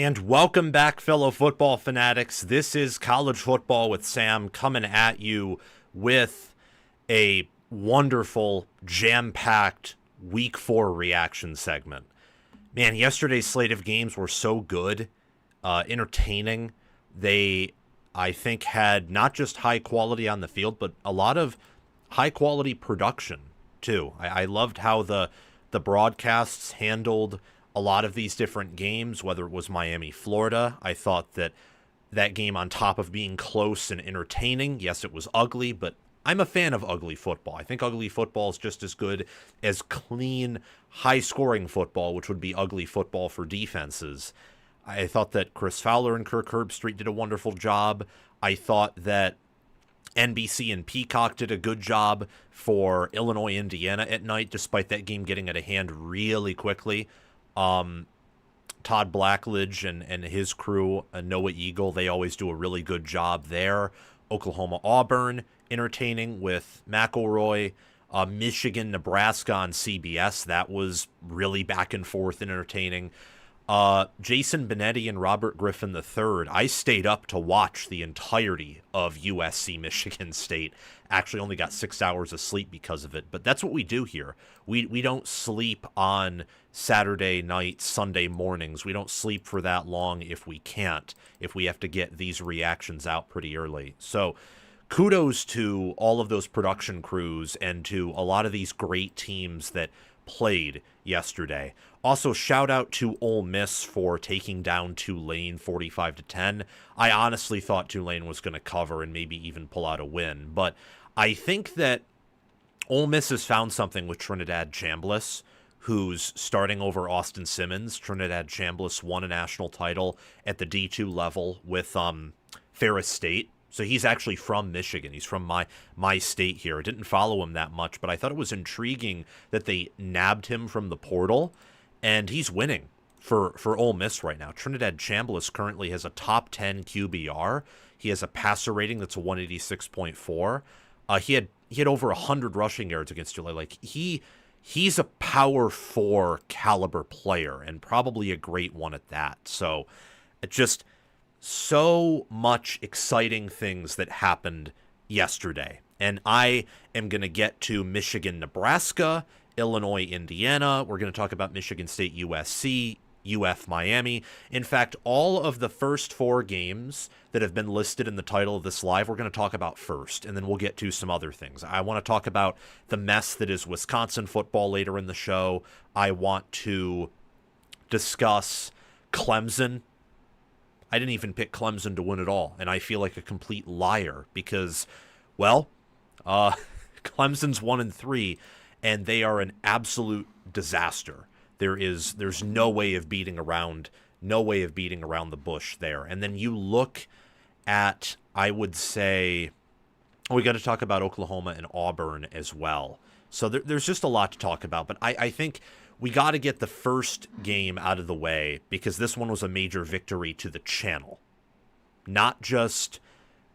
And welcome back, fellow football fanatics. This is College Football with Sam coming at you with a wonderful, jam-packed Week 4 reaction segment. Man, yesterday's slate of games were so good, entertaining. They, I think, had not just high quality on the field, but a lot of high-quality production, too. I loved how the broadcasts handled a lot of these different games, whether it was Miami, Florida. I thought that game, on top of being close and entertaining, yes, it was ugly, but I'm a fan of ugly football. I think ugly football is just as good as clean, high-scoring football, which would be ugly football for defenses. I thought that Chris Fowler and Kirk Herbstreit did a wonderful job. I thought that NBC and Peacock did a good job for Illinois, Indiana at night, despite that game getting out of hand really quickly. Todd Blackledge and his crew, Noah Eagle, they always do a really good job there. Oklahoma, Auburn, entertaining with McElroy. Michigan, Nebraska on CBS, that was really back and forth and entertaining. Jason Benetti and Robert Griffin III, I stayed up to watch the entirety of USC Michigan State. Actually only got 6 hours of sleep because of it, but that's what we do here. We don't sleep on Saturday night, Sunday mornings. We don't sleep for that long if we can't, if we have to get these reactions out pretty early. So kudos to all of those production crews and to a lot of these great teams that played yesterday. Also, shout out to Ole Miss for taking down Tulane 45-10. I honestly thought Tulane was going to cover and maybe even pull out a win, but I think that Ole Miss has found something with Trinidad Chambliss, who's starting over Austin Simmons. Trinidad Chambliss won a national title at the D2 level with Ferris State. So he's actually from Michigan. He's from my state here. I didn't follow him that much, but I thought it was intriguing that they nabbed him from the portal, and he's winning for Ole Miss right now. Trinidad Chambliss currently has a top 10 QBR. He has a passer rating that's a 186.4. He had over 100 rushing yards against Tulane. Like he's a power 4 caliber player, and probably a great one at that. So it just so much exciting things that happened yesterday. And I am going to get to Michigan, Nebraska, Illinois, Indiana. We're going to talk about Michigan State, USC, UF Miami. In fact, all of the first 4 games that have been listed in the title of this live, we're going to talk about first, and then we'll get to some other things. I want to talk about the mess that is Wisconsin football later in the show. I want to discuss Clemson. I didn't even pick Clemson to win it all, and I feel like a complete liar because, well, Clemson's 1-3, and they are an absolute disaster. There's no way of beating around the bush there. And then you look at, I would say, we got to talk about Oklahoma and Auburn as well. So there's just a lot to talk about, but I think we got to get the first game out of the way because this one was a major victory to the channel. Not just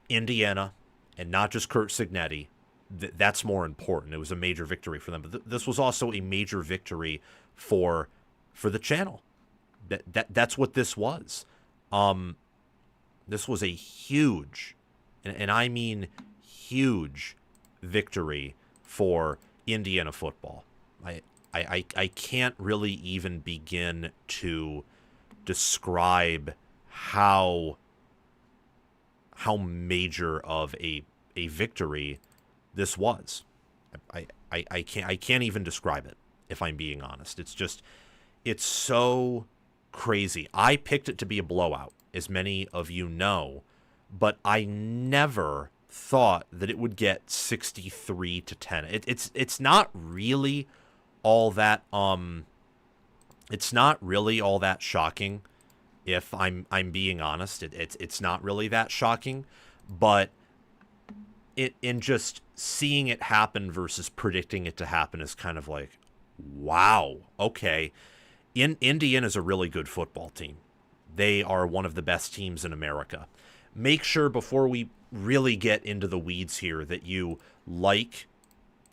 Indiana and not just Kurt Signetti. That's more important. It was a major victory for them. But this was also a major victory for the channel. That's what this was. This was a huge, and I mean huge, victory for Indiana football. I can't really even begin to describe how major of a victory this was. I can't even describe it, if I'm being honest. It's so crazy. I picked it to be a blowout, as many of you know, but I never thought that it would get 63-10. It's not really all that shocking, if I'm being honest. It's not really that shocking, but in just seeing it happen versus predicting it to happen is kind of like, wow, okay. Indiana's a really good football team. They are one of the best teams in America. Make sure before we really get into the weeds here that you like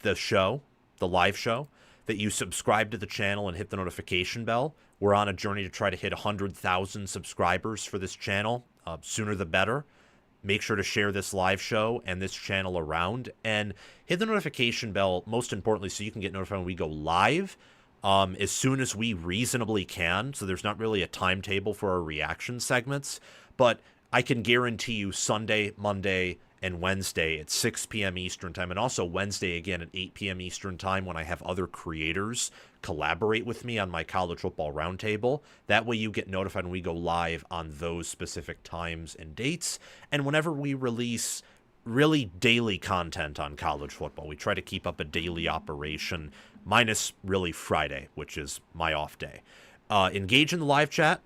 the show, the live show. that you subscribe to the channel and hit the notification bell. We're on a journey to try to hit 100,000 subscribers for this channel. Sooner the better. Make sure to share this live show and this channel around, and hit the notification bell, most importantly, so you can get notified when we go live as soon as we reasonably can. So there's not really a timetable for our reaction segments, but I can guarantee you Sunday, Monday, and Wednesday at 6 p.m. Eastern time, and also Wednesday again at 8 p.m. Eastern time when I have other creators collaborate with me on my college football roundtable. That way you get notified when we go live on those specific times and dates. And whenever we release really daily content on college football, we try to keep up a daily operation, minus really Friday, which is my off day. Engage in the live chat.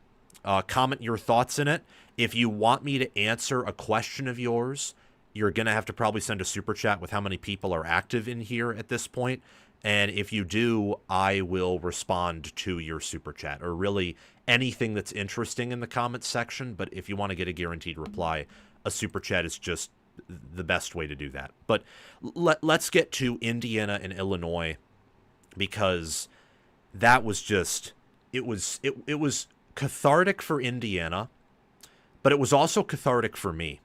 Comment your thoughts in it. If you want me to answer a question of yours, you're going to have to probably send a super chat with how many people are active in here at this point. And if you do, I will respond to your super chat, or really anything that's interesting in the comments section. But if you want to get a guaranteed reply, a super chat is just the best way to do that. But let's get to Indiana and Illinois, because that was just, it was cathartic for Indiana, but it was also cathartic for me,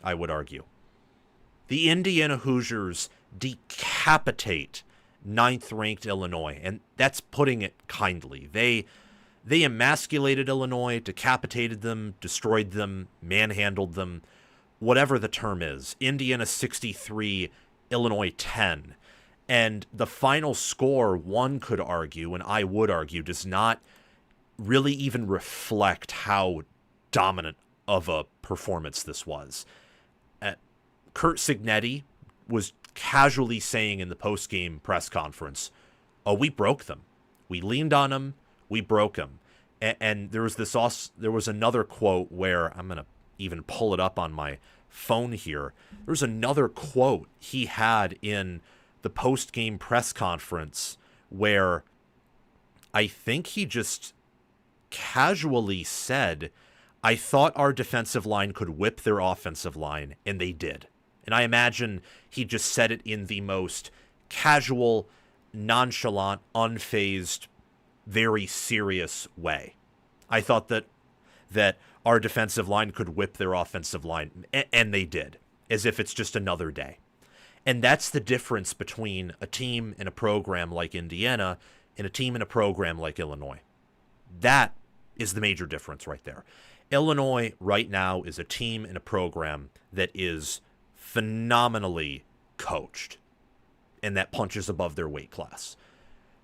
I would argue. The Indiana Hoosiers decapitate 9th-ranked Illinois, and that's putting it kindly. They emasculated Illinois, decapitated them, destroyed them, manhandled them, whatever the term is. Indiana 63, Illinois 10. And the final score, one could argue, and I would argue, does not really even reflect how dominant of a performance this was. Curt Cignetti was casually saying in the post-game press conference, "Oh, we broke them. We leaned on them. We broke them." And there was another quote where, I'm gonna even pull it up on my phone here. There's another quote he had in the post-game press conference where I think he just casually said, "I thought our defensive line could whip their offensive line, and they did." And I imagine he just said it in the most casual, nonchalant, unfazed, very serious way. I thought that our defensive line could whip their offensive line, and they did, as if it's just another day. And that's the difference between a team and a program like Indiana and a team and a program like Illinois. That is the major difference right there. Illinois right now is a team and a program that is phenomenally coached and that punches above their weight class.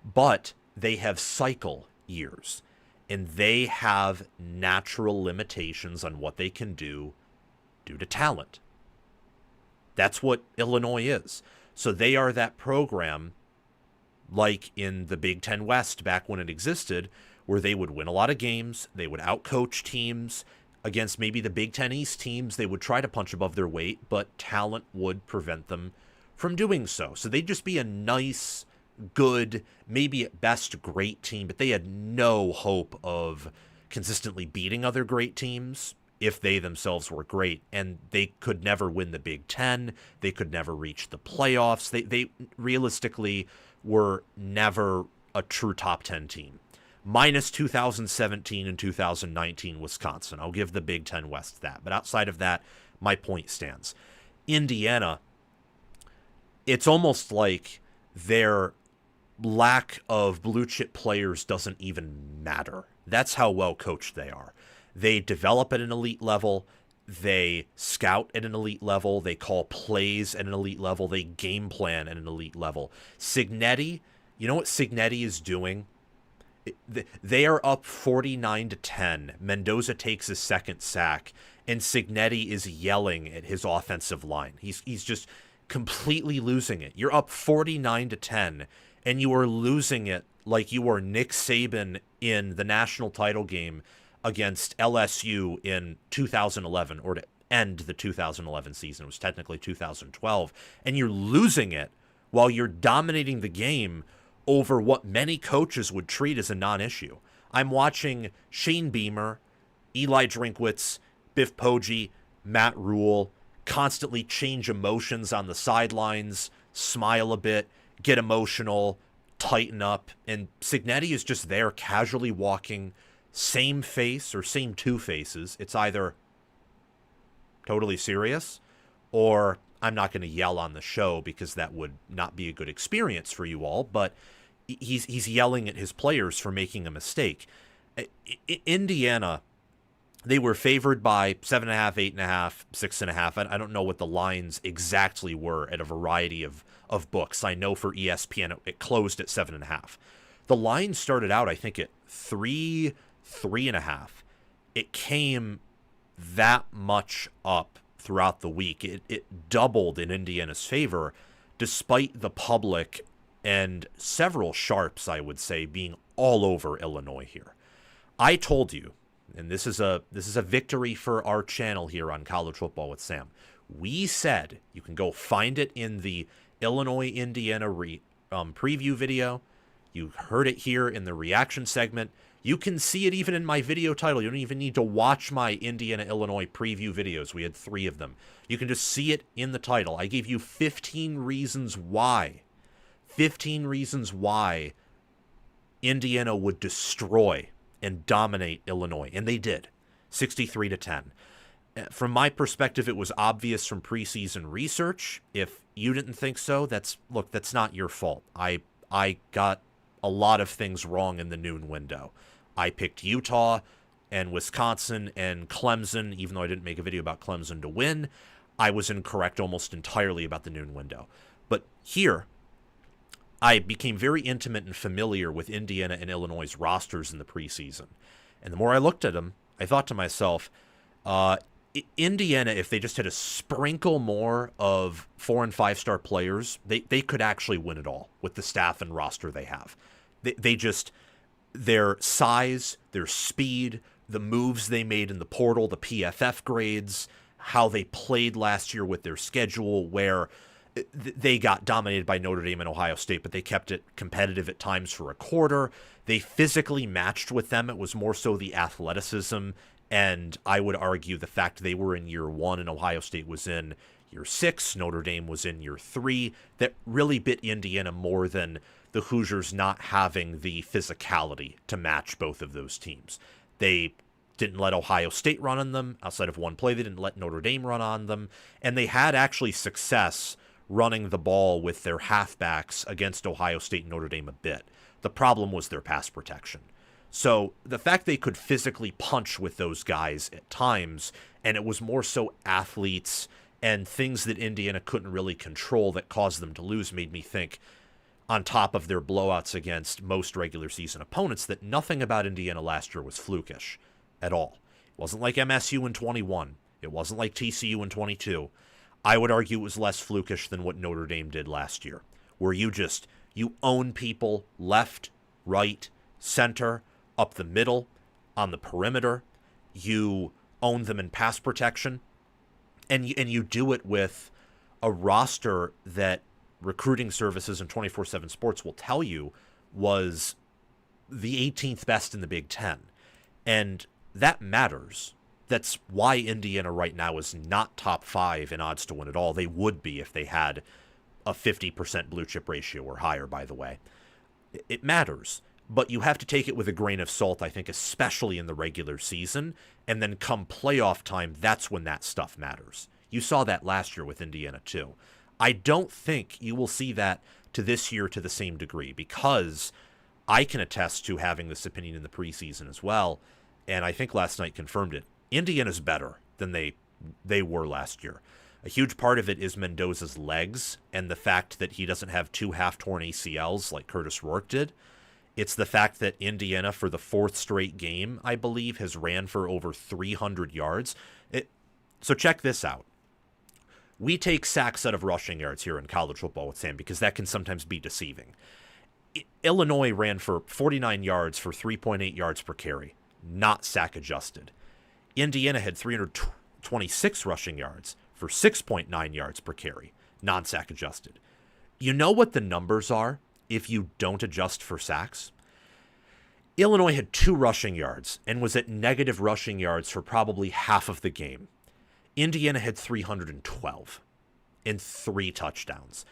But they have cycle years, and they have natural limitations on what they can do due to talent. That's what Illinois is. So they are that program, like in the Big Ten West back when it existed, where they would win a lot of games, they would outcoach teams. Against maybe the Big Ten East teams, they would try to punch above their weight, but talent would prevent them from doing so. So they'd just be a nice, good, maybe at best great team, but they had no hope of consistently beating other great teams if they themselves were great. And they could never win the Big Ten. They could never reach the playoffs. They realistically were never a true top 10 team. Minus 2017 and 2019 Wisconsin. I'll give the Big Ten West that. But outside of that, my point stands. Indiana, it's almost like their lack of blue chip players doesn't even matter. That's how well coached they are. They develop at an elite level. They scout at an elite level. They call plays at an elite level. They game plan at an elite level. Cignetti, you know what Cignetti is doing? They are up 49-10. Mendoza takes his second sack, and Cignetti is yelling at his offensive line. He's just completely losing it. You're up 49-10, and you are losing it like you are Nick Saban in the national title game against LSU in 2011, or to end the 2011 season. It was technically 2012. And you're losing it while you're dominating the game over what many coaches would treat as a non-issue. I'm watching Shane Beamer, Eli Drinkwitz, Biff Poggi, Matt Rule constantly change emotions on the sidelines, smile a bit, get emotional, tighten up, and Cignetti is just there casually walking, same face or same two faces. It's either totally serious or I'm not going to yell on the show because that would not be a good experience for you all, but he's yelling at his players for making a mistake. Indiana, they were favored by 7.5, 8.5, 6.5. I don't know what the lines exactly were at a variety of books. I know for ESPN it closed at 7.5. The line started out, I think, at 3, 3.5. It came that much up throughout the week. It doubled in Indiana's favor, despite the public and several sharps, I would say, being all over Illinois here. I told you, and this is a victory for our channel here on College Football with Sam. We said, you can go find it in the Illinois-Indiana preview video. You heard it here in the reaction segment. You can see it even in my video title. You don't even need to watch my Indiana-Illinois preview videos. We had 3 of them. You can just see it in the title. I gave you 15 reasons why. 15 reasons why Indiana would destroy and dominate Illinois. And they did. 63-10. From my perspective, it was obvious from preseason research. If you didn't think so, that's not your fault. I got a lot of things wrong in the noon window. I picked Utah and Wisconsin and Clemson, even though I didn't make a video about Clemson to win. I was incorrect almost entirely about the noon window. But here, I became very intimate and familiar with Indiana and Illinois' rosters in the preseason. And the more I looked at them, I thought to myself, Indiana, if they just had a sprinkle more of 4- and 5-star players, they could actually win it all with the staff and roster they have. They just, their size, their speed, the moves they made in the portal, the PFF grades, how they played last year with their schedule, where they got dominated by Notre Dame and Ohio State, but they kept it competitive at times for a quarter. They physically matched with them. It was more so the athleticism, and I would argue the fact they were in year 1 and Ohio State was in year 6, Notre Dame was in year 3, that really bit Indiana more than the Hoosiers not having the physicality to match both of those teams. They didn't let Ohio State run on them. Outside of one play, they didn't let Notre Dame run on them. And they had actually success running the ball with their halfbacks against Ohio State and Notre Dame a bit. The problem was their pass protection. So the fact they could physically punch with those guys at times, and it was more so athletes and things that Indiana couldn't really control that caused them to lose, made me think, on top of their blowouts against most regular season opponents, that nothing about Indiana last year was flukish at all. It wasn't like MSU in 21. It wasn't like TCU in 22. I would argue it was less flukish than what Notre Dame did last year, where you own people left, right, center, up the middle, on the perimeter. You own them in pass protection, and you do it with a roster that recruiting services and 24/7 Sports will tell you was the 18th best in the Big Ten. And that matters. That's why Indiana right now is not top 5 in odds to win it all. They would be if they had a 50% blue chip ratio or higher, by the way. It matters. But you have to take it with a grain of salt, I think, especially in the regular season. And then come playoff time, that's when that stuff matters. You saw that last year with Indiana, too. I don't think you will see that to this year to the same degree, because I can attest to having this opinion in the preseason as well, and I think last night confirmed it. Indiana's better than they were last year. A huge part of it is Mendoza's legs and the fact that he doesn't have 2 half-torn ACLs like Curtis Rourke did. It's the fact that Indiana, for the 4th straight game, I believe, has ran for over 300 yards. So check this out. We take sacks out of rushing yards here in college football with Sam because that can sometimes be deceiving. Illinois ran for 49 yards for 3.8 yards per carry, not sack adjusted. Indiana had 326 rushing yards for 6.9 yards per carry, non-sack adjusted. You know what the numbers are if you don't adjust for sacks? Illinois had 2 rushing yards and was at negative rushing yards for probably half of the game. Indiana had 312 and 3 touchdowns.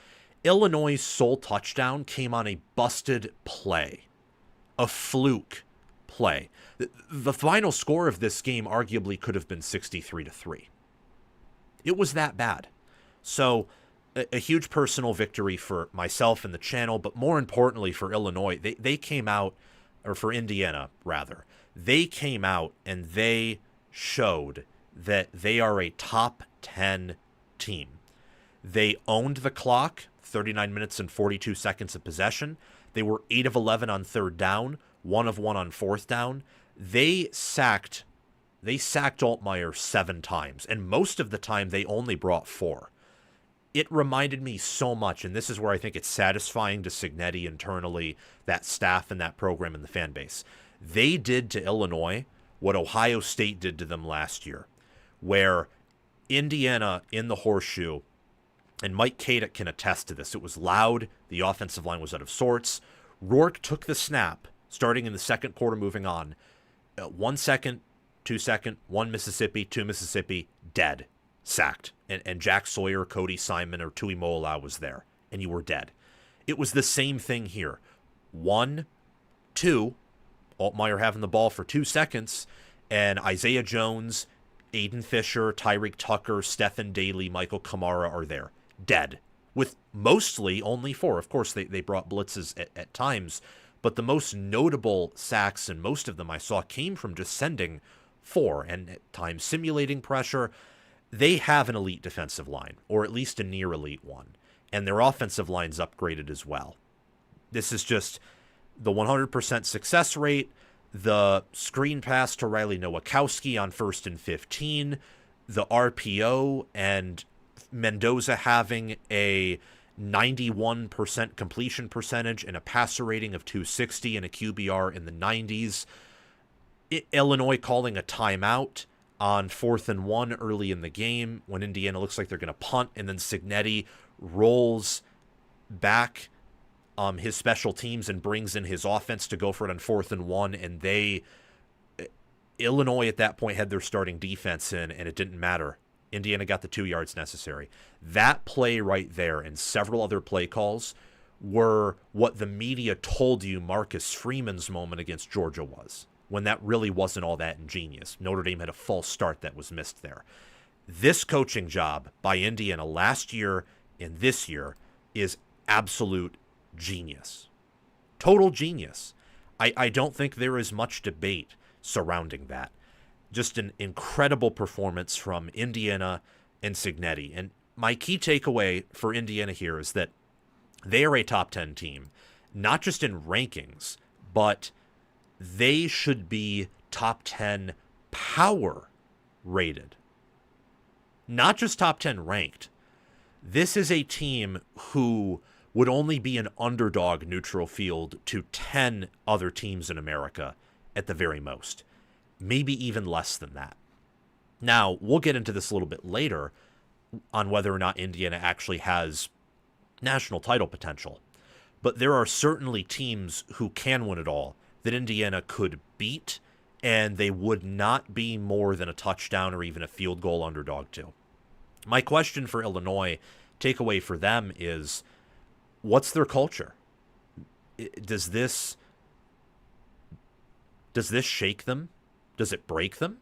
Illinois' sole touchdown came on a busted play, a fluke play. The final score of this game arguably could have been 63-3. It was that bad. So a huge personal victory for myself and the channel, but more importantly for Illinois. They came out, or for Indiana, rather. They came out and they showed that they are a top 10 team. They owned the clock, 39 minutes and 42 seconds of possession. They were 8 of 11 on third down, 1 of 1 on fourth down. They sacked Altmaier 7 times, and most of the time they only brought 4. It reminded me so much, and this is where I think it's satisfying to Cignetti internally, that staff and that program and the fan base. They did to Illinois what Ohio State did to them last year, where Indiana in the horseshoe, and Mike Kadick can attest to this, it was loud, the offensive line was out of sorts. Rourke took the snap, starting in the second quarter, moving on. 1 second, 2 second, 1 Mississippi, 2 Mississippi, dead. Sacked. And Jack Sawyer, Cody Simon, or Tui Moala was there, and you were dead. It was the same thing here. 1, 2, Altmaier having the ball for 2 seconds, and Isaiah Jones, Aiden Fisher, Tyreek Tucker, Stephen Daly, Michael Kamara are there. Dead. With mostly only 4. Of course, they brought blitzes at times, but the most notable sacks, and most of them I saw, came from just sending 4, and at times simulating pressure. They have an elite defensive line, or at least a near elite one, and their offensive line's upgraded as well. This is just the 100% success rate, the screen pass to Riley Nowakowski on 1st and 15, the RPO, and Mendoza having a 91% completion percentage and a passer rating of 260 and a QBR in the 90s. Illinois calling a timeout on 4th and 1 early in the game when Indiana looks like they're going to punt, and then Cignetti rolls back his special teams and brings in his offense to go for it on 4th and 1, and Illinois at that point had their starting defense in, and it didn't matter. Indiana got the 2 yards necessary. That play right there and several other play calls were what the media told you Marcus Freeman's moment against Georgia was, when that really wasn't all that ingenious. Notre Dame had a false start that was missed there. This coaching job by Indiana last year and this year is absolute genius. Total genius. I don't think there is much debate surrounding that. Just an incredible performance from Indiana and Cignetti. And my key takeaway for Indiana here is that they are a top 10 team, not just in rankings, but they should be top 10 power rated. Not just top 10 ranked. This is a team who would only be an underdog neutral field to 10 other teams in America at the very most. Maybe even less than that. Now, we'll get into this a little bit later on whether or not Indiana actually has national title potential. But there are certainly teams who can win it all that Indiana could beat, and they would not be more than a touchdown or even a field goal underdog to. My question for Illinois, takeaway for them, is what's their culture? Does this shake them? Does it break them?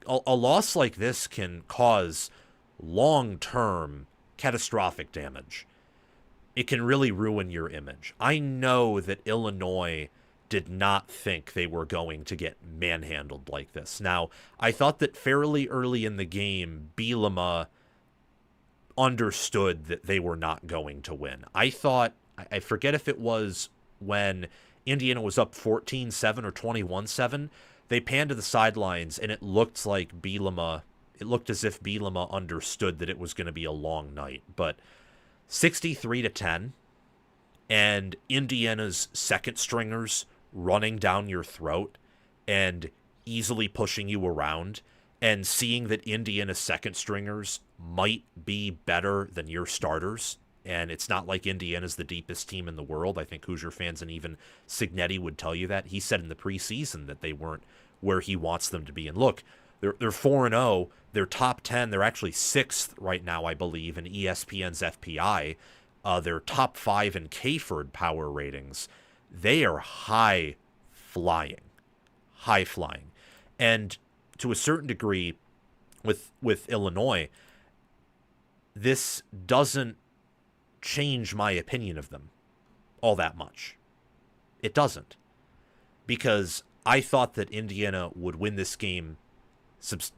A loss like this can cause long-term catastrophic damage. It can really ruin your image. I know that Illinois did not think they were going to get manhandled like this. Now, I thought that fairly early in the game, Bielema understood that they were not going to win. I thought, I forget if it was when Indiana was up 14-7 or 21-7, they panned to the sidelines, and it looked as if Bielema understood that it was going to be a long night. But 63-10, and Indiana's second stringers running down your throat and easily pushing you around, and seeing that Indiana's second stringers might be better than your starters, and it's not like Indiana's the deepest team in the world. I think Hoosier fans and even Cignetti would tell you that. He said in the preseason that they weren't where he wants them to be. And look, they're 4-0. They're top 10. They're actually 6th right now, I believe, in ESPN's FPI. They're top 5 in K-Ford power ratings. They are high flying. And to a certain degree, with Illinois, this doesn't change my opinion of them all that much. It doesn't. Because I thought that Indiana would win this game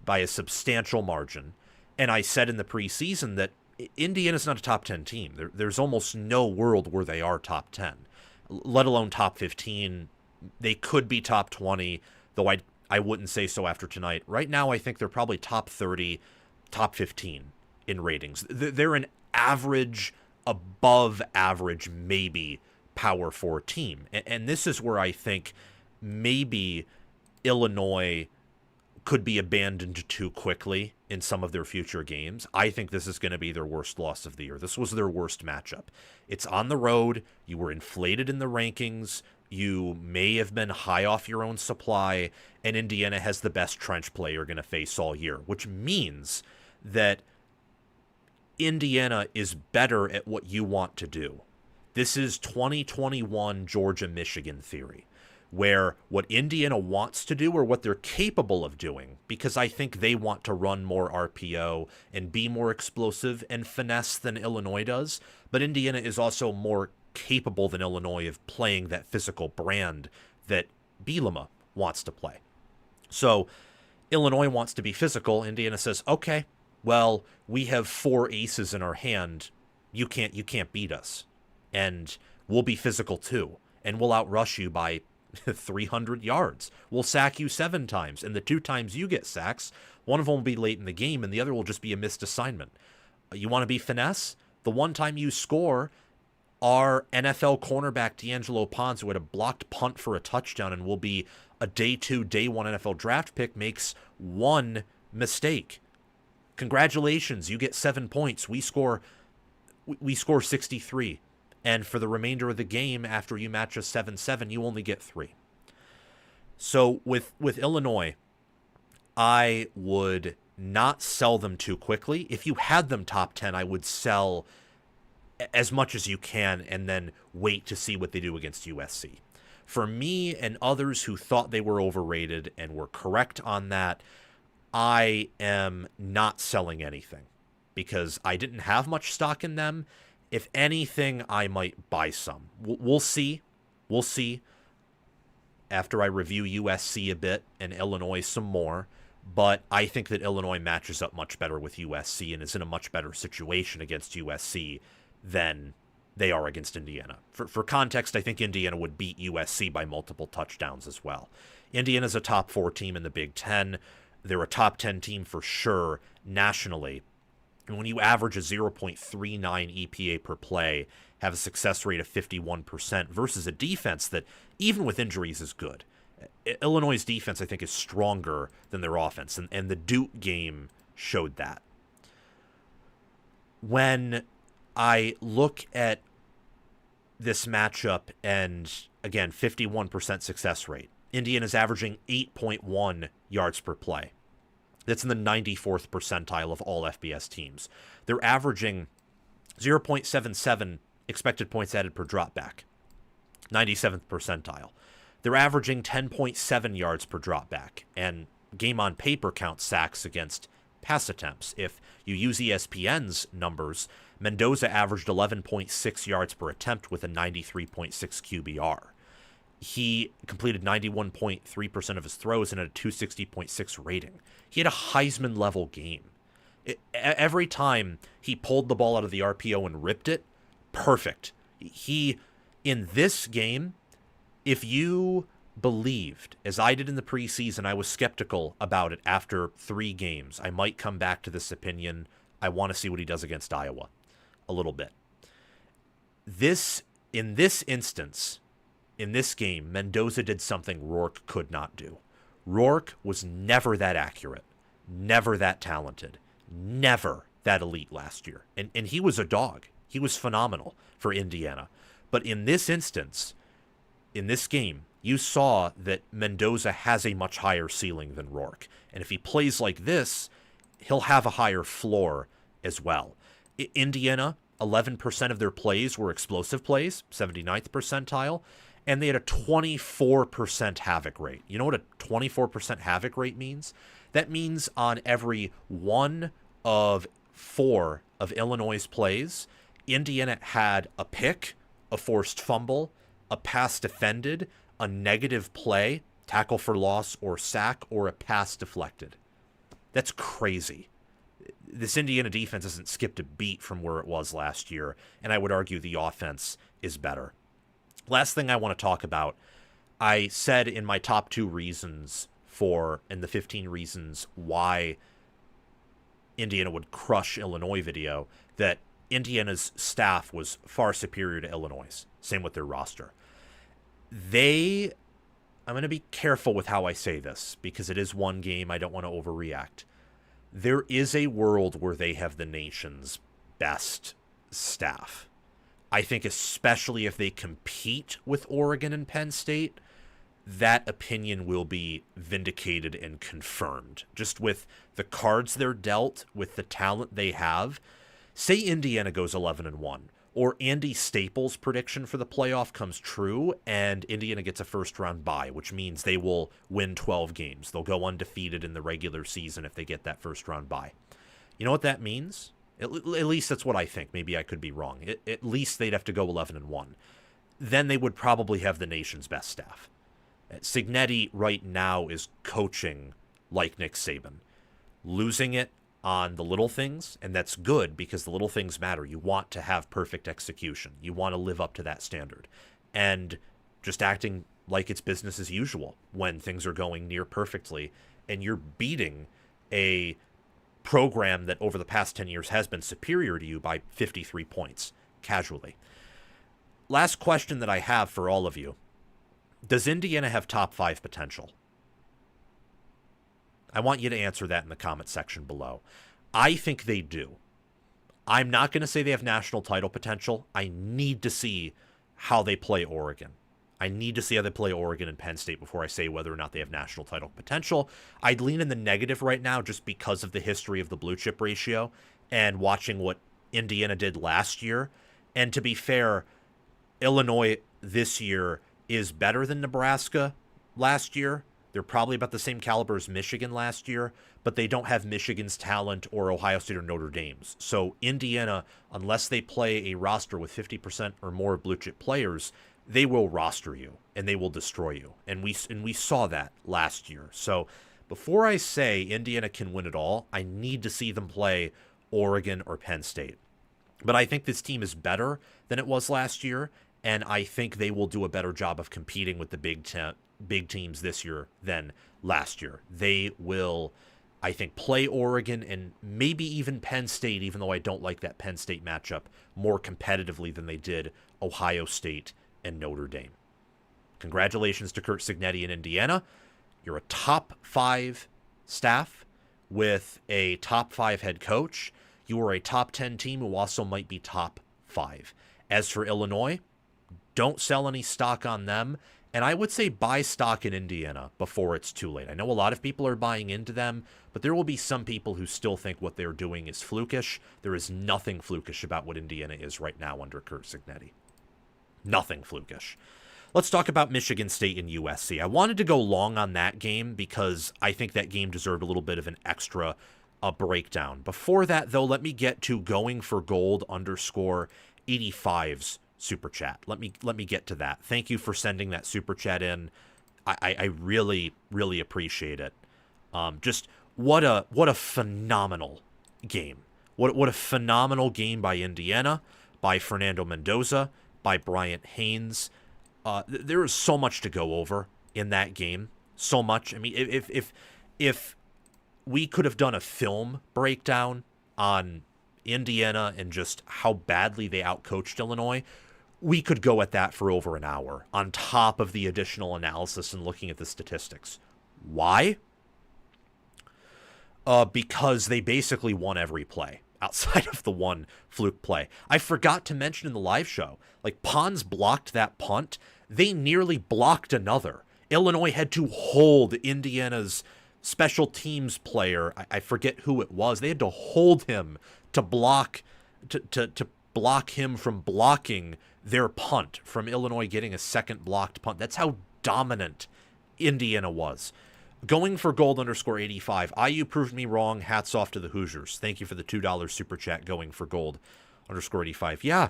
by a substantial margin. And I said in the preseason that Indiana's not a top 10 team. There's almost no world where they are top 10, let alone top 15. They could be top 20, though I wouldn't say so after tonight. Right now, I think they're probably top 30, top 15 in ratings. They're an average, above average, maybe Power 4 team. And this is where I think maybe Illinois could be abandoned too quickly in some of their future games. I think this is going to be their worst loss of the year. This was their worst matchup. It's on the road. You were inflated in the rankings. You may have been high off your own supply, and Indiana has the best trench play you're going to face all year, which means that Indiana is better at what you want to do. This is 2021 Georgia-Michigan theory, where what Indiana wants to do or what they're capable of doing, because I think they want to run more RPO and be more explosive and finesse than Illinois does, but Indiana is also more capable than Illinois of playing that physical brand that Bielema wants to play. So Illinois wants to be physical. Indiana says, okay, well, we have 4 aces in our hand. You can't beat us. And we'll be physical too. And we'll outrush you by 300 yards. We'll sack you 7 times. And the 2 times you get sacks, one of them will be late in the game and the other will just be a missed assignment. You want to be finesse? The one time you score, our NFL cornerback D'Angelo Pons, who had a blocked punt for a touchdown and will be a day 2, day 1 NFL draft pick, makes 1 mistake. Congratulations, you get 7 points. We score 63. And for the remainder of the game, after you match a 7-7, you only get 3. So with Illinois, I would not sell them too quickly. If you had them top 10, I would sell as much as you can and then wait to see what they do against USC. For me and others who thought they were overrated and were correct on that, I am not selling anything because I didn't have much stock in them. If anything, I might buy some. We'll see. We'll see after I review USC a bit and Illinois some more. But I think that Illinois matches up much better with USC and is in a much better situation against USC than they are against Indiana. For context, I think Indiana would beat USC by multiple touchdowns as well. Indiana's a top 4 team in the Big Ten. They're a top 10 team for sure nationally. And when you average a 0.39 EPA per play, have a success rate of 51% versus a defense that, even with injuries, is good. Illinois' defense, I think, is stronger than their offense, and the Duke game showed that. When I look at this matchup and, again, 51% success rate, Indiana's averaging 8.1 yards per play. That's in the 94th percentile of all FBS teams. They're averaging 0.77 expected points added per dropback, 97th percentile. They're averaging 10.7 yards per dropback, and game on paper counts sacks against pass attempts. If you use ESPN's numbers, Mendoza averaged 11.6 yards per attempt with a 93.6 QBR. He completed 91.3% of his throws and had a 260.6 rating. He had a Heisman-level game. Every time he pulled the ball out of the RPO and ripped it, perfect. In this game, if you believed, as I did in the preseason, I was skeptical about it after 3 games. I might come back to this opinion. I want to see what he does against Iowa a little bit. In this instance, in this game, Mendoza did something Rourke could not do. Rourke was never that accurate, never that talented, never that elite last year. And he was a dog. He was phenomenal for Indiana. But in this instance, in this game, you saw that Mendoza has a much higher ceiling than Rourke. And if he plays like this, he'll have a higher floor as well. Indiana, 11% of their plays were explosive plays, 79th percentile, and they had a 24% havoc rate. You know what a 24% havoc rate means? That means on every 1 of 4 of Illinois' plays, Indiana had a pick, a forced fumble, a pass defended, a negative play, tackle for loss or sack, or a pass deflected. That's crazy. This Indiana defense hasn't skipped a beat from where it was last year, and I would argue the offense is better. Last thing I want to talk about, I said in my top 2 reasons in the 15 reasons why Indiana would crush Illinois video, that Indiana's staff was far superior to Illinois'. Same with their roster. I'm going to be careful with how I say this because it is one game. I don't want to overreact. There is a world where they have the nation's best staff. I think especially if they compete with Oregon and Penn State, that opinion will be vindicated and confirmed. Just with the cards they're dealt, with the talent they have. Say Indiana goes 11-1, or Andy Staples' prediction for the playoff comes true, and Indiana gets a first-round bye, which means they will win 12 games. They'll go undefeated in the regular season if they get that first-round bye. You know what that means? At least that's what I think. Maybe I could be wrong. At least they'd have to go 11-1. Then they would probably have the nation's best staff. Cignetti right now is coaching like Nick Saban. Losing it on the little things, and that's good because the little things matter. You want to have perfect execution. You want to live up to that standard. And just acting like it's business as usual when things are going near perfectly and you're beating a program that over the past 10 years has been superior to you by 53 points, casually. Last question that I have for all of you. Does Indiana have top 5 potential? I want you to answer that in the comment section below. I think they do. I'm not going to say they have national title potential. I need to see how they play Oregon. I need to see how they play Oregon and Penn State before I say whether or not they have national title potential. I'd lean in the negative right now just because of the history of the blue chip ratio and watching what Indiana did last year. And to be fair, Illinois this year is better than Nebraska last year. They're probably about the same caliber as Michigan last year, but they don't have Michigan's talent or Ohio State or Notre Dame's. So Indiana, unless they play a roster with 50% or more blue chip players, they will roster you and they will destroy you. And we saw that last year. So before I say Indiana can win it all, I need to see them play Oregon or Penn State. But I think this team is better than it was last year, and I think they will do a better job of competing with the big teams this year than last year. They will, I think, play Oregon and maybe even Penn State, even though I don't like that Penn State matchup, more competitively than they did Ohio State and Notre Dame. Congratulations to Curt Cignetti in Indiana. You're a top 5 staff with a top 5 head coach. You are a top 10 team who also might be top 5. As for Illinois, don't sell any stock on them. And I would say buy stock in Indiana before it's too late. I know a lot of people are buying into them, but there will be some people who still think what they're doing is flukish. There is nothing flukish about what Indiana is right now under Curt Cignetti. Nothing flukish. Let's talk about Michigan State and USC. I wanted to go long on that game because I think that game deserved a little bit of an extra breakdown. Before that, though, let me get to going for gold _85's super chat. Let me get to that. Thank you for sending that super chat in. I really, really appreciate it. Just what a phenomenal game. What a phenomenal game by Indiana, by Fernando Mendoza, by Bryant Haynes. There is so much to go over in that game. So much. I mean, if we could have done a film breakdown on Indiana and just how badly they outcoached Illinois, we could go at that for over an hour on top of the additional analysis and looking at the statistics. Why? Because they basically won every play outside of the one fluke play. I forgot to mention in the live show, like Pons blocked that punt. They nearly blocked another. Illinois had to hold Indiana's special teams player. I forget who it was. They had to hold him to block block him from blocking their punt, from Illinois getting a second blocked punt. That's how dominant Indiana was. Going for gold _85. IU proved me wrong. Hats off to the Hoosiers. Thank you for the $2 super chat. Going for gold _85. Yeah,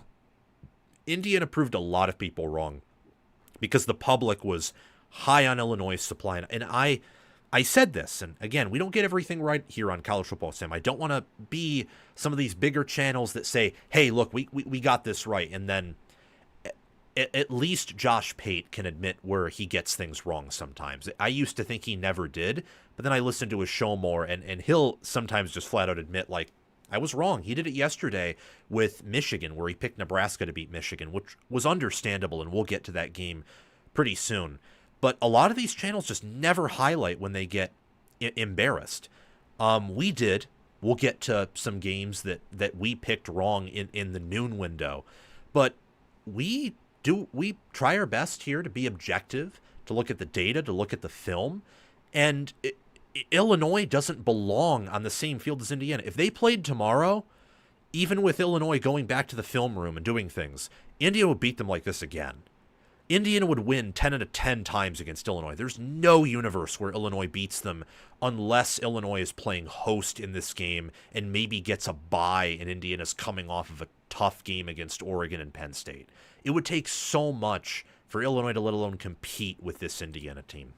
Indiana proved a lot of people wrong because the public was high on Illinois' supply. And I said this, and again, we don't get everything right here on College Football, Sam. I don't want to be some of these bigger channels that say, hey, look, we got this right. And then at least Josh Pate can admit where he gets things wrong sometimes. I used to think he never did, but then I listened to his show more, and he'll sometimes just flat out admit, like, I was wrong. He did it yesterday with Michigan, where he picked Nebraska to beat Michigan, which was understandable, and we'll get to that game pretty soon. But a lot of these channels just never highlight when they get embarrassed. We did. We'll get to some games that we picked wrong in the noon window. But we try our best here to be objective, to look at the data, to look at the film. And Illinois doesn't belong on the same field as Indiana. If they played tomorrow, even with Illinois going back to the film room and doing things, Indiana would beat them like this again. Indiana would win 10 out of 10 times against Illinois. There's no universe where Illinois beats them unless Illinois is playing host in this game and maybe gets a bye and Indiana's coming off of a tough game against Oregon and Penn State. It would take so much for Illinois to let alone compete with this Indiana team.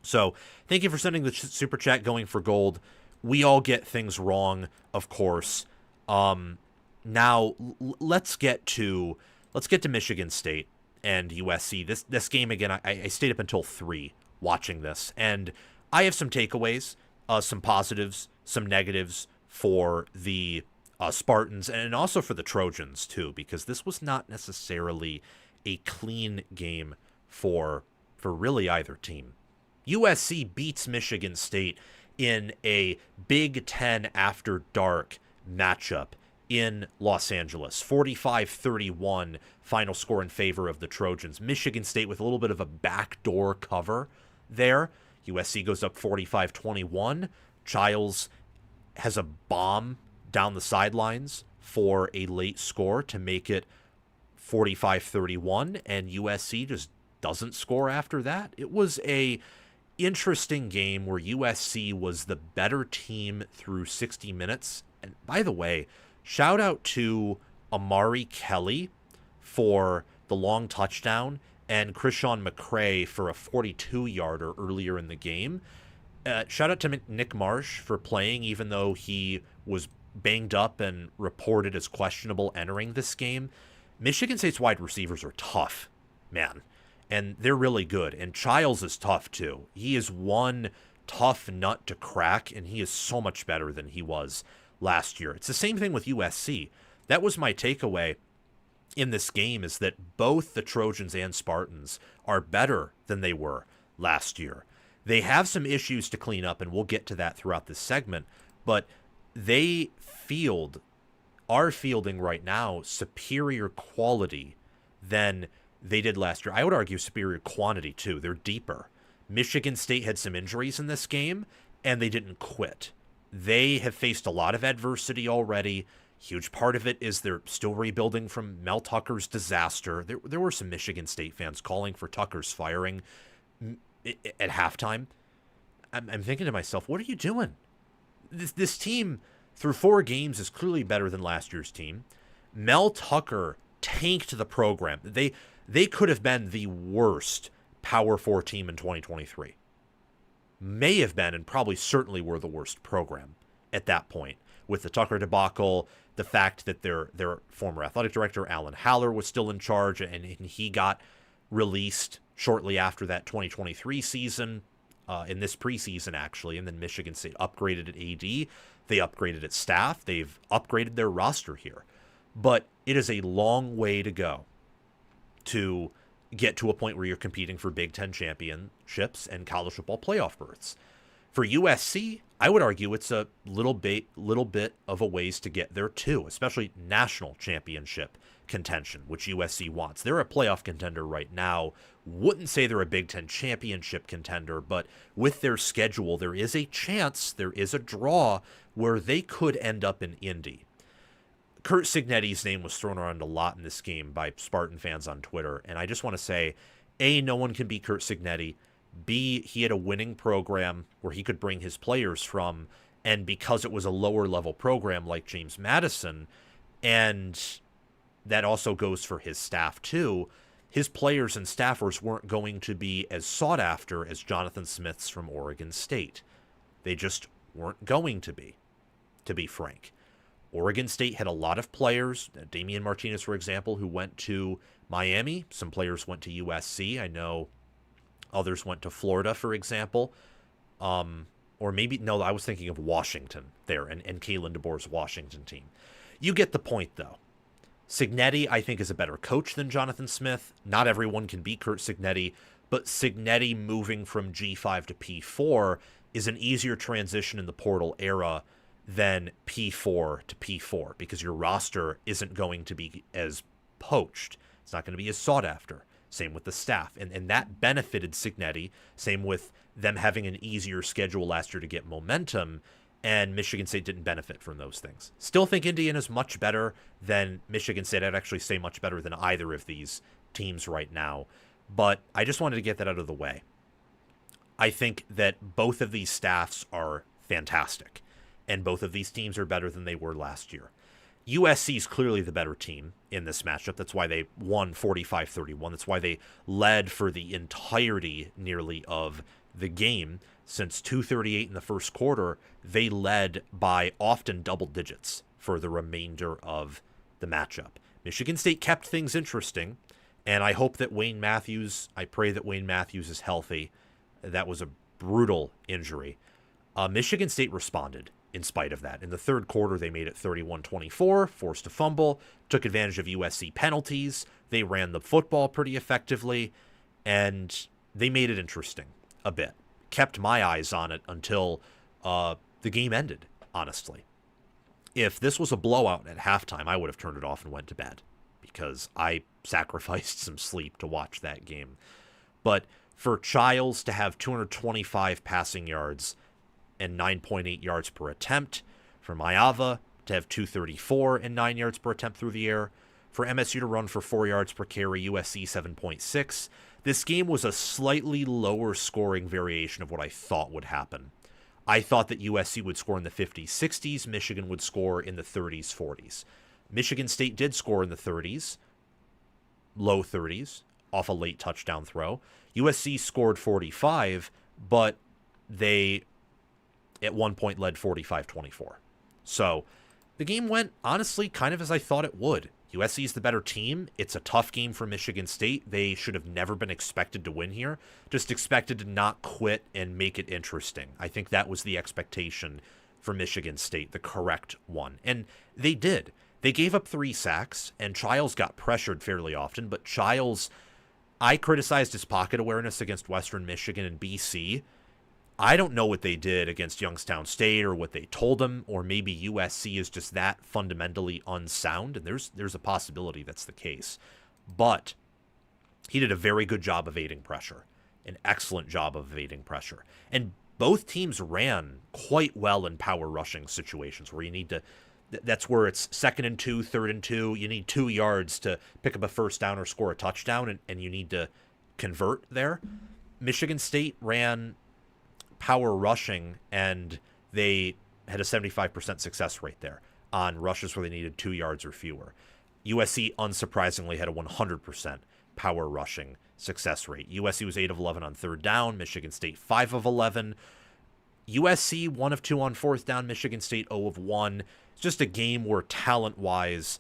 So thank you for sending the super chat. Going for gold. We all get things wrong, of course. Now let's get to Michigan State and USC. This game, again, I stayed up until 3 watching this, and I have some takeaways, some positives, some negatives for the Spartans, and also for the Trojans too, because this was not necessarily a clean game for really either team. USC beats Michigan State in a Big Ten after dark matchup in Los Angeles. 45-31 final score in favor of the Trojans. Michigan State with a little bit of a backdoor cover there. USC goes up 45-21. Childs has a bomb down the sidelines for a late score to make it 45-31, and USC just doesn't score after that. It was a interesting game where USC was the better team through 60 minutes. And by the way, shout out to Amari Kelly for the long touchdown and Krishawn McCray for a 42-yarder earlier in the game. Shout out to Nick Marsh for playing, even though he was banged up and reported as questionable entering this game. Michigan State's wide receivers are tough, man. And they're really good. And Childs is tough, too. He is one tough nut to crack, and he is so much better than he was last year. It's the same thing with USC. That was my takeaway in this game, is that both the Trojans and Spartans are better than they were last year. They have some issues to clean up, and we'll get to that throughout this segment, but they are fielding right now superior quality than they did last year. I would argue superior quantity, too. They're deeper. Michigan State had some injuries in this game, and they didn't quit. They have faced a lot of adversity already. Huge part of it is they're still rebuilding from Mel Tucker's disaster. There were some Michigan State fans calling for Tucker's firing at halftime. I'm thinking to myself, what are you doing? This team, through 4 games, is clearly better than last year's team. Mel Tucker tanked the program. They could have been the worst Power 4 team in 2023. May have been, and probably certainly were, the worst program at that point. With the Tucker debacle, the fact that their former athletic director, Alan Haller, was still in charge, and he got released shortly after that 2023 season, in this preseason, actually, and then Michigan State upgraded at AD. They upgraded at staff. They've upgraded their roster here. But it is a long way to go to get to a point where you're competing for Big Ten championships and college football playoff berths. For USC, I would argue it's a little bit of a ways to get there too, especially national championship contention, which USC wants. They're a playoff contender right now. Wouldn't say they're a Big Ten championship contender, but with their schedule, there is a chance, there is a draw where they could end up in Indy. Curt Cignetti's name was thrown around a lot in this game by Spartan fans on Twitter, and I just want to say, A, no one can beat Curt Cignetti. B, he had a winning program where he could bring his players from, and because it was a lower-level program like James Madison, and that also goes for his staff too, his players and staffers weren't going to be as sought after as Jonathan Smith's from Oregon State. They just weren't going to be frank. Oregon State had a lot of players, Damian Martinez, for example, who went to Miami. Some players went to USC. I know others went to Florida, for example. Or maybe, no, I was thinking of Washington there, and Kalen DeBoer's Washington team. You get the point, though. Cignetti, I think, is a better coach than Jonathan Smith. Not everyone can beat Curt Cignetti, but Cignetti moving from G5 to P4 is an easier transition in the portal era than P4 to P4, because your roster isn't going to be as poached. It's not going to be as sought after. Same with the staff. And that benefited Cignetti. Same with them having an easier schedule last year to get momentum, and Michigan State didn't benefit from those things. Still think Indiana's much better than Michigan State. I'd actually say much better than either of these teams right now. But I just wanted to get that out of the way. I think that both of these staffs are fantastic, and both of these teams are better than they were last year. USC is clearly the better team in this matchup. That's why they won 45-31. That's why they led for the entirety, nearly, of the game. Since 2:38 in the first quarter, they led by often double digits for the remainder of the matchup. Michigan State kept things interesting, and I hope that I pray that Wayne Matthews is healthy. That was a brutal injury. Michigan State responded in spite of that. In the third quarter, they made it 31-24, forced a fumble, took advantage of USC penalties. They ran the football pretty effectively, and they made it interesting a bit. Kept my eyes on it until the game ended, honestly. If this was a blowout at halftime, I would have turned it off and went to bed, because I sacrificed some sleep to watch that game. But for Childs to have 225 passing yards and 9.8 yards per attempt, for Maeva to have 234 and 9 yards per attempt through the air, for MSU to run for 4 yards per carry, USC 7.6. This game was a slightly lower scoring variation of what I thought would happen. I thought that USC would score in the 50s, 60s, Michigan would score in the 30s, 40s. Michigan State did score in the 30s, low 30s, off a late touchdown throw. USC scored 45, but they at one point led 45-24. So the game went, honestly, kind of as I thought it would. USC is the better team. It's a tough game for Michigan State. They should have never been expected to win here. Just expected to not quit and make it interesting. I think that was the expectation for Michigan State, the correct one. And they did. They gave up 3 sacks, and Childs got pressured fairly often, but Childs, I criticized his pocket awareness against Western Michigan and BC. I don't know what they did against Youngstown State or what they told him, or maybe USC is just that fundamentally unsound, and there's a possibility that's the case. But he did a very good job evading pressure, an excellent job of evading pressure. And both teams ran quite well in power rushing situations where you need to, that's where it's 2nd and 2, 3rd and 2. You need 2 yards to pick up a first down or score a touchdown, and you need to convert there. Michigan State ran power rushing, and they had a 75% success rate there on rushes where they needed 2 yards or fewer. USC, unsurprisingly, had a 100% power rushing success rate. USC was 8 of 11 on 3rd down, Michigan State 5 of 11. USC 1 of 2 on 4th down, Michigan State 0 of 1. It's just a game where talent-wise,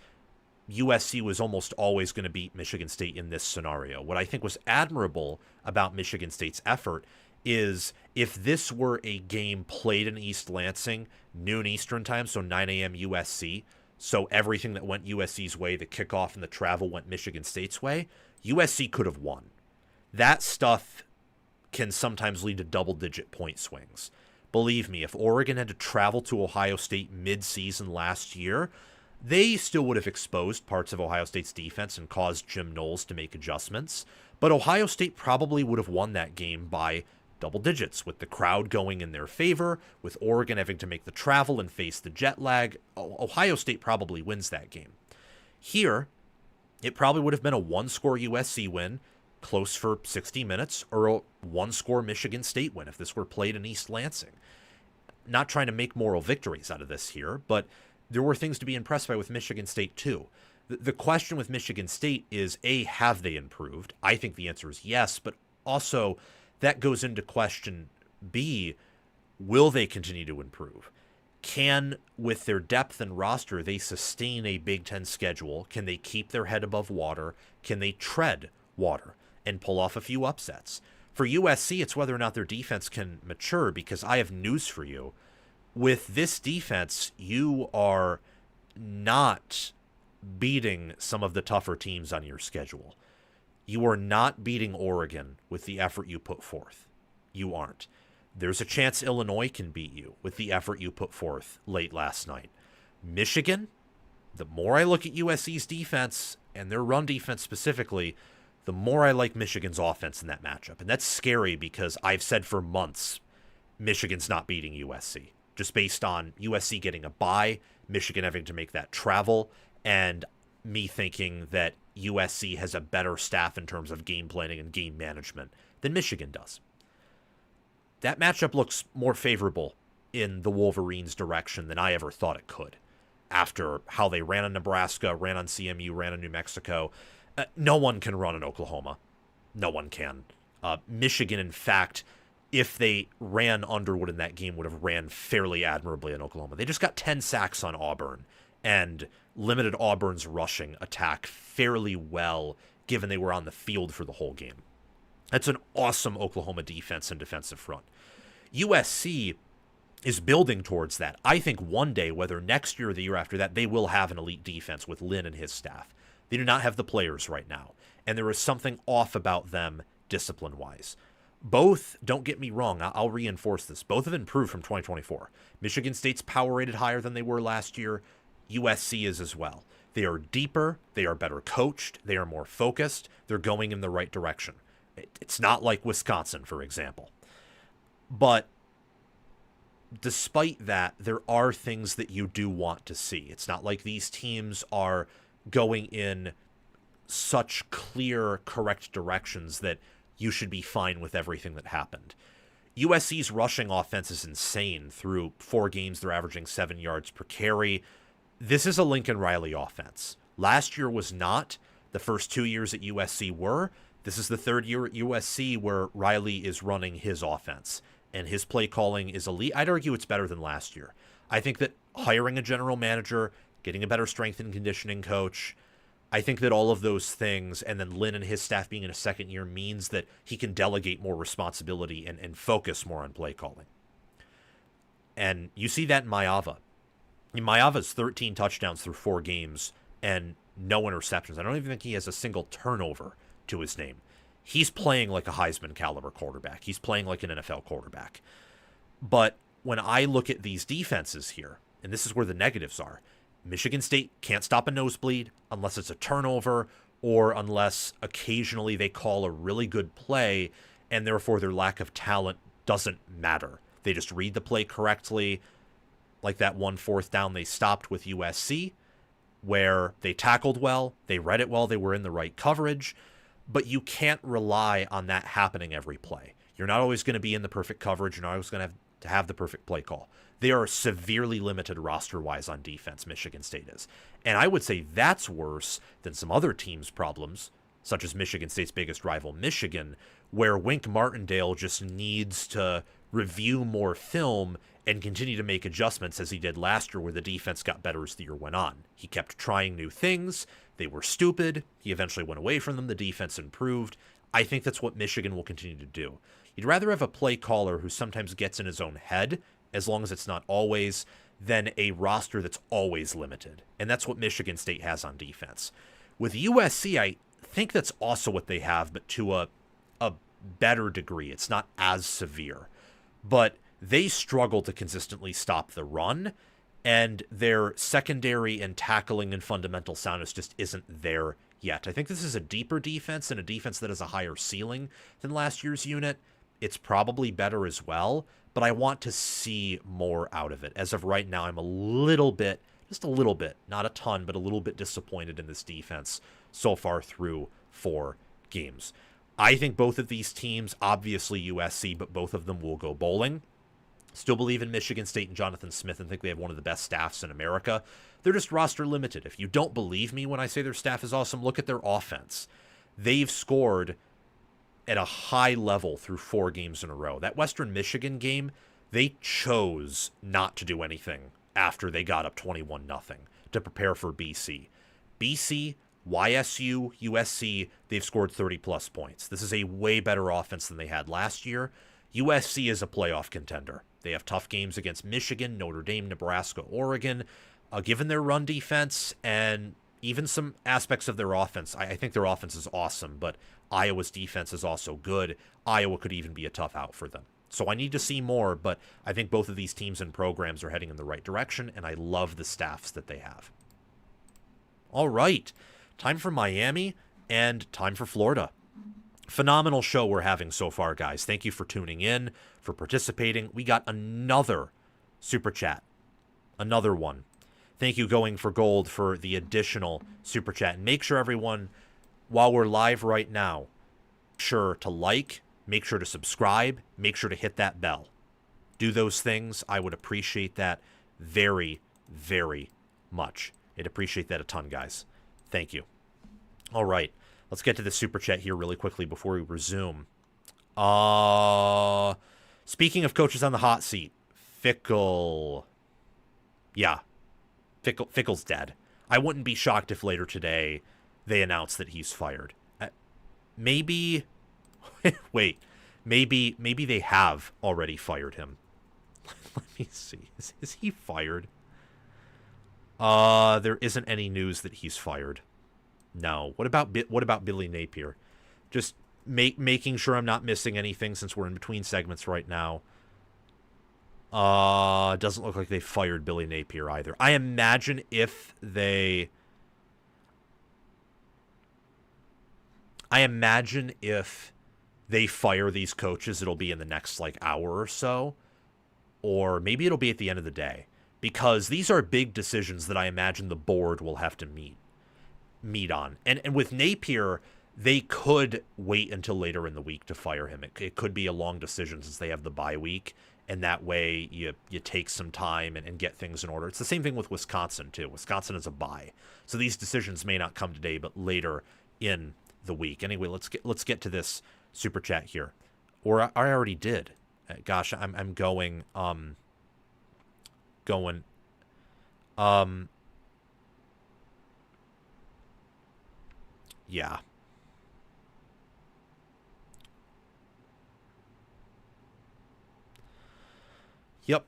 USC was almost always going to beat Michigan State in this scenario. What I think was admirable about Michigan State's effort is if this were a game played in East Lansing, noon Eastern time, so 9 a.m. USC, so everything that went USC's way, the kickoff and the travel went Michigan State's way, USC could have won. That stuff can sometimes lead to double-digit point swings. Believe me, if Oregon had to travel to Ohio State mid-season last year, they still would have exposed parts of Ohio State's defense and caused Jim Knowles to make adjustments. But Ohio State probably would have won that game by double digits, with the crowd going in their favor, with Oregon having to make the travel and face the jet lag. Ohio State probably wins that game. Here, it probably would have been a one-score USC win, close for 60 minutes, or a one-score Michigan State win if this were played in East Lansing. Not trying to make moral victories out of this here, but there were things to be impressed by with Michigan State too. The question with Michigan State is, A, have they improved? I think the answer is yes, but also that goes into question B, will they continue to improve? Can, with their depth and roster, they sustain a Big Ten schedule? Can they keep their head above water? Can they tread water and pull off a few upsets? For USC, it's whether or not their defense can mature, because I have news for you. With this defense, you are not beating some of the tougher teams on your schedule. You are not beating Oregon with the effort you put forth. You aren't. There's a chance Illinois can beat you with the effort you put forth late last night. Michigan, the more I look at USC's defense, and their run defense specifically, the more I like Michigan's offense in that matchup. And that's scary because I've said for months Michigan's not beating USC, just based on USC getting a bye, Michigan having to make that travel, and me thinking that USC has a better staff in terms of game planning and game management than Michigan does. That matchup looks more favorable in the Wolverines' direction than I ever thought it could. After how they ran on Nebraska, ran on CMU, ran on New Mexico, no one can run in Oklahoma. No one can. Michigan, in fact, if they ran Underwood in that game, would have ran fairly admirably in Oklahoma. They just got 10 sacks on Auburn and limited Auburn's rushing attack fairly well, given they were on the field for the whole game. That's an awesome Oklahoma defense and defensive front. USC is building towards that. I think one day, whether next year or the year after that, they will have an elite defense with Lynn and his staff. They do not have the players right now, and there is something off about them discipline-wise. Both, don't get me wrong, I'll reinforce this, both have improved from 2024. Michigan State's power rated higher than they were last year. USC is as well. They are deeper, they are better coached, they are more focused, they're going in the right direction. It's not like Wisconsin, for example. But despite that, there are things that you do want to see. It's not like these teams are going in such clear, correct directions that you should be fine with everything that happened. USC's rushing offense is insane. Through 4 games, they're averaging 7 yards per carry. This is a Lincoln Riley offense. Last year was not. The first 2 years at USC were. This is the 3rd year at USC where Riley is running his offense, and his play calling is elite. I'd argue it's better than last year. I think that hiring a general manager, getting a better strength and conditioning coach, I think that all of those things, and then Lynn and his staff being in a second year, means that he can delegate more responsibility and focus more on play calling. And you see that in Maiyava. Maiyava's 13 touchdowns through 4 games and no interceptions. I don't even think he has a single turnover to his name. He's playing like a Heisman caliber quarterback. He's playing like an NFL quarterback. But when I look at these defenses here, and this is where the negatives are, Michigan State can't stop a nosebleed unless it's a turnover or unless occasionally they call a really good play, and therefore their lack of talent doesn't matter. They just read the play correctly, like that 1 4th down they stopped with USC, where they tackled well, they read it well, they were in the right coverage, but you can't rely on that happening every play. You're not always going to be in the perfect coverage. You're not always going to have the perfect play call. They are severely limited roster-wise on defense, Michigan State is. And I would say that's worse than some other teams' problems, such as Michigan State's biggest rival, Michigan, where Wink Martindale just needs to review more film and continue to make adjustments as he did last year, where the defense got better as the year went on. He kept trying new things. They were stupid. He eventually went away from them. The defense improved. I think that's what Michigan will continue to do. You'd rather have a play caller who sometimes gets in his own head, as long as it's not always, than a roster that's always limited. And that's what Michigan State has on defense. With USC, I think that's also what they have, but to a better degree. It's not as severe. But they struggle to consistently stop the run, and their secondary and tackling and fundamental soundness just isn't there yet. I think this is a deeper defense and a defense that has a higher ceiling than last year's unit. it's probably better as well, but I want to see more out of it. As of right now, I'm a little bit, just a little bit, not a ton, but a little bit disappointed in this defense so far through 4 games. I think both of these teams, obviously USC, but both of them will go bowling. Still believe in Michigan State and Jonathan Smith and think they have one of the best staffs in America. They're just roster limited. If you don't believe me when I say their staff is awesome, look at their offense. They've scored at a high level through 4 games in a row. That Western Michigan game, they chose not to do anything after they got up 21-0 to prepare for BC. BC, YSU, USC, they've scored 30-plus points. This is a way better offense than they had last year. USC is a playoff contender. They have tough games against Michigan, Notre Dame, Nebraska, Oregon. Given their run defense and even some aspects of their offense, I think their offense is awesome, but Iowa's defense is also good. Iowa could even be a tough out for them. So I need to see more, but I think both of these teams and programs are heading in the right direction, and I love the staffs that they have. All right, time for Miami and time for Florida. Phenomenal show we're having so far, guys. Thank you for tuning in, for participating. We got another super chat. Another one. Thank you, Going for Gold, for the additional super chat. And make sure, everyone, while we're live right now, make sure to like, make sure to subscribe, make sure to hit that bell. Do those things. I would appreciate that very, very much. I'd appreciate that a ton, guys. Thank you. All right. Let's get to the super chat here really quickly before we resume. Speaking of coaches on the hot seat, Fickle. Yeah, Fickle's dead. I wouldn't be shocked if later today they announce that he's fired. Maybe, wait, maybe they have already fired him. Let me see. Is he fired? There isn't any news that he's fired. No. What about Billy Napier? Just making sure I'm not missing anything since we're in between segments right now. Doesn't look like they fired Billy Napier either. I imagine if they fire these coaches, it'll be in the next hour or so, or maybe it'll be at the end of the day, because these are big decisions that I imagine the board will have to meet on. And with Napier, they could wait until later in the week to fire him. It could be a long decision since they have the bye week, and that way you take some time and get things in order. It's the same thing with Wisconsin, too. Wisconsin is a bye. So these decisions may not come today, but later in the week. Anyway, let's get to this super chat here. Or I already did. Gosh, I'm going yeah. Yep.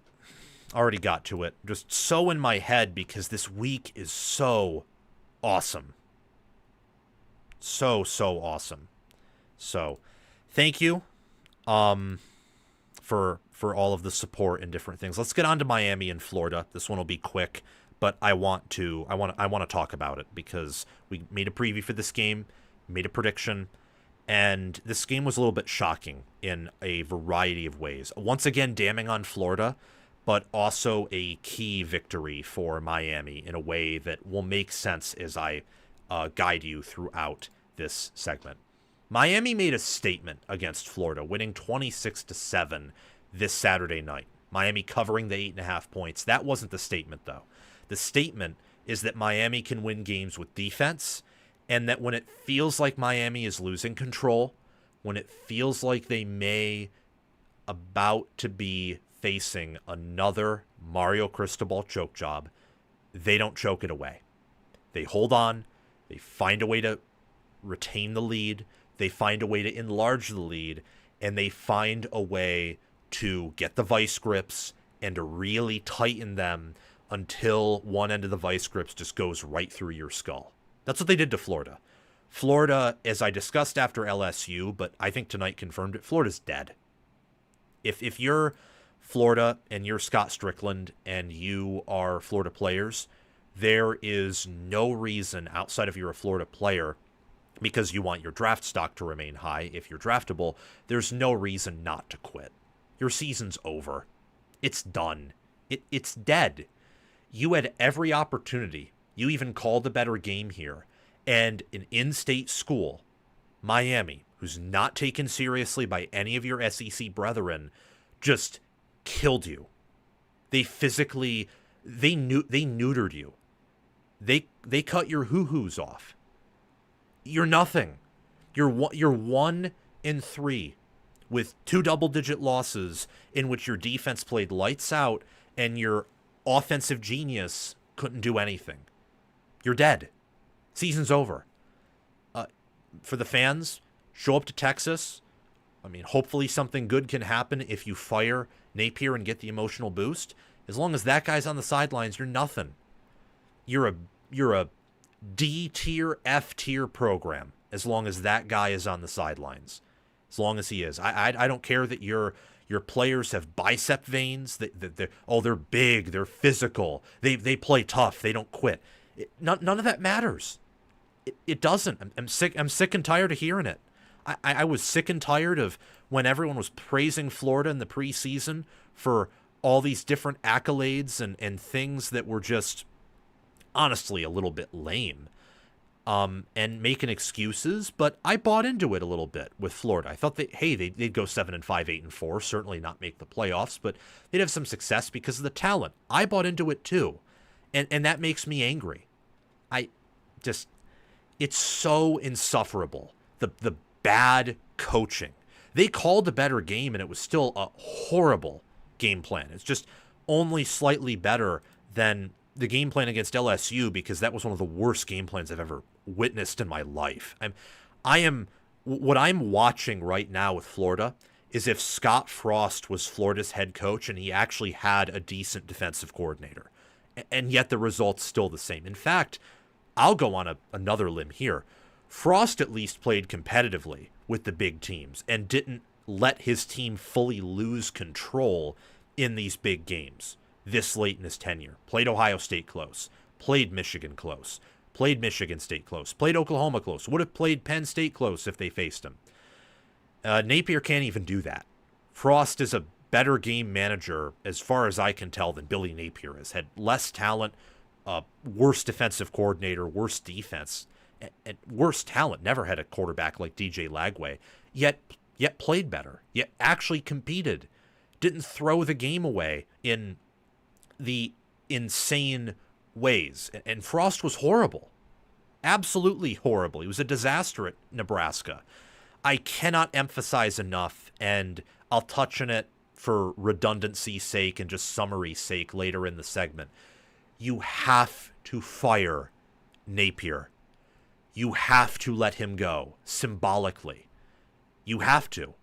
Already got to it. Just so in my head because this week is so awesome. So awesome. So, thank you for all of the support and different things. Let's get on to Miami and Florida. This one will be quick, but I want to talk about it because we made a preview for this game, made a prediction, and this game was a little bit shocking in a variety of ways. Once again, damning on Florida, but also a key victory for Miami in a way that will make sense as I guide you throughout this segment. Miami made a statement against Florida, winning 26-7 this Saturday night. Miami covering the 8.5 points. That wasn't the statement, though. The statement is that Miami can win games with defense, and that when it feels like Miami is losing control, when it feels like they may about to be facing another Mario Cristobal choke job, they don't choke it away. They hold on. They find a way to retain the lead. They find a way to enlarge the lead, and they find a way to get the vice grips and to really tighten them until one end of the vice grips just goes right through your skull. That's what they did to Florida. Florida, as I discussed after LSU, but I think tonight confirmed it, Florida's dead. If you're Florida and you're Scott Strickland and you are Florida players, there is no reason outside of you're a Florida player because you want your draft stock to remain high if you're draftable, there's no reason not to quit. Your season's over. It's done. It's dead. You had every opportunity. You even called a better game here. And an in-state school, Miami, who's not taken seriously by any of your SEC brethren, just killed you. They physically, they neutered you. They cut your hoo-hoos off. You're nothing. You're 1-3 with 2 double-digit losses in which your defense played lights out and your offensive genius couldn't do anything. You're dead. Season's over. For the fans, show up to Texas. I mean, hopefully something good can happen if you fire Napier and get the emotional boost. As long as that guy's on the sidelines, you're nothing. You're a D tier, F tier program as long as that guy is on the sidelines. As long as he is. I don't care that your players have bicep veins. They're big, they're physical, they play tough, they don't quit. None of that matters. It doesn't. I'm sick and tired of hearing it. I was sick and tired of when everyone was praising Florida in the preseason for all these different accolades and things that were just honestly a little bit lame, and making excuses. But I bought into it a little bit with Florida. I thought they'd go 7-5, 8-4, certainly not make the playoffs, but they'd have some success because of the talent. I bought into it too, and that makes me angry. It's so insufferable. The bad coaching. They called a better game, and it was still a horrible game plan. It's just only slightly better than the game plan against LSU, because that was one of the worst game plans I've ever witnessed in my life. What I'm watching right now with Florida is if Scott Frost was Florida's head coach and he actually had a decent defensive coordinator, and yet the result's still the same. In fact, I'll go on another limb here. Frost at least played competitively with the big teams and didn't let his team fully lose control in these big games this late in his tenure. Played Ohio State close, played Michigan close, played Michigan State close, played Oklahoma close, would have played Penn State close if they faced him. Napier can't even do that. Frost is a better game manager, as far as I can tell, than Billy Napier is. Had less talent, worse defensive coordinator, worse defense, and worse talent. Never had a quarterback like DJ Lagway, yet played better, yet actually competed, didn't throw the game away in the insane ways. And Frost was horrible, absolutely horrible. He was a disaster at Nebraska. I cannot emphasize enough, and I'll touch on it for redundancy's sake and just summary's sake later in the segment. You have to fire Napier. You have to let him go, symbolically. You have to.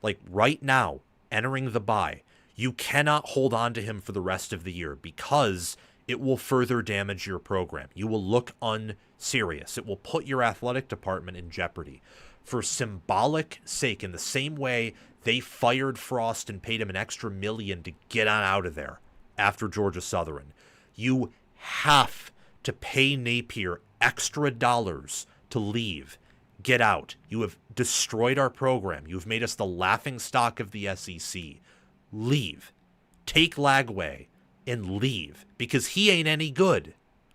Like right now, entering the bye, you cannot hold on to him for the rest of the year, because it will further damage your program. You will look unserious. It will put your athletic department in jeopardy. For symbolic sake, in the same way they fired Frost and paid him an extra $1 million to get on out of there after Georgia Southern, you have to pay Napier extra dollars to leave. Get out. You have destroyed our program. You have made us the laughingstock of the SEC. Leave. Take Lagway and leave, because he ain't any good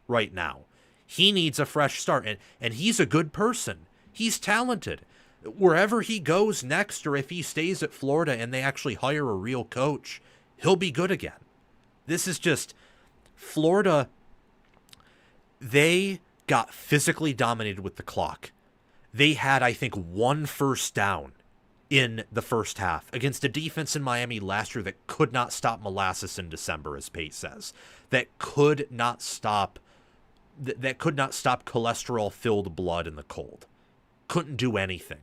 right now. He needs a fresh start, and he's a good person. He's talented. Wherever he goes next, or if he stays at Florida and they actually hire a real coach, he'll be good again. This is just Florida. They got physically dominated with the clock. They had, I think, 1 first down in the first half against a defense in Miami last year that could not stop molasses in December, as Pate says. That could not stop cholesterol-filled blood in the cold. Couldn't do anything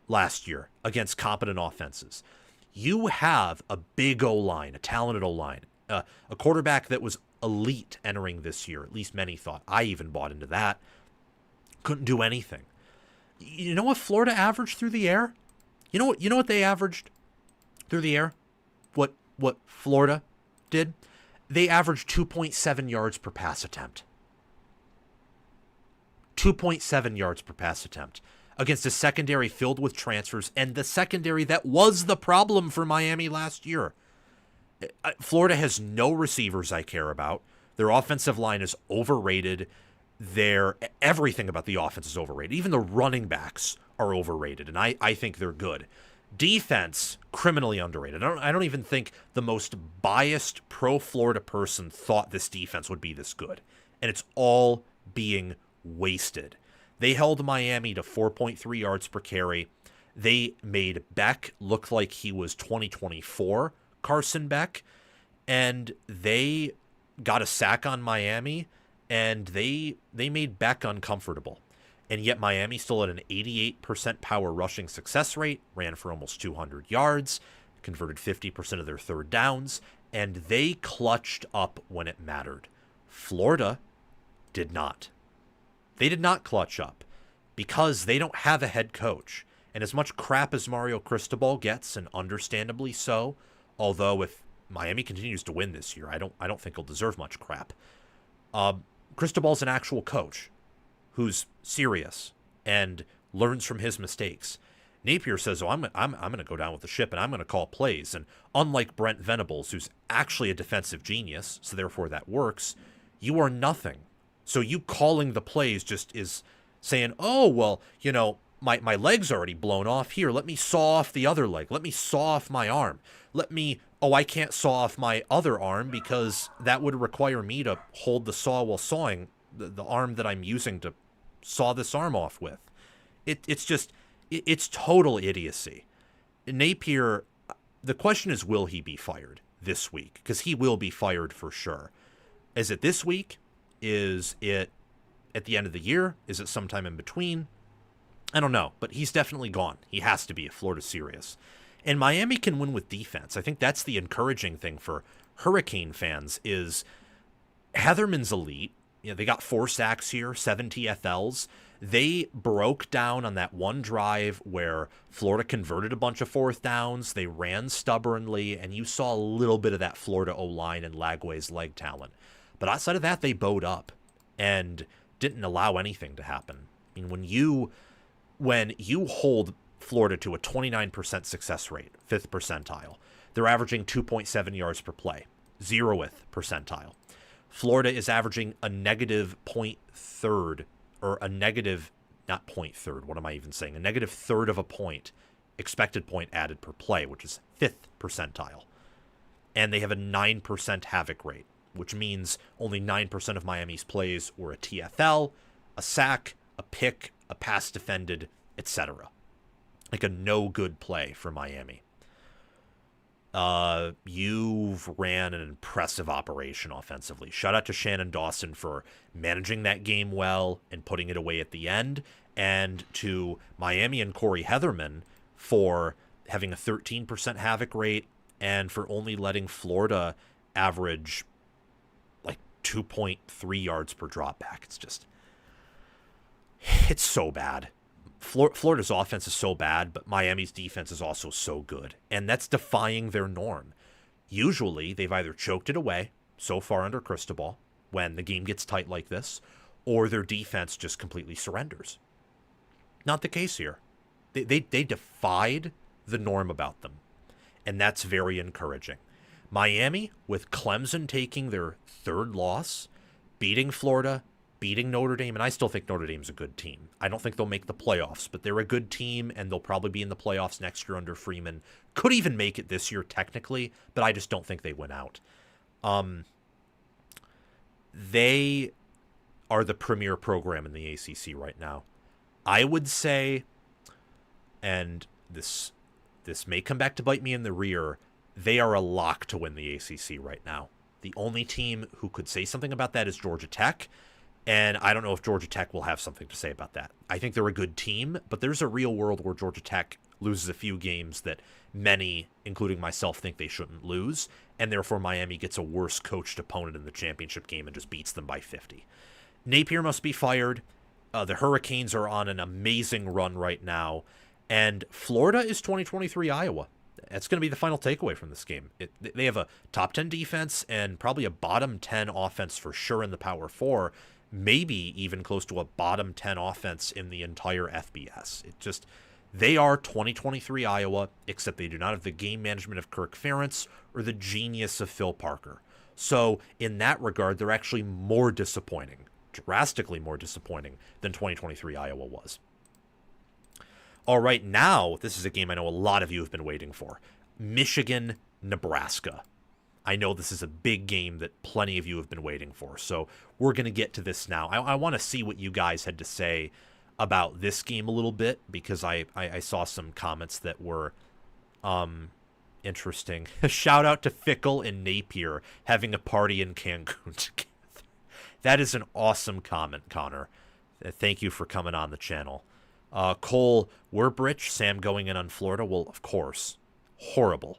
last year against competent offenses. You have a big O-line, a talented O-line, a quarterback that was elite entering this year, at least many thought. I even bought into that. Couldn't do anything. You know what Florida averaged through the air? You know what they averaged through the air? What Florida did? They averaged 2.7 yards per pass attempt. 2.7 yards per pass attempt against a secondary filled with transfers, and the secondary that was the problem for Miami last year. Florida has no receivers I care about. Their offensive line is overrated. Everything about the offense is overrated. Even the running backs are overrated, and I think they're good. Defense, criminally underrated. I don't even think the most biased pro-Florida person thought this defense would be this good. And it's all being wasted. They held Miami to 4.3 yards per carry. They made Beck look like he was 2024 Carson Beck. And they got a sack on Miami, and they made Beck uncomfortable. And yet Miami still had an 88% power rushing success rate, ran for almost 200 yards, converted 50% of their third downs, and they clutched up when it mattered. Florida did not. They did not clutch up because they don't have a head coach. And as much crap as Mario Cristobal gets, and understandably so, although if Miami continues to win this year, I don't think he'll deserve much crap. Cristobal's an actual coach who's serious and learns from his mistakes. Napier says, I'm going to go down with the ship and I'm going to call plays. And unlike Brent Venables, who's actually a defensive genius, so therefore that works, you are nothing. So you calling the plays just is saying, oh, well, my leg's already blown off here. Let me saw off the other leg. Let me saw off my arm. I can't saw off my other arm because that would require me to hold the saw while sawing the arm that I'm using to saw this arm off with. It's total idiocy. Napier, the question is, will he be fired this week? Because he will be fired for sure. Is it this week? Is it at the end of the year? Is it sometime in between? I don't know, but he's definitely gone. He has to be if Florida's serious. And Miami can win with defense. I think that's the encouraging thing for Hurricane fans is Heatherman's elite. They got 4 sacks here, 7 TFLs. They broke down on that one drive where Florida converted a bunch of fourth downs. They ran stubbornly, and you saw a little bit of that Florida O-line and Lagway's leg talent. But outside of that, they bowed up and didn't allow anything to happen. I mean, when you hold Florida to a 29% success rate, 5th percentile, they're averaging 2.7 yards per play, 0th percentile. Florida is averaging a negative 0.3, or a negative, not 0.3, what am I even saying? A negative third of a point, expected point added per play, which is 5th percentile. And they have a 9% havoc rate, which means only 9% of Miami's plays were a TFL, a sack, a pick, a pass defended, etc. Like a no good play for Miami. You've ran an impressive operation offensively. Shout out to Shannon Dawson for managing that game well and putting it away at the end, and to Miami and Corey Heatherman for having a 13% havoc rate and for only letting Florida average like 2.3 yards per drop back. It's so bad. Florida's offense is so bad, but Miami's defense is also so good, and that's defying their norm. Usually, they've either choked it away, so far under Cristobal, when the game gets tight like this, or their defense just completely surrenders. Not the case here. They defied the norm about them, and that's very encouraging. Miami, with Clemson taking their 3rd loss, beating Florida, beating Notre Dame, and I still think Notre Dame's a good team. I don't think they'll make the playoffs, but they're a good team, and they'll probably be in the playoffs next year under Freeman. Could even make it this year technically, but I just don't think they win out. They are the premier program in the ACC right now. I would say, and this may come back to bite me in the rear, they are a lock to win the ACC right now. The only team who could say something about that is Georgia Tech. And I don't know if Georgia Tech will have something to say about that. I think they're a good team, but there's a real world where Georgia Tech loses a few games that many, including myself, think they shouldn't lose, and therefore Miami gets a worse coached opponent in the championship game and just beats them by 50. Napier must be fired. The Hurricanes are on an amazing run right now, and Florida is 2023 Iowa. That's going to be the final takeaway from this game. They have a top 10 defense and probably a bottom 10 offense for sure in the Power 4. maybe even close to a bottom 10 offense in the entire FBS. They are 2023 Iowa, except they do not have the game management of Kirk Ferentz or the genius of Phil Parker. So in that regard, they're actually more disappointing, drastically more disappointing than 2023 Iowa was. All right, now this is a game I know a lot of you have been waiting for. Michigan, Nebraska. I know this is a big game that plenty of you have been waiting for, so we're going to get to this now. I want to see what you guys had to say about this game a little bit, because I saw some comments that were interesting. Shout out to Fickle and Napier having a party in Cancun together. That is an awesome comment, Connor. Thank you for coming on the channel. Cole Werbridge, Sam going in on Florida. Well, of course. Horrible.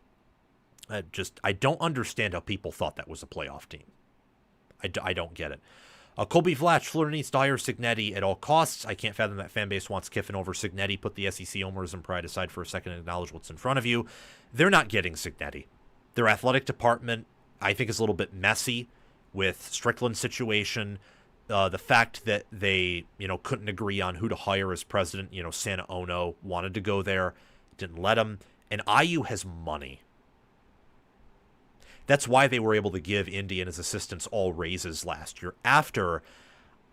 I don't understand how people thought that was a playoff team. I don't get it. Colby Flatch, Florida needs to hire Cignetti at all costs. I can't fathom that fan base wants Kiffin over Cignetti. Put the SEC homers and pride aside for a second and acknowledge what's in front of you. They're not getting Cignetti. Their athletic department, I think, is a little bit messy with Strickland's situation. The fact that they, couldn't agree on who to hire as president. Santa Ono wanted to go there, didn't let him. And IU has money. That's why they were able to give Indy and his assistants all raises last year. After,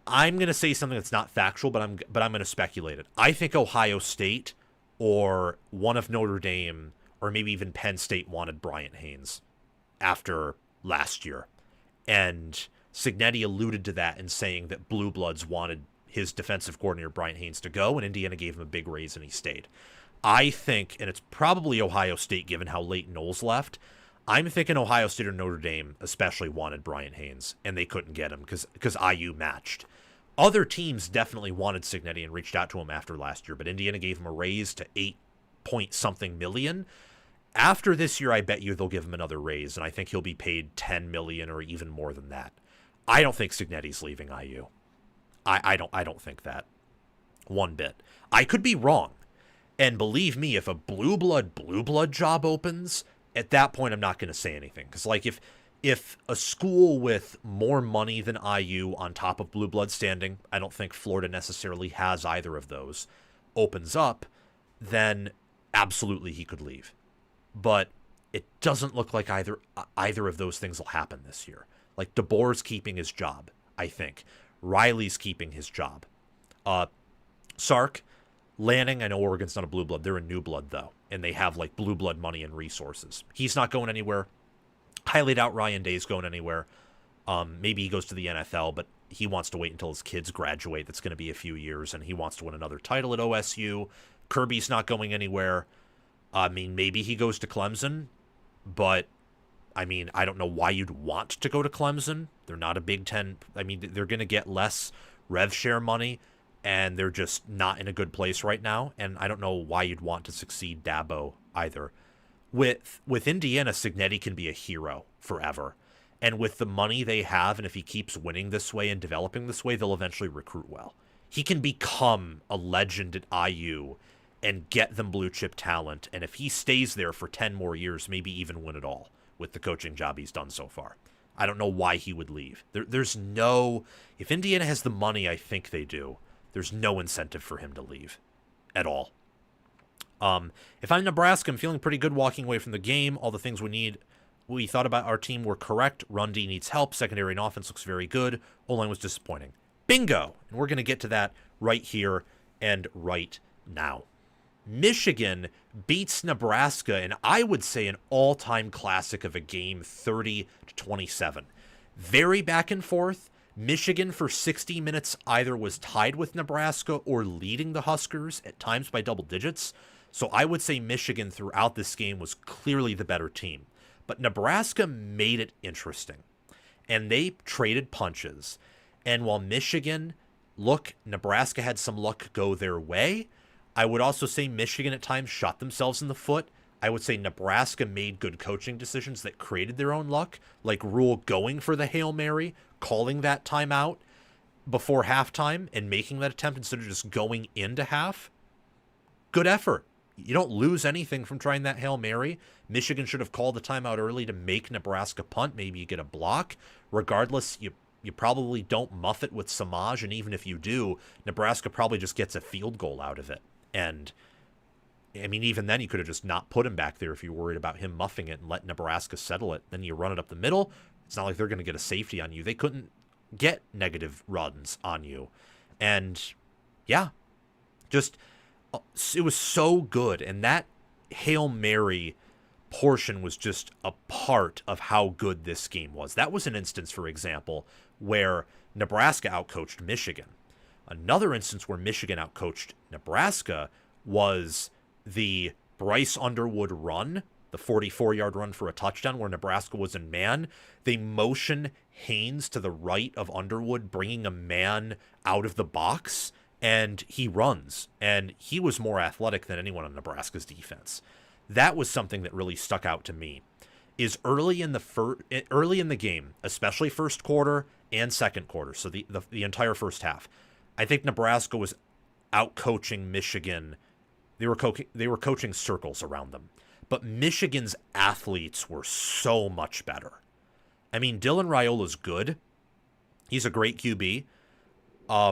I'm going to say something that's not factual, but I'm going to speculate it. I think Ohio State or one of Notre Dame or maybe even Penn State wanted Bryant Haynes after last year. And Cignetti alluded to that in saying that Blue Bloods wanted his defensive coordinator Bryant Haynes to go, and Indiana gave him a big raise and he stayed. I think, and it's probably Ohio State given how late Knowles left, I'm thinking Ohio State or Notre Dame especially wanted Bryant Haynes, and they couldn't get him because IU matched. Other teams definitely wanted Cignetti and reached out to him after last year, but Indiana gave him a raise to 8-point-something million. After this year, I bet you they'll give him another raise, and I think he'll be paid $10 million or even more than that. I don't think Cignetti's leaving IU. I don't think that one bit. I could be wrong, and believe me, if a blue blood job opens, at that point, I'm not going to say anything. Because, if a school with more money than IU on top of blue blood standing, I don't think Florida necessarily has either of those, opens up, then absolutely he could leave. But it doesn't look like either of those things will happen this year. Like, DeBoer's keeping his job, I think. Riley's keeping his job. Sark, Lanning, I know Oregon's not a blue blood. They're a new blood, though. And they have, blue blood money and resources. He's not going anywhere. Highly doubt Ryan Day's going anywhere. Maybe he goes to the NFL, but he wants to wait until his kids graduate. That's going to be a few years, and he wants to win another title at OSU. Kirby's not going anywhere. Maybe he goes to Clemson, but, I don't know why you'd want to go to Clemson. They're not a Big Ten. They're going to get less rev share money, and they're just not in a good place right now, and I don't know why you'd want to succeed Dabo either. With Indiana, Cignetti can be a hero forever, and with the money they have, and if he keeps winning this way and developing this way, they'll eventually recruit well. He can become a legend at IU and get them blue chip talent, and if he stays there for 10 more years, maybe even win it all with the coaching job he's done so far. I don't know why he would leave. There's no... If Indiana has the money, I think they do, there's no incentive for him to leave at all. If I'm Nebraska, I'm feeling pretty good walking away from the game. All the things we thought about our team were correct. Run D needs help. Secondary and offense looks very good. O-line was disappointing. Bingo! And we're going to get to that right here and right now. Michigan beats Nebraska, and I would say an all-time classic of a game, 30-27. Very back and forth. Michigan for 60 minutes either was tied with Nebraska or leading the Huskers, at times by double digits. So I would say Michigan throughout this game was clearly the better team. But Nebraska made it interesting. And they traded punches. And while Michigan, Nebraska had some luck go their way, I would also say Michigan at times shot themselves in the foot. I would say Nebraska made good coaching decisions that created their own luck, like Rule going for the Hail Mary, calling that timeout before halftime and making that attempt instead of just going into half. Good effort. You don't lose anything from trying that Hail Mary. Michigan should have called the timeout early to make Nebraska punt. Maybe you get a block. Regardless, you You probably don't muff it with Samaj, and even if you do, Nebraska probably just gets a field goal out of it. And I mean, even then, you could have just not put him back there if you were worried about him muffing it and let Nebraska settle it. Then you run it up the middle. It's not like they're going to get a safety on you. They couldn't get negative runs on you. And yeah, just it was so good. And that Hail Mary portion was just a part of how good this game was. That was an instance, for example, where Nebraska outcoached Michigan. Another instance where Michigan outcoached Nebraska was the Bryce Underwood run, the 44-yard run for a touchdown where Nebraska was in man. They motion Haynes to the right of Underwood, bringing a man out of the box, and he runs. And he was more athletic than anyone on Nebraska's defense. That was something that really stuck out to me. Is early in the game, especially first quarter and second quarter, so the entire first half, I think Nebraska was out-coaching Michigan. They were coaching circles around them. But Michigan's athletes were so much better. I mean, Dylan Raiola's good. He's a great QB.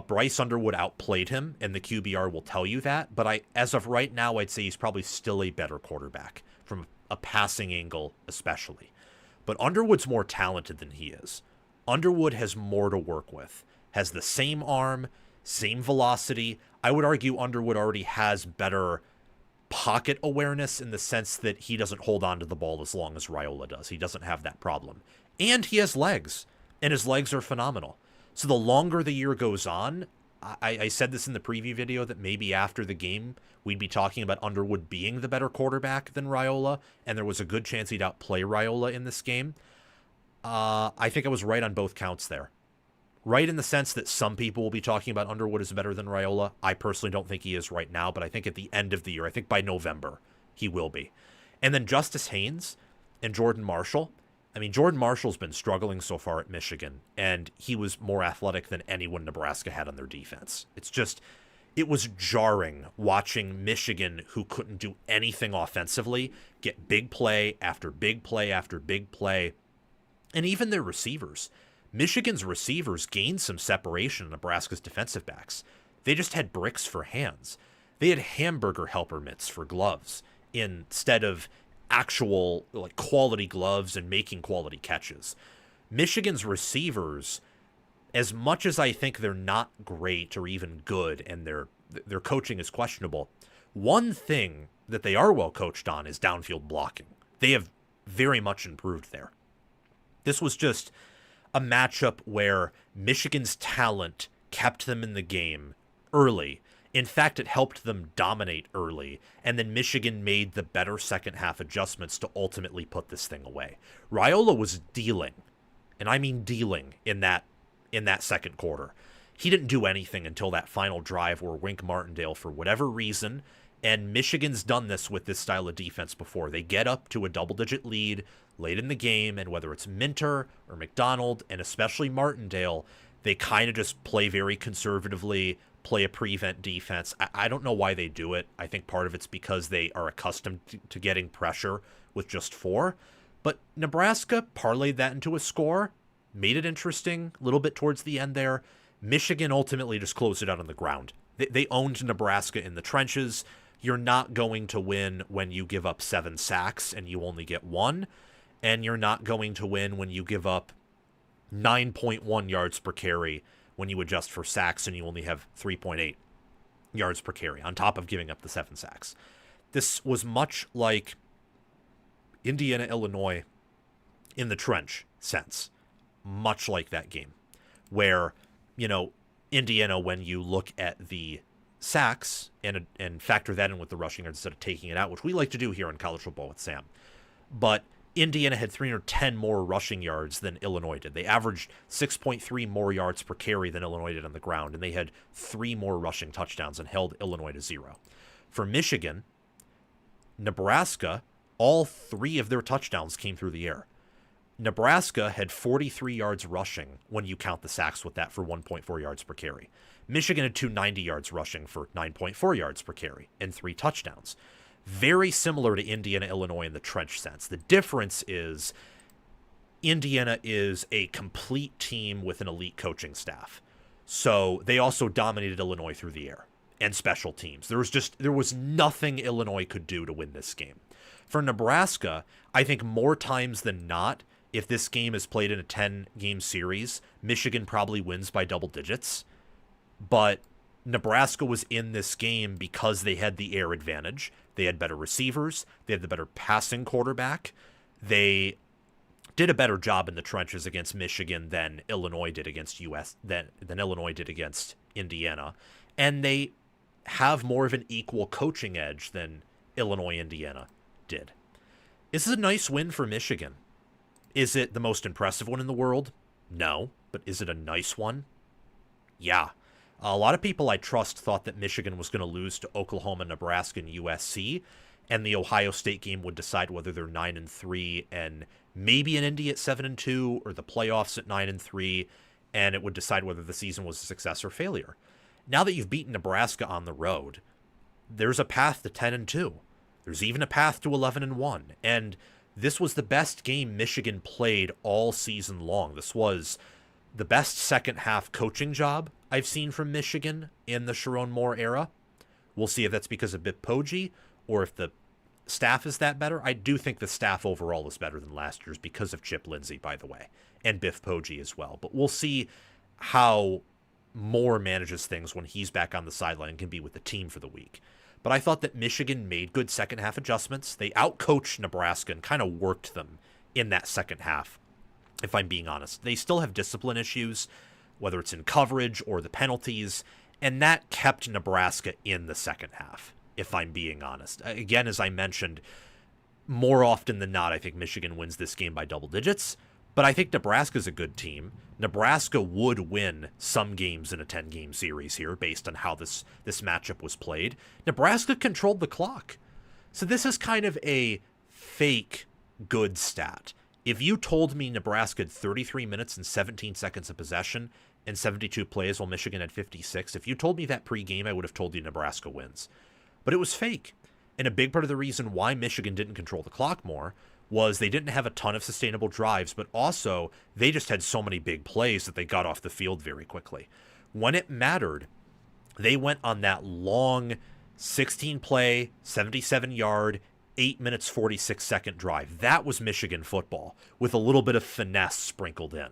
Bryce Underwood outplayed him, and the QBR will tell you that. But as of right now, I'd say he's probably still a better quarterback, from a passing angle especially. But Underwood's more talented than he is. Underwood has more to work with. Has the same arm, same velocity. I would argue Underwood already has better pocket awareness in the sense that he doesn't hold on to the ball as long as Raiola does. He doesn't have that problem. And he has legs, and his legs are phenomenal. So the longer the year goes on, I said this in the preview video that maybe after the game, we'd be talking about Underwood being the better quarterback than Raiola, and there was a good chance he'd outplay Raiola in this game. I think I was right on both counts there. Right in the sense that some people will be talking about Underwood as better than Raiola. I personally don't think he is right now, but I think at the end of the year, I think by November, he will be. And then Justice Haynes and Jordan Marshall. I mean, Jordan Marshall's been struggling so far at Michigan, and he was more athletic than anyone Nebraska had on their defense. It was jarring watching Michigan, who couldn't do anything offensively, get big play after big play after big play. And even their receivers. Michigan's receivers gained some separation in Nebraska's defensive backs. They just had bricks for hands. They had hamburger helper mitts for gloves instead of actual quality gloves and making quality catches. Michigan's receivers, as much as I think they're not great or even good and their coaching is questionable, one thing that they are well coached on is downfield blocking. They have very much improved there. This was just a matchup where Michigan's talent kept them in the game early. In fact, it helped them dominate early, and then Michigan made the better second half adjustments to ultimately put this thing away. Raiola was dealing, and I mean dealing, in that second quarter. He didn't do anything until that final drive where Wink Martindale, for whatever reason, and Michigan's done this with this style of defense before. They get up to a double-digit lead late in the game, and whether it's Minter or McDonald, and especially Martindale, they kind of just play very conservatively, play a prevent defense. I don't know why they do it. I think part of it's because they are accustomed to getting pressure with just 4. But Nebraska parlayed that into a score, made it interesting a little bit towards the end there. Michigan ultimately just closed it out on the ground. They owned Nebraska in the trenches. You're not going to win when you give up 7 sacks and you only get 1. And you're not going to win when you give up 9.1 yards per carry when you adjust for sacks and you only have 3.8 yards per carry on top of giving up the 7 sacks. This was much like Indiana, Illinois in the trench sense. Much like that game where, Indiana, when you look at the sacks and factor that in with the rushing yards instead of taking it out, which we like to do here in college football with Sam. But Indiana had 310 more rushing yards than Illinois did. They averaged 6.3 more yards per carry than Illinois did on the ground, and they had 3 more rushing touchdowns and held Illinois to 0. For Michigan, Nebraska, all 3 of their touchdowns came through the air. Nebraska had 43 yards rushing when you count the sacks with that for 1.4 yards per carry. Michigan had 290 yards rushing for 9.4 yards per carry and 3 touchdowns. Very similar to Indiana, Illinois in the trench sense. The difference is Indiana is a complete team with an elite coaching staff. So they also dominated Illinois through the air and special teams. There was nothing Illinois could do to win this game. For Nebraska, I think more times than not, if this game is played in a 10-game series, Michigan probably wins by double digits. But Nebraska was in this game because they had the air advantage. They had better receivers. They had the better passing quarterback. They did a better job in the trenches against Michigan than Illinois did against than Illinois did against Indiana. And they have more of an equal coaching edge than Illinois, Indiana did. This is a nice win for Michigan. Is it the most impressive one in the world? No. But is it a nice one? Yeah. A lot of people I trust thought that Michigan was going to lose to Oklahoma, Nebraska, and USC, and the Ohio State game would decide whether they're 9-3 and maybe an Indy at 7-2, or the playoffs at 9-3, and it would decide whether the season was a success or failure. Now that you've beaten Nebraska on the road, there's a path to 10-2. There's even a path to 11-1, and this was the best game Michigan played all season long. This was the best second half coaching job I've seen from Michigan in the Sharon Moore era. We'll see if that's because of Biff Poggi or if the staff is that better. I do think the staff overall is better than last year's because of Chip Lindsey, by the way, and Biff Poggi as well. But we'll see how Moore manages things when he's back on the sideline and can be with the team for the week. But I thought that Michigan made good second half adjustments. They outcoached Nebraska and kind of worked them in that second half, if I'm being honest. They still have discipline issues, whether it's in coverage or the penalties, and that kept Nebraska in the second half, if I'm being honest. Again, as I mentioned, more often than not, I think Michigan wins this game by double digits, but I think Nebraska's a good team. Nebraska would win some games in a 10-game series here based on how this matchup was played. Nebraska controlled the clock. So this is kind of a fake good stat. If you told me Nebraska had 33 minutes and 17 seconds of possession and 72 plays while Michigan had 56, if you told me that pregame, I would have told you Nebraska wins. But it was fake. And a big part of the reason why Michigan didn't control the clock more was they didn't have a ton of sustainable drives, but also they just had so many big plays that they got off the field very quickly. When it mattered, they went on that long 16-play, 77-yard, 8 minutes 46-second drive. That was Michigan football with a little bit of finesse sprinkled in.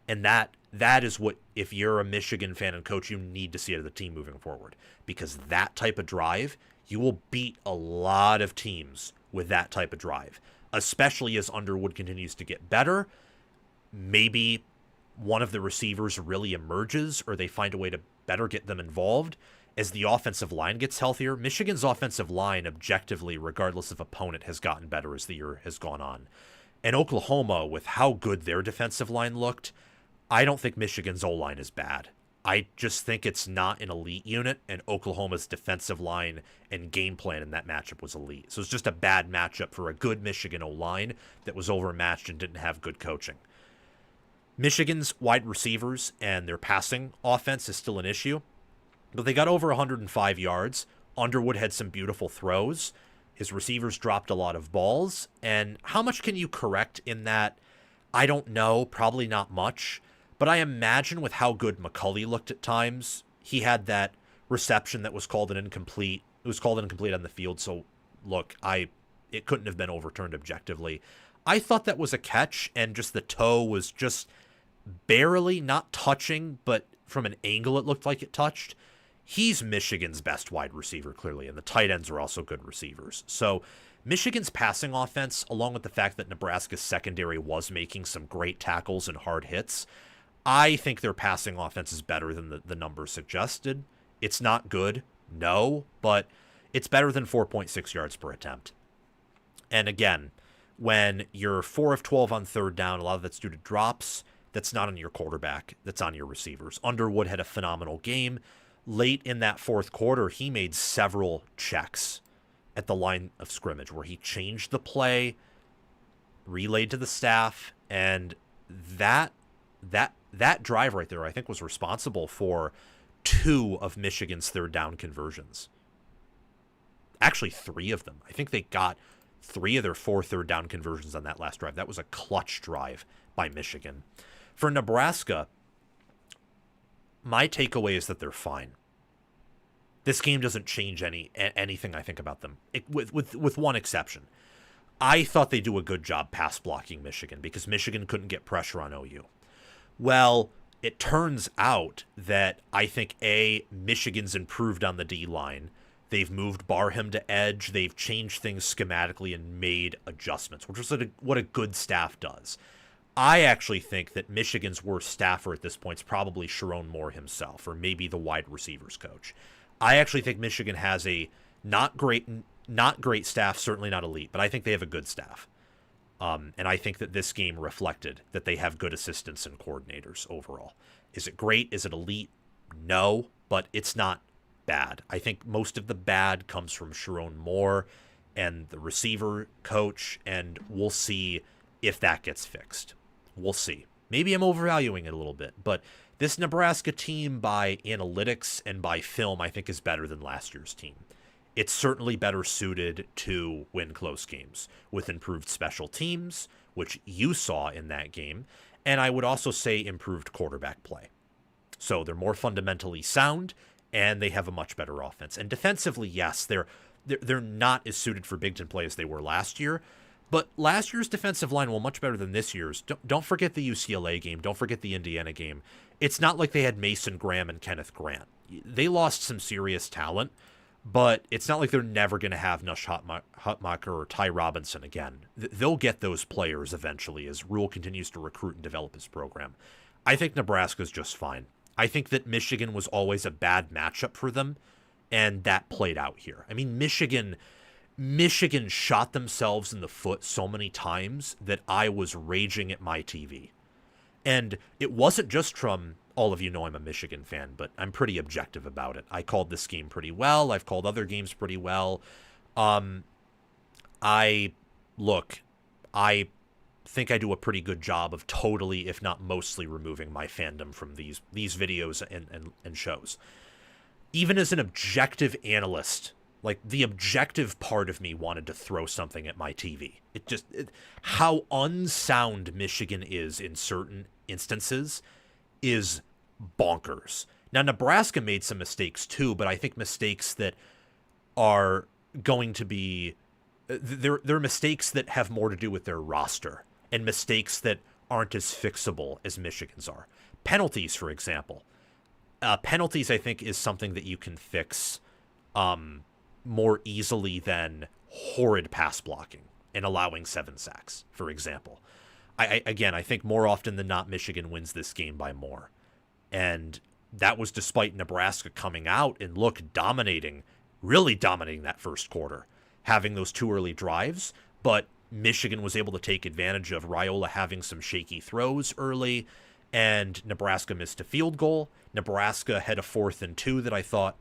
And that is what, if you're a Michigan fan and coach, you need to see out of the team moving forward. Because that type of drive, you will beat a lot of teams with that type of drive, especially as Underwood continues to get better. Maybe one of the receivers really emerges, or they find a way to better get them involved. As the offensive line gets healthier, Michigan's offensive line, objectively, regardless of opponent, has gotten better as the year has gone on. And Oklahoma, with how good their defensive line looked, I don't think Michigan's O-line is bad. I just think it's not an elite unit, and Oklahoma's defensive line and game plan in that matchup was elite. So it's just a bad matchup for a good Michigan O-line that was overmatched and didn't have good coaching. Michigan's wide receivers and their passing offense is still an issue, but they got over 105 yards. Underwood had some beautiful throws. His receivers dropped a lot of balls. And how much can you correct in that? I don't know. Probably not much. But I imagine with how good McCulley looked at times, he had that reception that was called an incomplete. It was called incomplete on the field. So, look, it couldn't have been overturned objectively. I thought that was a catch, and just the toe was just barely not touching, but from an angle it looked like it touched. He's Michigan's best wide receiver, clearly, and the tight ends are also good receivers. So Michigan's passing offense, along with the fact that Nebraska's secondary was making some great tackles and hard hits, I think their passing offense is better than the numbers suggested. It's not good, no, but it's better than 4.6 yards per attempt. And again, when you're 4 of 12 on third down, a lot of that's due to drops. That's not on your quarterback. That's on your receivers. Underwood had a phenomenal game. Late in that fourth quarter, he made several checks at the line of scrimmage where he changed the play, relayed to the staff, and that drive right there, I think, was responsible for 2 of Michigan's third down conversions. Actually, 3 of them. I think they got 3 of their 4 third down conversions on that last drive. That was a clutch drive by Michigan. For Nebraska, my takeaway is that they're fine. This game doesn't change anything I think about them, with one exception. I thought they do a good job pass blocking Michigan because Michigan couldn't get pressure on OU. Well, it turns out that I think, Michigan's improved on the D-line. They've moved Barham to edge. They've changed things schematically and made adjustments, which is what a good staff does. I actually think that Michigan's worst staffer at this point is probably Sherrone Moore himself, or maybe the wide receivers coach. I actually think Michigan has a not great staff, certainly not elite, but I think they have a good staff. And I think that this game reflected that they have good assistants and coordinators overall. Is it great? Is it elite? No, but it's not bad. I think most of the bad comes from Sherrone Moore and the receiver coach, and we'll see if that gets fixed. We'll see. Maybe I'm overvaluing it a little bit, but this Nebraska team by analytics and by film, I think, is better than last year's team. It's certainly better suited to win close games with improved special teams, which you saw in that game, and I would also say improved quarterback play. So they're more fundamentally sound, and they have a much better offense. And defensively, yes, they're not as suited for Big Ten play as they were last year, but last year's defensive line, well, much better than this year's. Don't forget the UCLA game. Don't forget the Indiana game. It's not like they had Mason Graham and Kenneth Grant. They lost some serious talent, but it's not like they're never going to have Nush Hutmacher or Ty Robinson again. They'll get those players eventually as Rule continues to recruit and develop his program. I think Nebraska's just fine. I think that Michigan was always a bad matchup for them, and that played out here. I mean, Michigan shot themselves in the foot so many times that I was raging at my TV. And it wasn't just from, all of you know I'm a Michigan fan, but I'm pretty objective about it. I called this game pretty well. I've called other games pretty well. I think I do a pretty good job of totally, if not mostly, removing my fandom from these videos and shows. Even as an objective analyst, like the objective part of me wanted to throw something at my TV. How unsound Michigan is in certain instances is bonkers. Now, Nebraska made some mistakes too, but I think mistakes that are going to be, they're mistakes that have more to do with their roster and mistakes that aren't as fixable as Michigan's are. Penalties, for example. Penalties, I think, is something that you can fix more easily than horrid pass blocking and allowing 7 sacks, for example. I think more often than not, Michigan wins this game by more. And that was despite Nebraska coming out and really dominating that first quarter, having those 2 early drives. But Michigan was able to take advantage of Raiola having some shaky throws early, and Nebraska missed a field goal. Nebraska had a 4th and 2 that I thought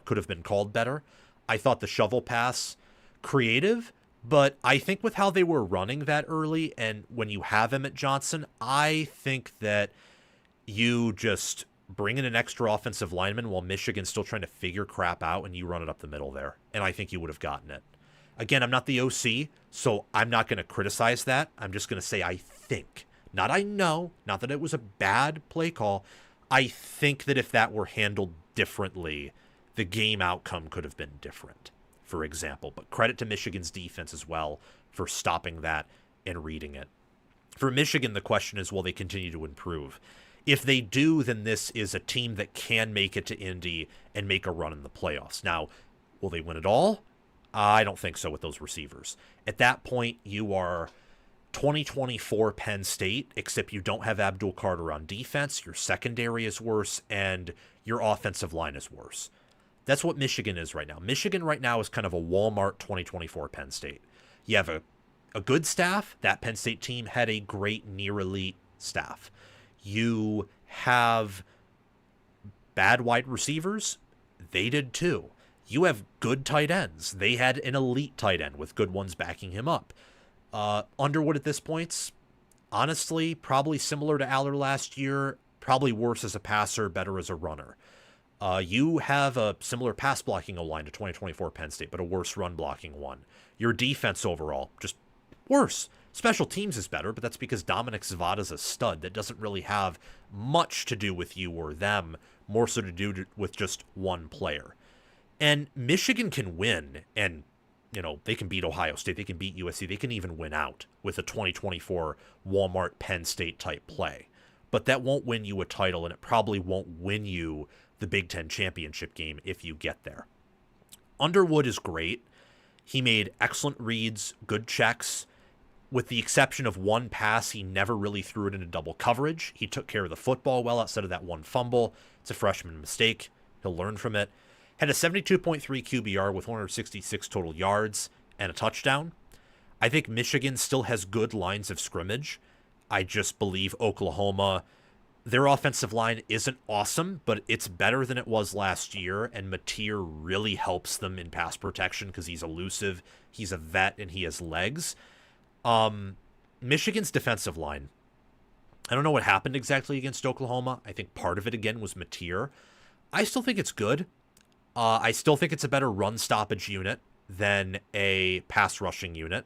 could have been called better. I thought the shovel pass creative, but I think with how they were running that early, and when you have him at Johnson, I think that you just bring in an extra offensive lineman while Michigan's still trying to figure crap out, and you run it up the middle there, and I think you would have gotten it. Again, I'm not the OC, so I'm not going to criticize that. I'm just going to say I think. Not I know, not that it was a bad play call. I think that if that were handled differently, the game outcome could have been different, for example. But credit to Michigan's defense as well for stopping that and reading it. For Michigan, the question is, will they continue to improve? If they do, then this is a team that can make it to Indy and make a run in the playoffs. Now, will they win it all? I don't think so with those receivers. At that point, you are 2024 Penn State, except you don't have Abdul Carter on defense, your secondary is worse, and your offensive line is worse. That's what Michigan is right now. Michigan right now is kind of a Walmart 2024 Penn State. You have a good staff. That Penn State team had a great near-elite staff. You have bad wide receivers. They did too. You have good tight ends. They had an elite tight end with good ones backing him up. Underwood at this point, honestly, probably similar to Aller last year, probably worse as a passer, better as a runner. You have a similar pass blocking O-line to 2024 Penn State, but a worse run blocking one. Your defense overall, just worse. Special teams is better, but that's because Dominic Zavada's a stud. That doesn't really have much to do with you or them, more so to do with just one player. And Michigan can win, and they can beat Ohio State, they can beat USC, they can even win out with a 2024 Walmart Penn State type play. But that won't win you a title, and it probably won't win you the Big Ten championship game if you get there. Underwood is great. He made excellent reads, good checks. With the exception of one pass, he never really threw it into double coverage. He took care of the football well outside of that one fumble. It's a freshman mistake. He'll learn from it. Had a 72.3 QBR with 166 total yards and a touchdown. I think Michigan still has good lines of scrimmage. I just believe Oklahoma, their offensive line isn't awesome, but it's better than it was last year, and Napier really helps them in pass protection because he's elusive, he's a vet, and he has legs. Michigan's defensive line, I don't know what happened exactly against Oklahoma. I think part of it, again, was Napier. I still think it's good. I still think it's a better run stoppage unit than a pass rushing unit.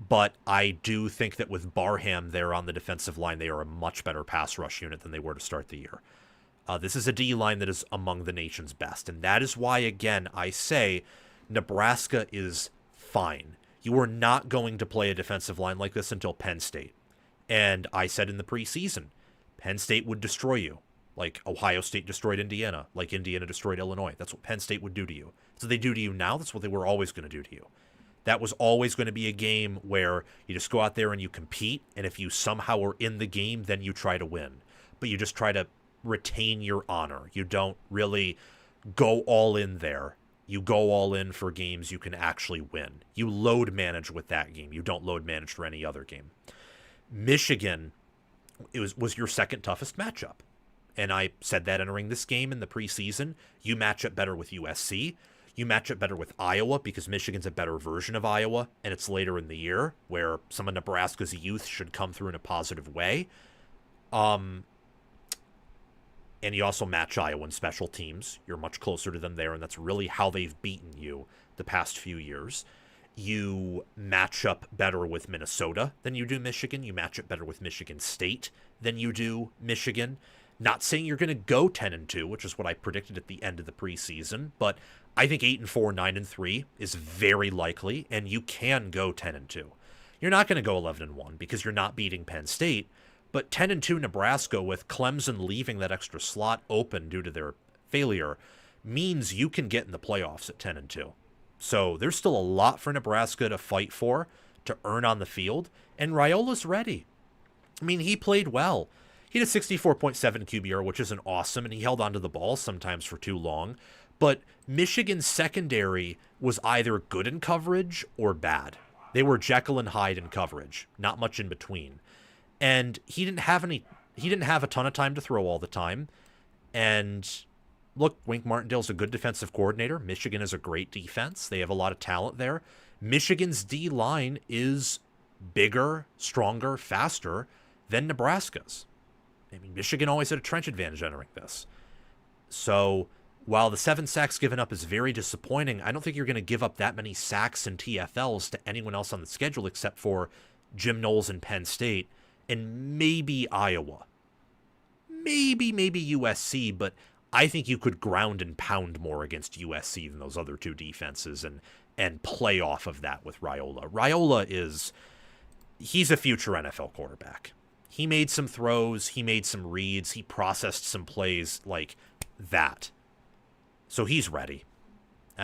But I do think that with Barham there on the defensive line, they are a much better pass rush unit than they were to start the year. This is a D-line that is among the nation's best. And that is why, again, I say Nebraska is fine. You are not going to play a defensive line like this until Penn State. And I said in the preseason, Penn State would destroy you. Like Ohio State destroyed Indiana. Like Indiana destroyed Illinois. That's what Penn State would do to you. So they do to you now. That's what they were always going to do to you. That was always going to be a game where you just go out there and you compete, and if you somehow are in the game, then you try to win. But you just try to retain your honor. You don't really go all in there. You go all in for games you can actually win. You load manage with that game. You don't load manage for any other game. Michigan was your second toughest matchup. And I said that entering this game in the preseason. You match up better with USC. You match up better with Iowa because Michigan's a better version of Iowa, and it's later in the year where some of Nebraska's youth should come through in a positive way. And you also match Iowa in special teams. You're much closer to them there, and that's really how they've beaten you the past few years. You match up better with Minnesota than you do Michigan. You match up better with Michigan State than you do Michigan. Not saying you're going to go 10-2, which is what I predicted at the end of the preseason, but I think 8-4, 9-3 is very likely, and you can go 10-2. You're not going to go 11-1 because you're not beating Penn State, but 10-2 Nebraska with Clemson leaving that extra slot open due to their failure means you can get in the playoffs at 10-2. So there's still a lot for Nebraska to fight for, to earn on the field, and Raiola's ready. I mean, he played well. He had a 64.7 QBR, which isn't awesome, and he held onto the ball sometimes for too long. But Michigan's secondary was either good in coverage or bad. They were Jekyll and Hyde in coverage, not much in between. And he didn't have a ton of time to throw all the time. And look, Wink Martindale's a good defensive coordinator. Michigan is a great defense. They have a lot of talent there. Michigan's D-line is bigger, stronger, faster than Nebraska's. I mean, Michigan always had a trench advantage entering this. So while the 7 sacks given up is very disappointing, I don't think you're going to give up that many sacks and TFLs to anyone else on the schedule except for Jim Knowles and Penn State and maybe Iowa. Maybe USC, but I think you could ground and pound more against USC than those other two defenses and play off of that with Raiola. Raiola he's a future NFL quarterback. He made some throws, he made some reads, he processed some plays like that. So he's ready.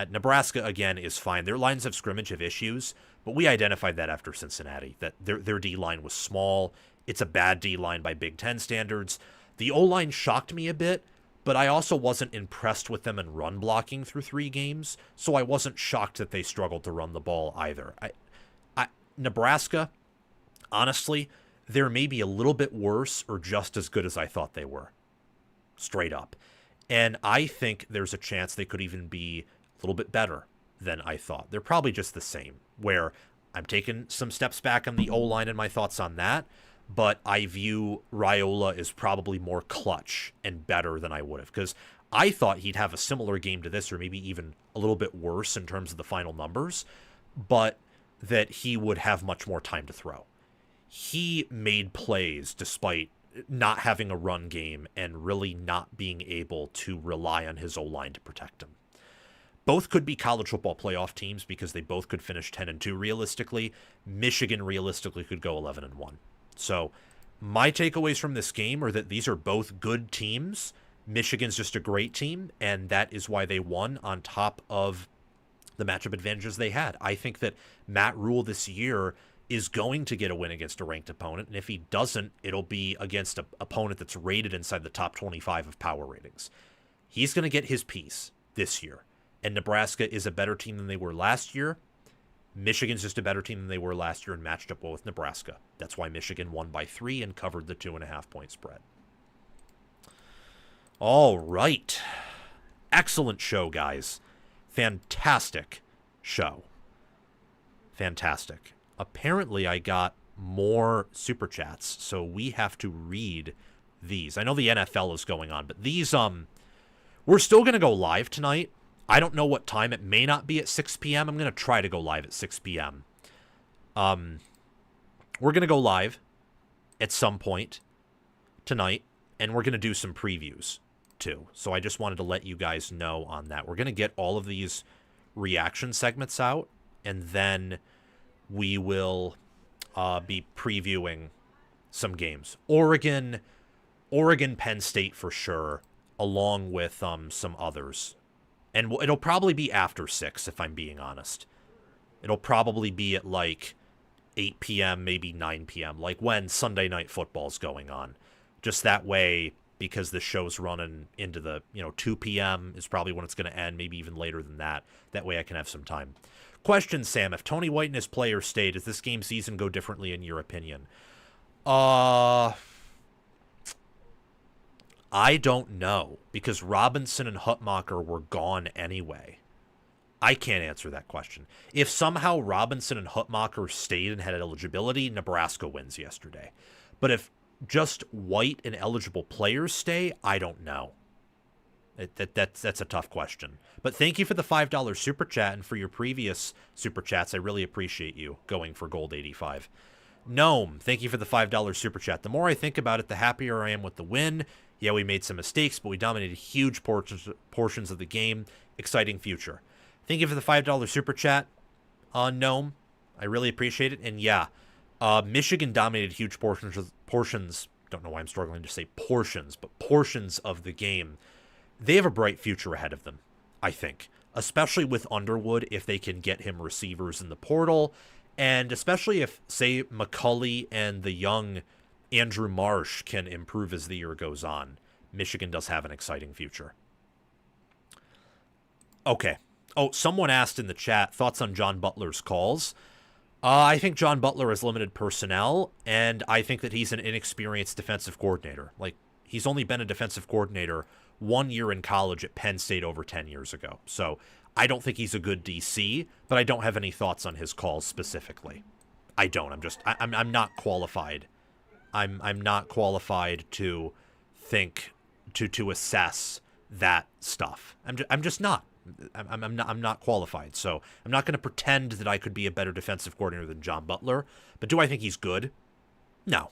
Nebraska, again, is fine. Their lines of scrimmage have issues, but we identified that after Cincinnati, that their D-line was small. It's a bad D-line by Big Ten standards. The O-line shocked me a bit, but I also wasn't impressed with them in run blocking through 3 games, so I wasn't shocked that they struggled to run the ball either. Nebraska, honestly, they're maybe a little bit worse or just as good as I thought they were. Straight up. And I think there's a chance they could even be a little bit better than I thought. They're probably just the same, where I'm taking some steps back on the O-line and my thoughts on that, but I view Raiola as probably more clutch and better than I would have, because I thought he'd have a similar game to this, or maybe even a little bit worse in terms of the final numbers, but that he would have much more time to throw. He made plays despite not having a run game and really not being able to rely on his O-line to protect him. Both could be college football playoff teams because they both could finish 10-2 realistically. Michigan realistically could go 11-1. So my takeaways from this game are that these are both good teams. Michigan's just a great team, and that is why they won on top of the matchup advantages they had. I think that Matt Rule this year is going to get a win against a ranked opponent, and if he doesn't, it'll be against an opponent that's rated inside the top 25 of power ratings. He's going to get his piece this year, and Nebraska is a better team than they were last year. Michigan's just a better team than they were last year and matched up well with Nebraska. That's why Michigan won by 3 and covered the 2.5-point spread. All right. Excellent show, guys. Fantastic show. Fantastic. Apparently, I got more super chats, so we have to read these. I know the NFL is going on, but these, we're still going to go live tonight. I don't know what time. It may not be at 6 p.m. I'm going to try to go live at 6 p.m. We're going to go live at some point tonight, and we're going to do some previews too. So I just wanted to let you guys know on that. We're going to get all of these reaction segments out, and then we will be previewing some games. Oregon, Penn State for sure, along with some others. And it'll probably be after 6, if I'm being honest. It'll probably be at like 8 p.m., maybe 9 p.m., like when Sunday Night Football's going on. Just that way, because the show's running into the, 2 p.m. is probably when it's going to end, maybe even later than that. That way I can have some time. Question, Sam, if Tony White and his players stay, does this game season go differently in your opinion? I don't know, because Robinson and Hutmacher were gone anyway. I can't answer that question. If somehow Robinson and Hutmacher stayed and had eligibility, Nebraska wins yesterday. But if just White and eligible players stay, I don't know. That's a tough question. But thank you for the $5 super chat, and for your previous super chats. I really appreciate you going for Gold 85. Gnome, thank you for the $5 super chat. The more I think about it, the happier I am with the win. Yeah, we made some mistakes, but we dominated huge portions of the game. Exciting future. Thank you for the $5 super chat, Gnome. I really appreciate it. And yeah, Michigan dominated huge portions. Don't know why I'm struggling to say portions, but portions of the game. They have a bright future ahead of them, I think. Especially with Underwood, if they can get him receivers in the portal. And especially if, say, McCulley and the young Andrew Marsh can improve as the year goes on. Michigan does have an exciting future. Okay. Oh, someone asked in the chat, thoughts on John Butler's calls. I think John Butler has limited personnel, and I think that he's an inexperienced defensive coordinator. Like, he's only been a defensive coordinator 1 year in college at Penn State over 10 years ago. So I don't think he's a good DC, but I don't have any thoughts on his calls specifically. I don't. I'm not qualified. I'm not qualified to think to assess that stuff. I'm just not. I'm not qualified. So I'm not going to pretend that I could be a better defensive coordinator than John Butler. But do I think he's good? No.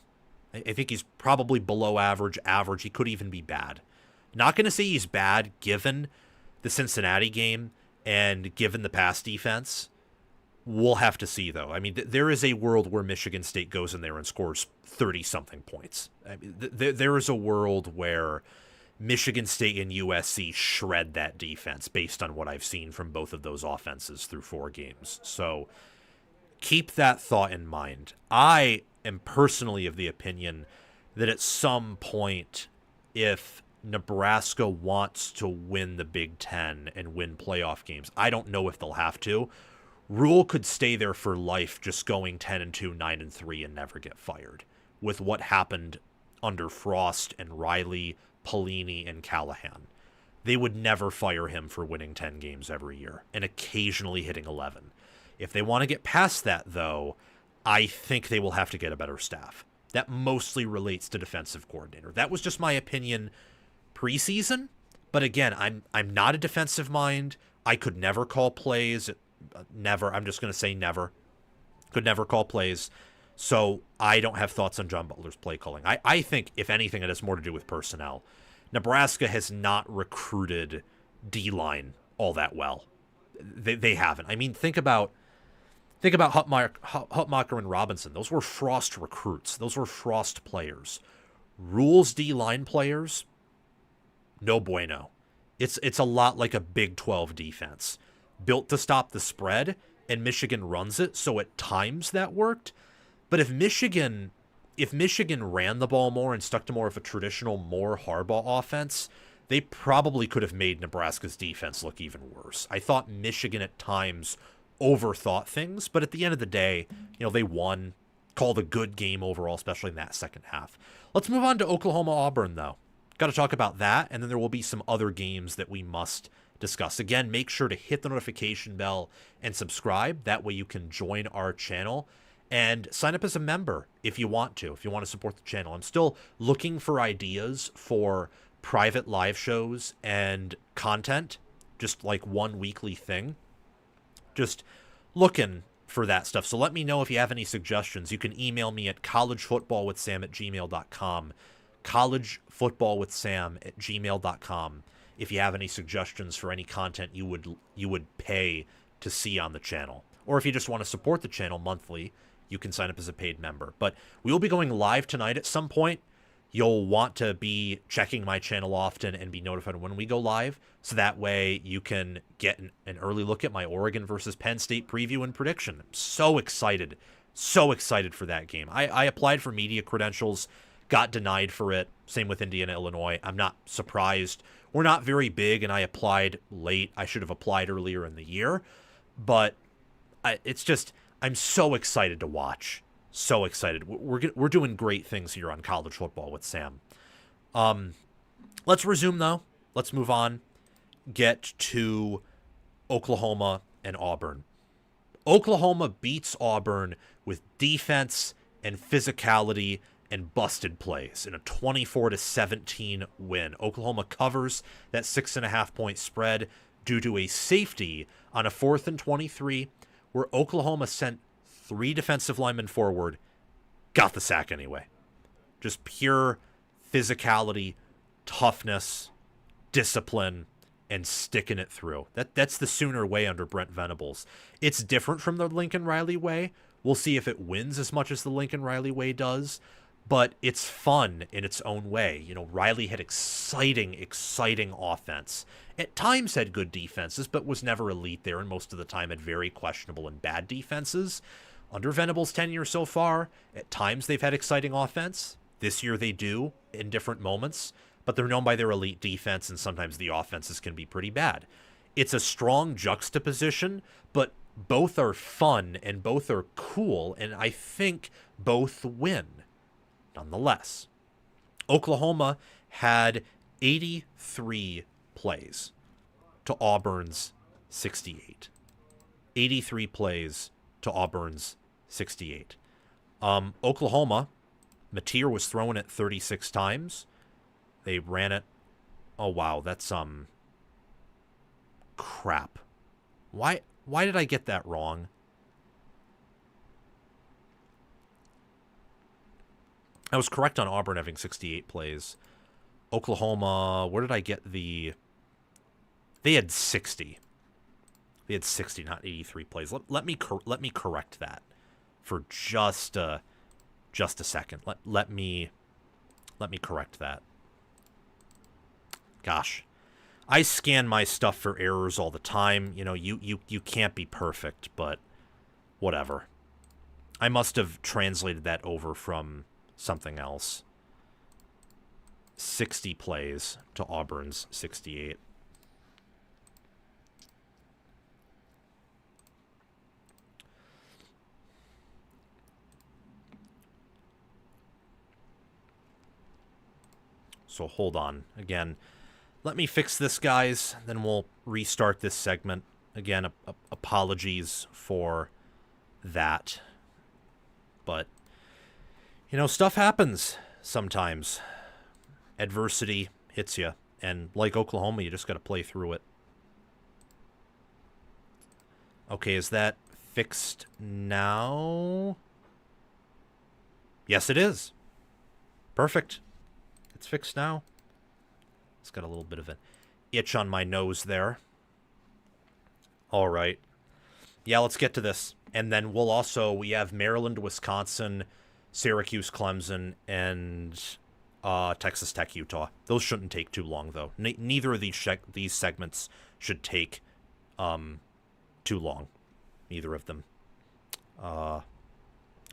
I think he's probably below average. He could even be bad. Not going to say he's bad given the Cincinnati game and given the pass defense. We'll have to see, though. I mean, there is a world where Michigan State goes in there and scores 30-something points. I mean, there is a world where Michigan State and USC shred that defense based on what I've seen from both of those offenses through 4 games. So keep that thought in mind. I am personally of the opinion that at some point, if Nebraska wants to win the Big Ten and win playoff games, I don't know if they'll have to. Rule could stay there for life, just going 10-2, 9-3, and never get fired. With what happened under Frost and Riley, Pelini, and Callahan, they would never fire him for winning 10 games every year and occasionally hitting 11. If they want to get past that, though, I think they will have to get a better staff. That mostly relates to defensive coordinator. That was just my opinion preseason, But again, I'm not a defensive mind. I could never call plays. Never. I'm just going to say never. Could never call plays. So I don't have thoughts on John Butler's play calling. I think, if anything, it has more to do with personnel. Nebraska has not recruited D-line all that well. They haven't. I mean, think about Hutmacher and Robinson. Those were Frost recruits. Those were Frost players. Rules D-line players, no bueno. It's a lot like a Big 12 defense. Built to stop the spread, and Michigan runs it, so at times that worked. But if Michigan ran the ball more and stuck to more of a traditional Moore Harbaugh offense, they probably could have made Nebraska's defense look even worse. I thought Michigan at times overthought things, but at the end of the day, they won, called a good game overall, especially in that second half. Let's move on to Oklahoma-Auburn, though. Got to talk about that, and then there will be some other games that we must discuss. Again, make sure to hit the notification bell and subscribe. That way you can join our channel and sign up as a member if you want to support the channel. I'm still looking for ideas for private live shows and content, just like one weekly thing. Just looking for that stuff. So let me know if you have any suggestions. You can email me at collegefootballwithsam@gmail.com. collegefootballwithsam@gmail.com if you have any suggestions for any content you would pay to see on the channel. Or if you just want to support the channel monthly, you can sign up as a paid member. But we will be going live tonight at some point. You'll want to be checking my channel often and be notified when we go live, so that way you can get an early look at my Oregon versus Penn State preview and prediction. I'm so excited for that game. I applied for media credentials, got denied for it. Same with Indiana, Illinois. I'm not surprised. We're not very big, and I applied late. I should have applied earlier in the year, but I'm so excited to watch. So excited. We're doing great things here on College Football with Sam. Let's resume, though. Let's move on. Get to Oklahoma and Auburn. Oklahoma beats Auburn with defense and physicality and busted plays in a 24-17 win. Oklahoma covers that 6.5-point spread due to a safety on a 4th and 23 where Oklahoma sent 3 defensive linemen forward, got the sack anyway. Just pure physicality, toughness, discipline, and sticking it through. That's the Sooner way under Brent Venables. It's different from the Lincoln Riley way. We'll see if it wins as much as the Lincoln Riley way does, but it's fun in its own way. Riley had exciting offense. At times had good defenses, but was never elite there, and most of the time had very questionable and bad defenses. Under Venables' tenure so far, at times they've had exciting offense. This year they do in different moments, but they're known by their elite defense, and sometimes the offenses can be pretty bad. It's a strong juxtaposition, but both are fun and both are cool, and I think both win. Nonetheless, Oklahoma had 83 plays to Auburn's 68. 83 plays to Auburn's 68. Oklahoma, Napier was thrown it 36 times. They ran it. Oh, wow. That's, crap. Why did I get that wrong? I was correct on Auburn having 68 plays. Oklahoma, where did I get the... They had 60. They had 60, not 83 plays. Let me correct that for just a second. Let me correct that. Gosh, I scan my stuff for errors all the time. You can't be perfect, but whatever. I must have translated that over from something else. 60 plays to Auburn's 68. So hold on. Again, let me fix this, guys. Then we'll restart this segment. Again, apologies for that. But, stuff happens sometimes. Adversity hits you. And like Oklahoma, you just got to play through it. Okay, is that fixed now? Yes, it is. Perfect. It's fixed now. It's got a little bit of an itch on my nose there. All right. Yeah, let's get to this. And then we have Maryland, Wisconsin, Syracuse, Clemson, and Texas Tech, Utah. Those shouldn't take too long, though. Neither of these segments should take too long. Neither of them.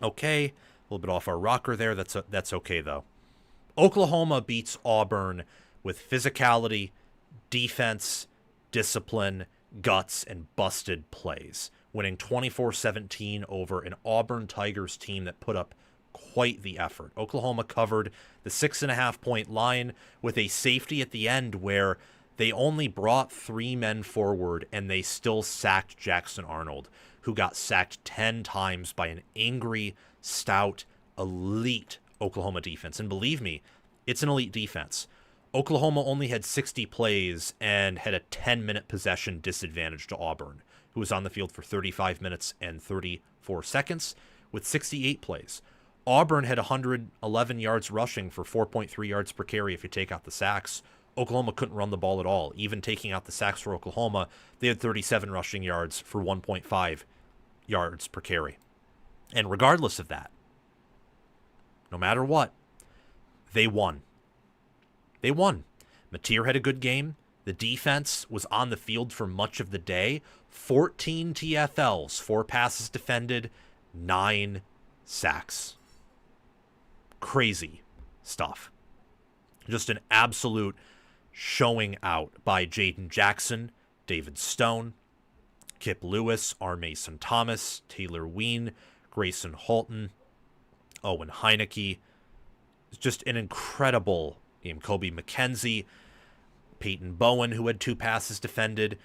Okay. A little bit off our rocker there. That's okay, though. Oklahoma beats Auburn with physicality, defense, discipline, guts, and busted plays, winning 24-17 over an Auburn Tigers team that put up quite the effort. Oklahoma covered the 6.5-point line with a safety at the end where they only brought 3 men forward and they still sacked Jackson Arnold, who got sacked 10 times by an angry, stout, elite Oklahoma defense. And believe me, it's an elite defense. Oklahoma only had 60 plays and had a 10-minute possession disadvantage to Auburn, who was on the field for 35 minutes and 34 seconds with 68 plays. Auburn had 111 yards rushing for 4.3 yards per carry if you take out the sacks. Oklahoma couldn't run the ball at all. Even taking out the sacks for Oklahoma, they had 37 rushing yards for 1.5 yards per carry. And regardless of that, no matter what, they won. They won. Napier had a good game. The defense was on the field for much of the day. 14 TFLs, 4 passes defended, 9 sacks. Crazy stuff. Just an absolute showing out by Jaden Jackson, David Stone, Kip Lewis, R. Mason Thomas, Taylor Ween, Grayson Holton, Owen Heineke. It's just an incredible game. Kobe McKenzie, Peyton Bowen, who had 2 passes defended.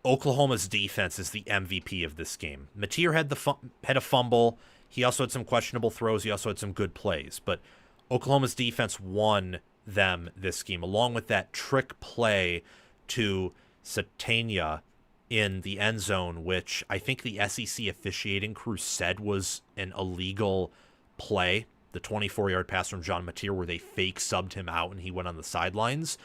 Oklahoma's defense is the MVP of this game. Napier had a fumble. He also had some questionable throws. He also had some good plays. But Oklahoma's defense won them this game, along with that trick play to Satania in the end zone, which I think the SEC officiating crew said was an illegal play. The 24-yard pass from John Napier where they fake subbed him out and he went on the sidelines.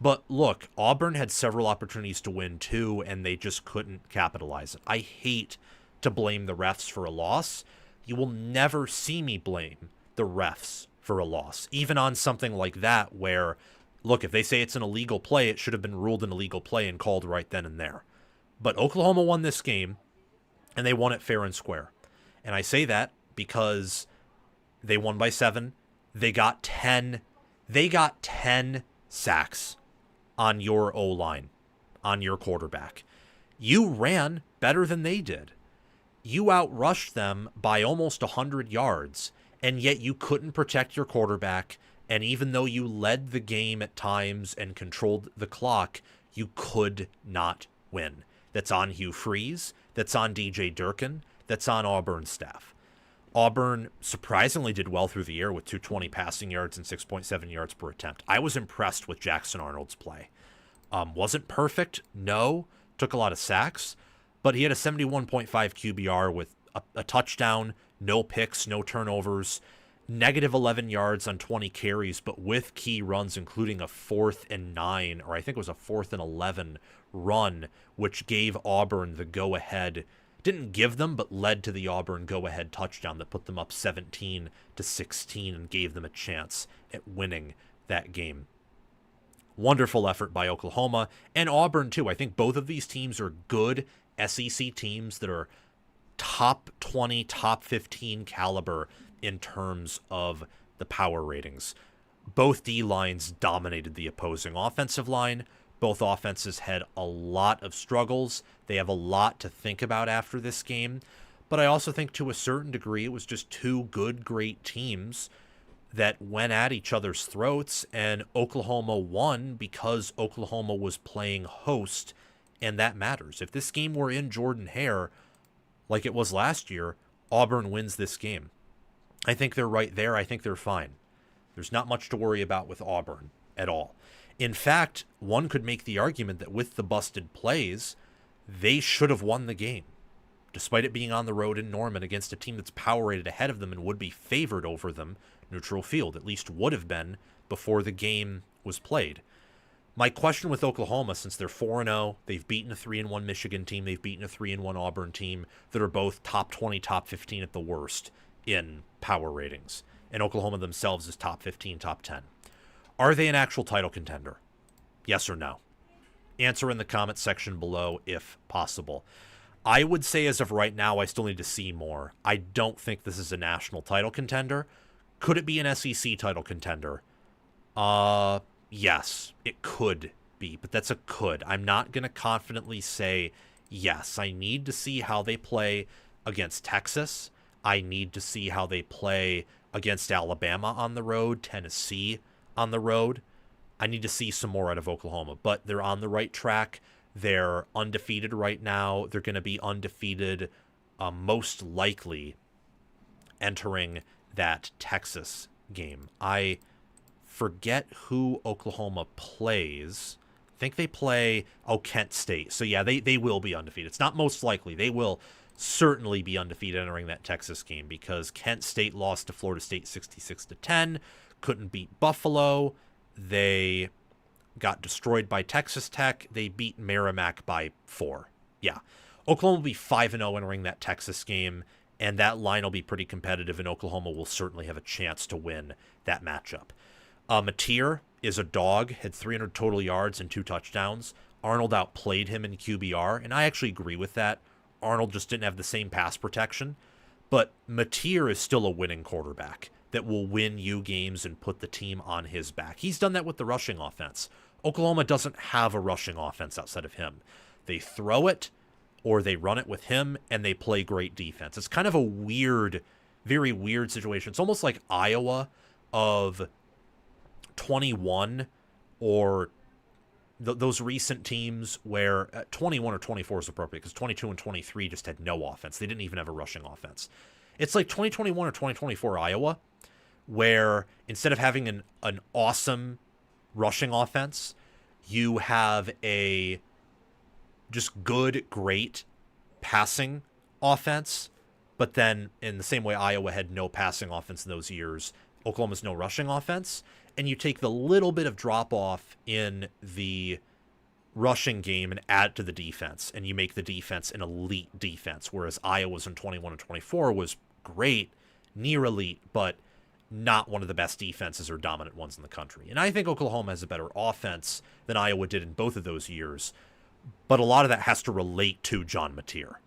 But look, Auburn had several opportunities to win too, and they just couldn't capitalize it. I hate to blame the refs for a loss. You will never see me blame the refs for a loss, even on something like that where, look, if they say it's an illegal play, it should have been ruled an illegal play and called right then and there. But Oklahoma won this game, and they won it fair and square. And I say that because they won by 7. They got 10 sacks on your O-line, on your quarterback. You ran better than they did. You outrushed them by almost 100 yards, and yet you couldn't protect your quarterback. And even though you led the game at times and controlled the clock, you could not win. That's on Hugh Freeze. That's on DJ Durkin. That's on Auburn's staff. Auburn surprisingly did well through the air with 220 passing yards and 6.7 yards per attempt. I was impressed with Jackson Arnold's play. Wasn't perfect, no. Took a lot of sacks, but he had a 71.5 QBR with a touchdown, no picks, no turnovers, negative 11 yards on 20 carries, but with key runs, including a 4th and 9, or I think it was a 4th and 11 run, which gave Auburn the go-ahead. Didn't give them, but led to the Auburn go-ahead touchdown that put them up 17-16 and gave them a chance at winning that game. Wonderful effort by Oklahoma and Auburn, too. I think both of these teams are good SEC teams that are top 20, top 15 caliber in terms of the power ratings. Both D-lines dominated the opposing offensive line. Both offenses had a lot of struggles. They have a lot to think about after this game. But I also think to a certain degree it was just 2 good, great teams that went at each other's throats, and Oklahoma won because Oklahoma was playing host, and that matters. If this game were in Jordan-Hare, like it was last year, Auburn wins this game. I think they're right there. I think they're fine. There's not much to worry about with Auburn at all. In fact, one could make the argument that with the busted plays, they should have won the game, despite it being on the road in Norman against a team that's power rated ahead of them and would be favored over them. Neutral field, at least would have been before the game was played. My question with Oklahoma, since they're 4-0, they've beaten a 3-1 Michigan team, they've beaten a 3-1 Auburn team that are both top 20, top 15 at the worst in power ratings. And Oklahoma themselves is top 15, top 10. Are they an actual title contender? Yes or no? Answer in the comments section below if possible. I would say as of right now, I still need to see more. I don't think this is a national title contender. Could it be an SEC title contender? Yes, it could be, but that's a could. I'm not going to confidently say yes. I need to see how they play against Texas. I need to see how they play against Alabama on the road, Tennessee on the road. I need to see some more out of Oklahoma, but they're on the right track. They're undefeated right now. They're going to be undefeated most likely entering that Texas game. I forget who Oklahoma plays. I think they play, Kent State. So yeah, they will be undefeated. It's not most likely. They will certainly be undefeated entering that Texas game because Kent State lost to Florida State 66-10, couldn't beat Buffalo. They got destroyed by Texas Tech. They beat Merrimack by 4. Yeah. Oklahoma will be 5-0 entering that Texas game, and that line will be pretty competitive, and Oklahoma will certainly have a chance to win that matchup. Napier is a dog, had 300 total yards and 2 touchdowns. Arnold outplayed him in QBR, and I actually agree with that. Arnold just didn't have the same pass protection, but Napier is still a winning quarterback that will win you games and put the team on his back. He's done that with the rushing offense. Oklahoma doesn't have a rushing offense outside of him. They throw it, or they run it with him, and they play great defense. It's kind of a weird, very weird situation. It's almost like Iowa of 21 or those recent teams where 21 or 24 is appropriate because 22 and 23 just had no offense. They didn't even have a rushing offense. It's like 2021 or 2024 Iowa where instead of having an awesome rushing offense, you have a just good, great passing offense. But then in the same way Iowa had no passing offense in those years, Oklahoma's no rushing offense. And you take the little bit of drop off in the rushing game and add it to the defense, and you make the defense an elite defense, whereas Iowa's in 21 and 24 was great, near elite, but not one of the best defenses or dominant ones in the country. And I think Oklahoma has a better offense than Iowa did in both of those years, but a lot of that has to relate to John Napier.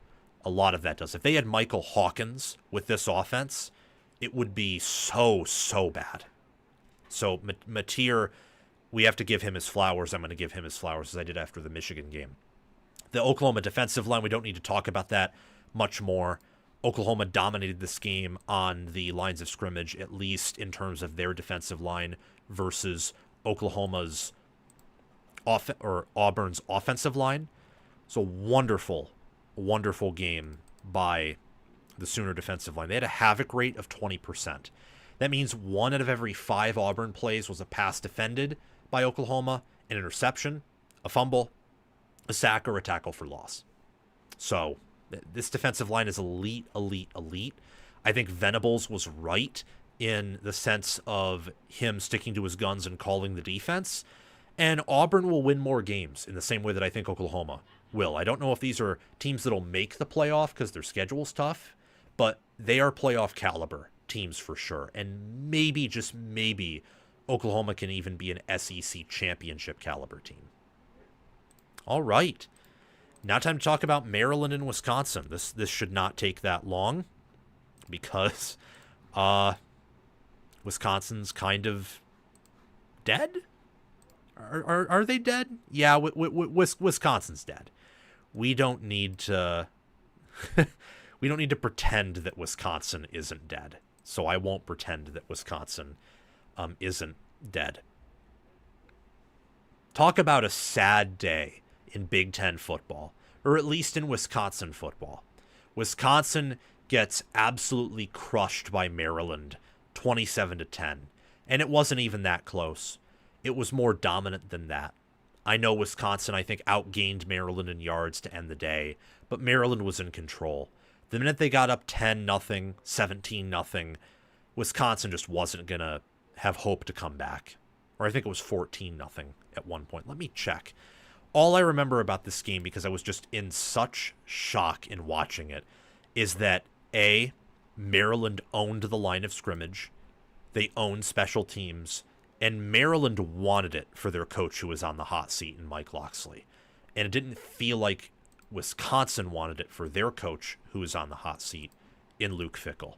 A lot of that does. If they had Michael Hawkins with this offense, it would be so bad. So Napier, we have to give him his flowers. I'm going to give him his flowers as I did after the Michigan game. The Oklahoma defensive line, we don't need to talk about that much more. Oklahoma dominated this game on the lines of scrimmage, at least in terms of their defensive line versus Oklahoma's Auburn's offensive line. So wonderful game by the Sooner defensive line. They had a havoc rate of 20%. That means 1 out of every 5 Auburn plays was a pass defended by Oklahoma, an interception, a fumble, a sack, or a tackle for loss. So this defensive line is elite. I think Venables was right in the sense of him sticking to his guns and calling the defense. And Auburn will win more games in the same way that I think Oklahoma will. I don't know if these are teams that'll make the playoff because their schedule's tough, but they are playoff caliber teams for sure. And maybe, just maybe, Oklahoma can even be an SEC championship caliber team. All right. Now time to talk about Maryland and Wisconsin. This should not take that long because Wisconsin's kind of dead. Are they dead? Yeah, Wisconsin's dead. We don't need to we don't need to pretend that Wisconsin isn't dead. So I won't pretend that Wisconsin isn't dead. Talk about a sad day in Big Ten football, or at least in Wisconsin football. Wisconsin gets absolutely crushed by Maryland, 27-10, and it wasn't even that close. it was more dominant than that. I know Wisconsin, I think, outgained Maryland in yards to end the day, but Maryland was in control. The minute they got up 10-0, 17-0, Wisconsin just wasn't going to have hope to come back. Or I think it was 14-0 at one point. Let me check. All I remember about this game, because I was just in such shock in watching it, is that A, Maryland owned the line of scrimmage. They owned special teams. And Maryland wanted it for their coach who was on the hot seat in Mike Locksley. And it didn't feel like Wisconsin wanted it for their coach who was on the hot seat in Luke Fickell.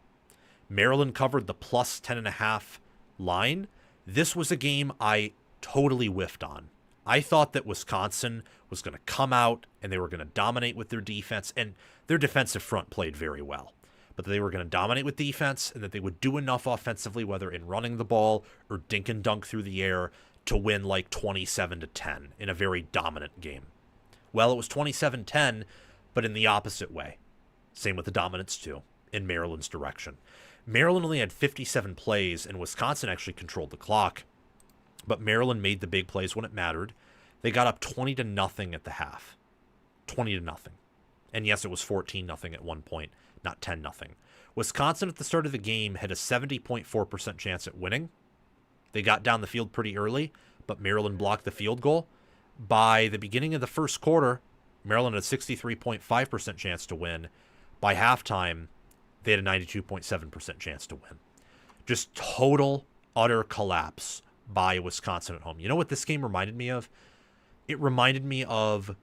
Maryland covered the plus 10.5 line. This was a game I totally whiffed on. I thought that Wisconsin was going to come out and they were going to dominate with their defense, and their defensive front played very well. But they were going to dominate with defense and that they would do enough offensively, whether in running the ball or dink and dunk through the air, to win like 27-10 in a very dominant game. Well, it was 27-10, but in the opposite way. Same with the dominance, too, in Maryland's direction. Maryland only had 57 plays, and Wisconsin actually controlled the clock. But Maryland made the big plays when it mattered. They got up 20-0 at the half. 20-0. And yes, it was 14-0 at one point, not 10-0. Wisconsin at the start of the game had a 70.4% chance at winning. They got down the field pretty early, but Maryland blocked the field goal. By the beginning of the first quarter, Maryland had a 63.5% chance to win. By halftime, they had a 92.7% chance to win. Just total, utter collapse by Wisconsin at home. You know what this game reminded me of? It reminded me of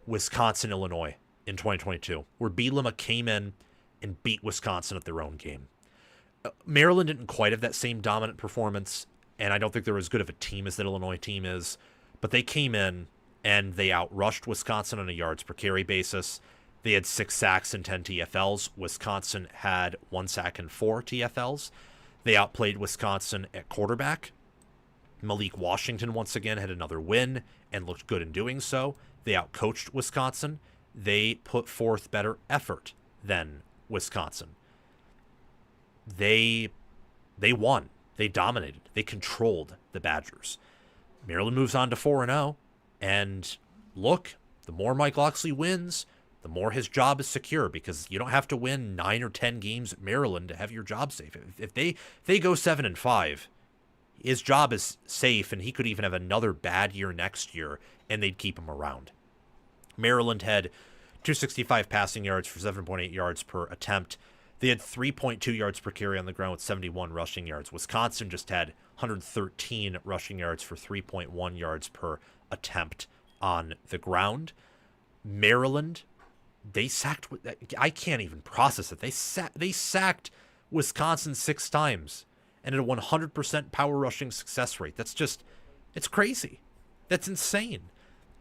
Wisconsin-Illinois in 2022, where Bielema came in and beat Wisconsin at their own game. Maryland didn't quite have that same dominant performance, and I don't think they're as good of a team as that Illinois team is, but they came in and they outrushed Wisconsin on a yards per carry basis. They had 6 sacks and 10 TFLs. Wisconsin had 1 sack and 4 TFLs. They outplayed Wisconsin at quarterback. Malik Washington once again had another win and looked good in doing so. They outcoached Wisconsin. They put forth better effort than Wisconsin. They won. They dominated. They controlled the Badgers. Maryland moves on to 4-0. And look, the more Mike Locksley wins, the more his job is secure, because you don't have to win 9 or 10 games at Maryland to have your job safe. If they go 7-5, his job is safe, and he could even have another bad year next year, and they'd keep him around. Maryland had 265 passing yards for 7.8 yards per attempt. They had 3.2 yards per carry on the ground with 71 rushing yards. Wisconsin just had 113 rushing yards for 3.1 yards per attempt on the ground. Maryland, they sacked, I can't even process it. They sacked Wisconsin 6 times and at a 100% power rushing success rate. That's just, it's crazy. That's insane.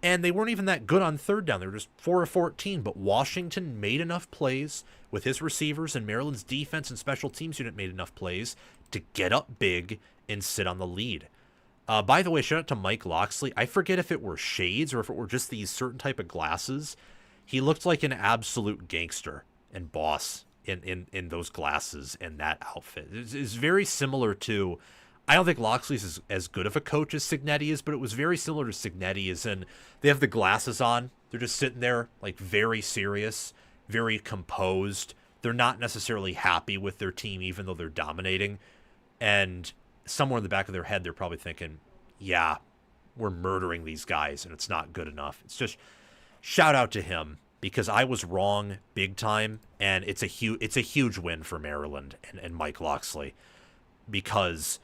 And they weren't even that good on third down. They were just 4 of 14. But Washington made enough plays with his receivers, and Maryland's defense and special teams unit made enough plays to get up big and sit on the lead. By the way, shout out to Mike Locksley. I forget if it were shades or if it were just these certain type of glasses. He looked like an absolute gangster and boss in those glasses and that outfit. It's very similar to, I don't think Locksley's as good of a coach as Cignetti is, but it was very similar to Cignetti, as in they have the glasses on. They're just sitting there like very serious, very composed. They're not necessarily happy with their team, even though they're dominating. And somewhere in the back of their head, they're probably thinking, yeah, we're murdering these guys and it's not good enough. It's just shout out to him, because I was wrong big time. And it's a huge win for Maryland and Mike Locksley, because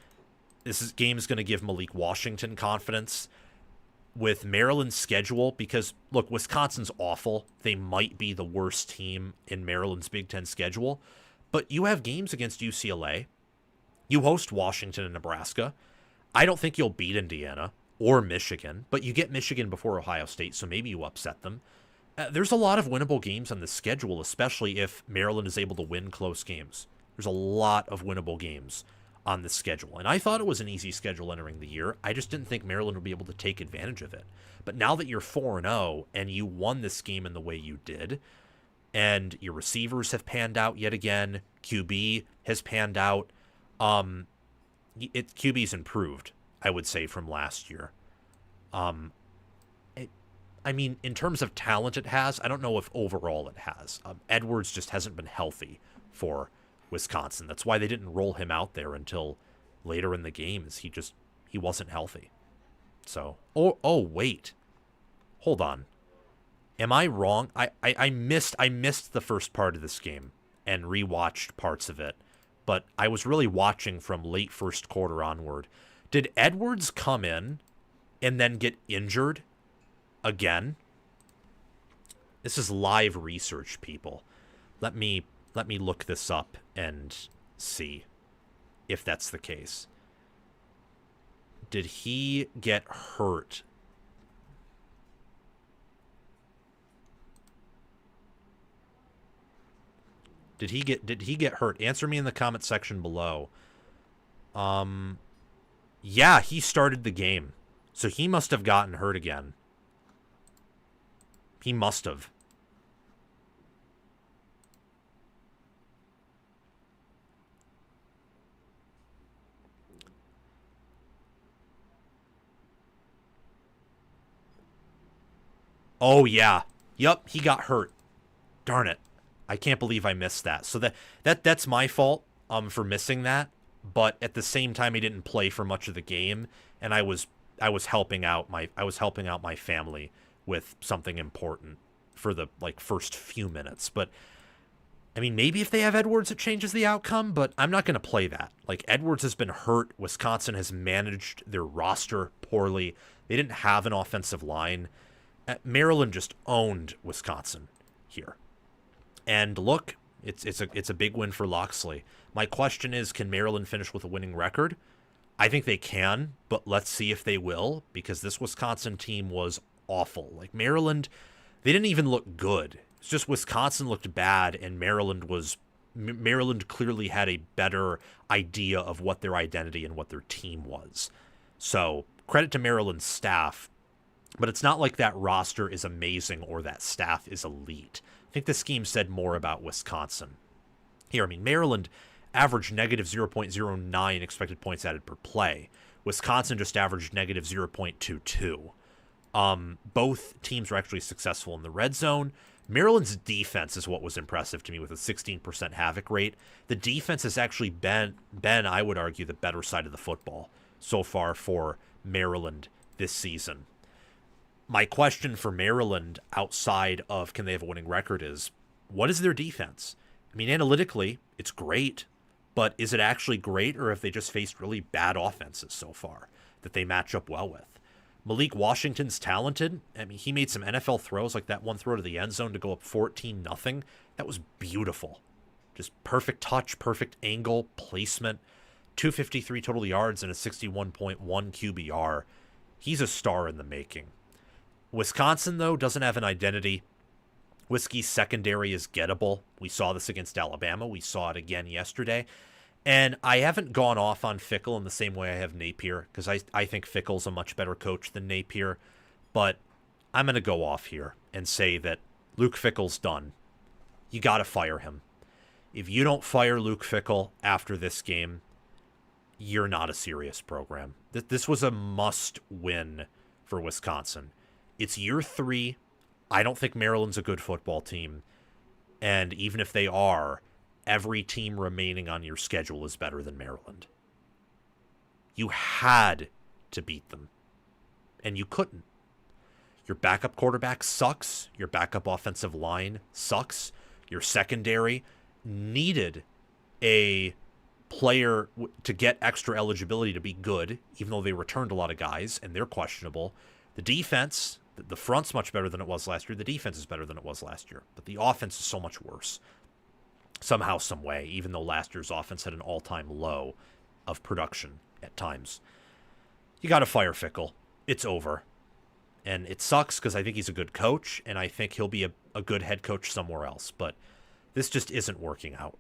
this game is going to give Malik Washington confidence with Maryland's schedule, because look, Wisconsin's awful. They might be the worst team in Maryland's Big Ten schedule, but you have games against UCLA. You host Washington and Nebraska. I don't think you'll beat Indiana or Michigan, but you get Michigan before Ohio State, so maybe you upset them. There's a lot of winnable games on the schedule, especially if Maryland is able to win close games. There's a lot of winnable games on the schedule, and I thought it was an easy schedule entering the year. I just didn't think Maryland would be able to take advantage of it. But now that you're 4-0 and you won this game in the way you did, and your receivers have panned out yet again, QB has panned out, QB's improved I would say, from last year. Um, I mean, in terms of talent it has, I don't know if overall it has. Edwards just hasn't been healthy for Wisconsin. That's why they didn't roll him out there until later in the game, is he wasn't healthy. So, wait. Hold on. Am I wrong? I missed the first part of this game and rewatched parts of it, but I was really watching from late first quarter onward. Did Edwards come in and then get injured again? This is live research, people. Let me look this up and see if that's the case. Did he get hurt? Did he get hurt? Answer me in the comment section below. Yeah, he started the game. So he must have gotten hurt again. He must have. Oh, yeah. Yup, he got hurt. Darn it. I can't believe I missed that. So that's my fault for missing that, but at the same time he didn't play for much of the game, and I was helping out my family with something important for the first few minutes. But I mean, maybe if they have Edwards it changes the outcome, but I'm not going to play that. Edwards has been hurt. Wisconsin has managed their roster poorly. They didn't have an offensive line. Maryland just owned Wisconsin here. And look, it's a big win for Loxley. My question is, can Maryland finish with a winning record? I think they can, but let's see if they will, because this Wisconsin team was awful. Maryland, they didn't even look good. It's just Wisconsin looked bad, and Maryland clearly had a better idea of what their identity and what their team was. So credit to Maryland's staff, but it's not like that roster is amazing or that staff is elite. I think the scheme said more about Wisconsin. Here, I mean, Maryland averaged negative 0.09 expected points added per play. Wisconsin just averaged negative 0.22. Both teams were actually successful in the red zone. Maryland's defense is what was impressive to me, with a 16% havoc rate. The defense has actually been, I would argue, the better side of the football so far for Maryland this season. My question for Maryland, outside of can they have a winning record, is what is their defense? I mean, analytically, it's great, but is it actually great, or have they just faced really bad offenses so far that they match up well with? Malik Washington's talented. I mean, he made some NFL throws, like that one throw to the end zone to go up 14-0. That was beautiful. Just perfect touch, perfect angle, placement, 253 total yards and a 61.1 QBR. He's a star in the making. Wisconsin, though, doesn't have an identity. Whiskey's secondary is gettable. We saw this against Alabama. We saw it again yesterday. And I haven't gone off on Fickell in the same way I have Napier, because I think Fickell's a much better coach than Napier. But I'm going to go off here and say that Luke Fickell's done. You got to fire him. If you don't fire Luke Fickell after this game, you're not a serious program. This was a must-win for Wisconsin. It's year 3. I don't think Maryland's a good football team. And even if they are, every team remaining on your schedule is better than Maryland. You had to beat them. And you couldn't. Your backup quarterback sucks. Your backup offensive line sucks. Your secondary needed a player to get extra eligibility to be good, even though they returned a lot of guys, and they're questionable. The defense, the front's much better than it was last year. The defense is better than it was last year. But the offense is so much worse. Somehow, some way, even though last year's offense had an all-time low of production at times. You got to fire Fickell. It's over. And it sucks because I think he's a good coach, and I think he'll be a good head coach somewhere else. But this just isn't working out.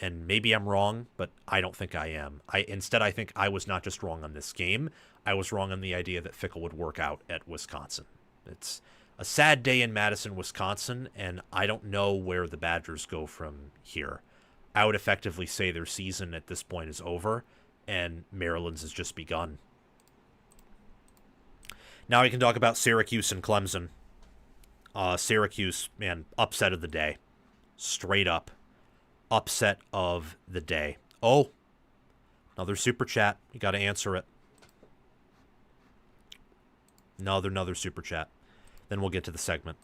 And maybe I'm wrong, but I don't think I am. Instead, I think I was not just wrong on this game. I was wrong on the idea that Fickell would work out at Wisconsin. It's a sad day in Madison, Wisconsin, and I don't know where the Badgers go from here. I would effectively say their season at this point is over, and Maryland's has just begun. Now we can talk about Syracuse and Clemson. Syracuse, man, upset of the day. Straight up. Upset of the day. Oh, another super chat. You got to answer it. Another super chat. Then we'll get to the segment.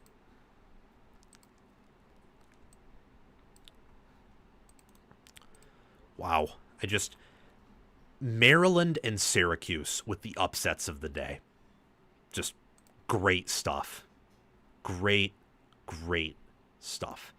Wow. Maryland and Syracuse with the upsets of the day. Just great stuff. Great stuff.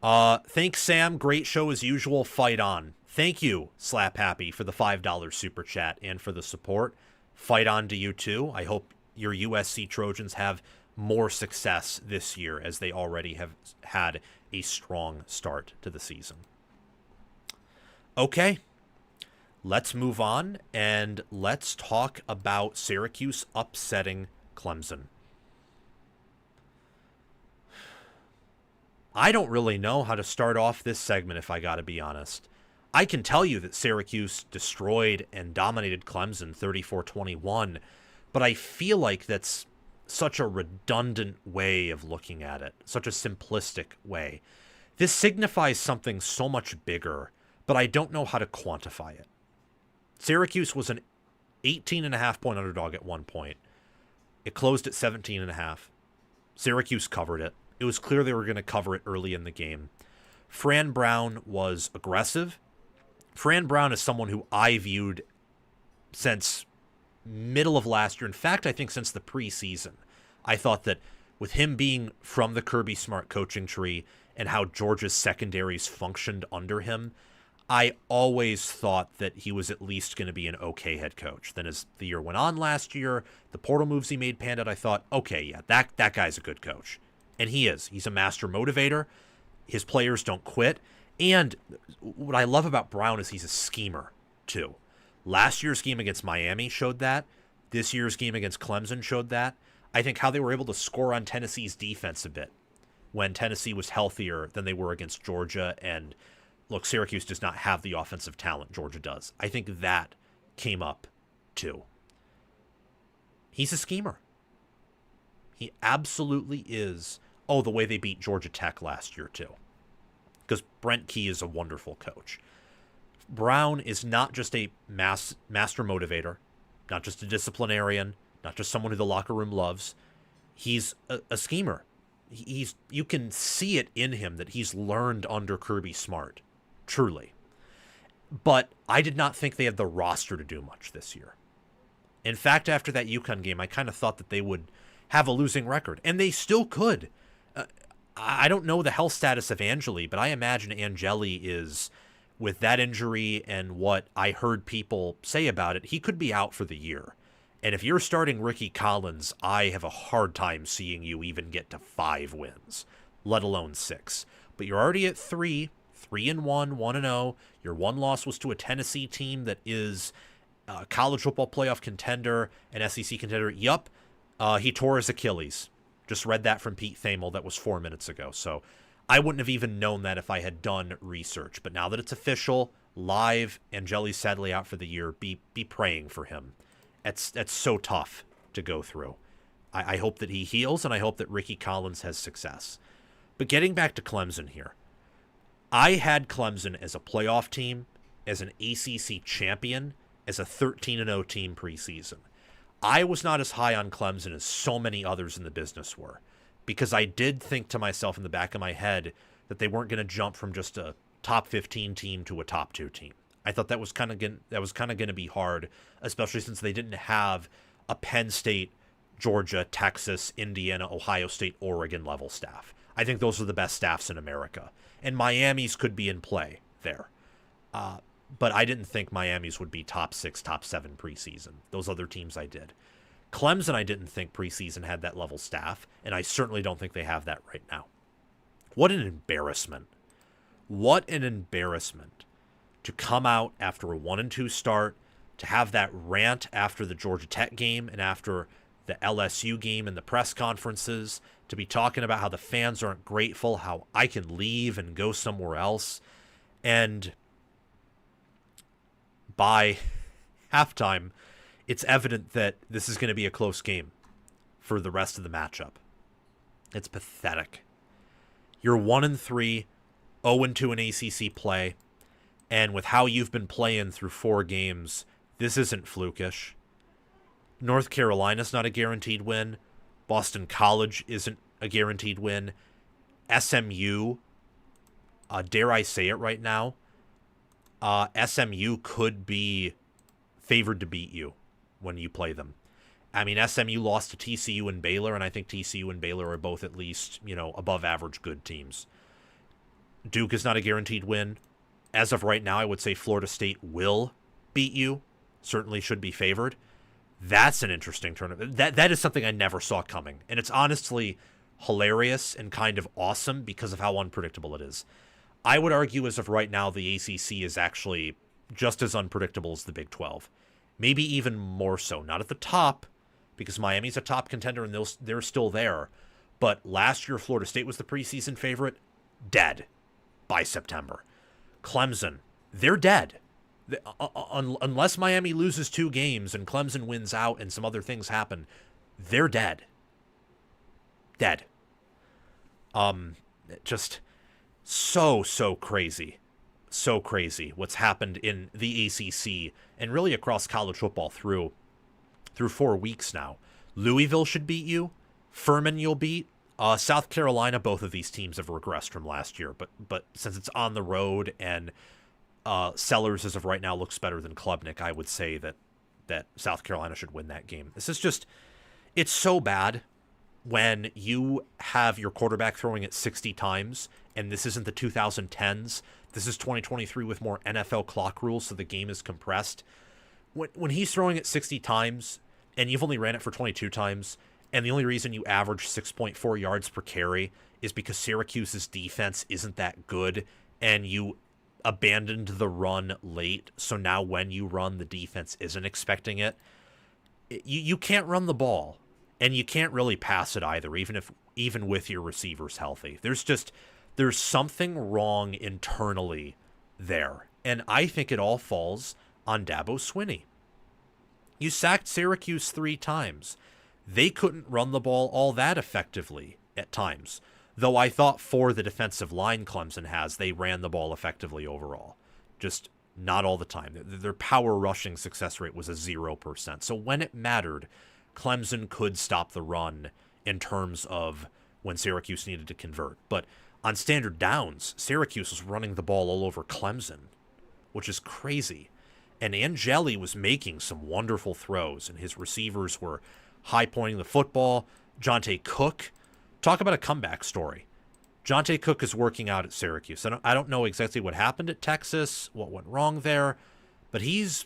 Thanks, Sam. Great show as usual. Fight on. Thank you, Slap Happy, for the $5 super chat and for the support. Fight on to you too. I hope your USC Trojans have more success this year, as they already have had a strong start to the season. Okay, let's move on and let's talk about Syracuse upsetting Clemson. I don't really know how to start off this segment, if I gotta be honest. I can tell you that Syracuse destroyed and dominated Clemson 34-21, but I feel like that's such a redundant way of looking at it, such a simplistic way. This signifies something so much bigger, but I don't know how to quantify it. Syracuse was an 18.5-point underdog at one point. It closed at 17.5. Syracuse covered it. It was clear they were going to cover it early in the game. Fran Brown was aggressive. Fran Brown is someone who I viewed since middle of last year. In fact, I think since the preseason. I thought that with him being from the Kirby Smart coaching tree and how Georgia's secondaries functioned under him, I always thought that he was at least going to be an okay head coach. Then as the year went on last year, the portal moves he made panned out, I thought, okay, yeah, that guy's a good coach. And he is. He's a master motivator. His players don't quit. And what I love about Brown is he's a schemer, too. Last year's game against Miami showed that. This year's game against Clemson showed that. I think how they were able to score on Tennessee's defense a bit when Tennessee was healthier than they were against Georgia. And look, Syracuse does not have the offensive talent Georgia does. I think that came up, too. He's a schemer. He absolutely is. Oh, the way they beat Georgia Tech last year, too. Because Brent Key is a wonderful coach. Brown is not just a master motivator, not just a disciplinarian, not just someone who the locker room loves. He's a schemer. You can see it in him that he's learned under Kirby Smart, truly. But I did not think they had the roster to do much this year. In fact, after that UConn game, I kind of thought that they would have a losing record, and they still could. I don't know the health status of Angeli, but I imagine Angeli is, with that injury and what I heard people say about it, he could be out for the year. And if you're starting Ricky Collins, I have a hard time seeing you even get to 5 wins, let alone 6. But you're already at 3-1, 1-0. Your one loss was to a Tennessee team that is a college football playoff contender, an SEC contender. Yup, he tore his Achilles. Just read that from Pete Thamel. That was 4 minutes ago. So I wouldn't have even known that if I had done research. But now that it's official, live, Angeli's sadly out for the year, be praying for him. That's so tough to go through. I hope that he heals, and I hope that Ricky Collins has success. But getting back to Clemson here, I had Clemson as a playoff team, as an ACC champion, as a 13-0 team preseason. I was not as high on Clemson as so many others in the business were, because I did think to myself in the back of my head that they weren't going to jump from just a top 15 team to a top 2 team. I thought that was kind of going to be hard, especially since they didn't have a Penn State, Georgia, Texas, Indiana, Ohio State, Oregon level staff. I think those are the best staffs in America, and Miami's could be in play there. But I didn't think Miami's would be top 6, top 7 preseason. Those other teams I did. Clemson, I didn't think preseason had that level staff, and I certainly don't think they have that right now. What an embarrassment. What an embarrassment to come out after a 1-2 start, to have that rant after the Georgia Tech game and after the LSU game and the press conferences, to be talking about how the fans aren't grateful, how I can leave and go somewhere else. And by halftime, it's evident that this is going to be a close game for the rest of the matchup. It's pathetic. You're 1-3, 0-2 in ACC play, and with how you've been playing through 4 games, this isn't flukish. North Carolina's not a guaranteed win. Boston College isn't a guaranteed win. SMU, dare I say it right now, SMU could be favored to beat you when you play them. I mean, SMU lost to TCU and Baylor, and I think TCU and Baylor are both at least, above average good teams. Duke is not a guaranteed win. As of right now, I would say Florida State will beat you. Certainly should be favored. That's an interesting tournament. That is something I never saw coming. And it's honestly hilarious and kind of awesome because of how unpredictable it is. I would argue as of right now, the ACC is actually just as unpredictable as the Big 12. Maybe even more so. Not at the top, because Miami's a top contender and they're still there. But last year, Florida State was the preseason favorite. Dead by September. Clemson, they're dead. Unless Miami loses 2 games and Clemson wins out and some other things happen, they're dead. Dead. Just so crazy. So crazy what's happened in the ACC and really across college football through 4 weeks now. Louisville should beat you. Furman you'll beat. South Carolina, both of these teams have regressed from last year, but since it's on the road and Sellers as of right now looks better than Klubnik, I would say that South Carolina should win that game. This is just, it's so bad when you have your quarterback throwing it 60 times, and this isn't the 2010s. This is 2023 with more NFL clock rules, so the game is compressed. When he's throwing it 60 times, and you've only ran it for 22 times, and the only reason you average 6.4 yards per carry is because Syracuse's defense isn't that good, and you abandoned the run late, so now when you run, the defense isn't expecting it. You can't run the ball, and you can't really pass it either, even with your receivers healthy. There's something wrong internally there, and I think it all falls on Dabo Swinney. You sacked Syracuse 3 times. They couldn't run the ball all that effectively at times. Though I thought for the defensive line Clemson has, they ran the ball effectively overall. Just not all the time. Their power rushing success rate was a 0%. So when it mattered, Clemson could stop the run in terms of when Syracuse needed to convert. But on standard downs, Syracuse was running the ball all over Clemson, which is crazy. And Angeli was making some wonderful throws, and his receivers were high-pointing the football. Jonte Cook, talk about a comeback story. Jonte Cook is working out at Syracuse. I don't know exactly what happened at Texas, what went wrong there, but he's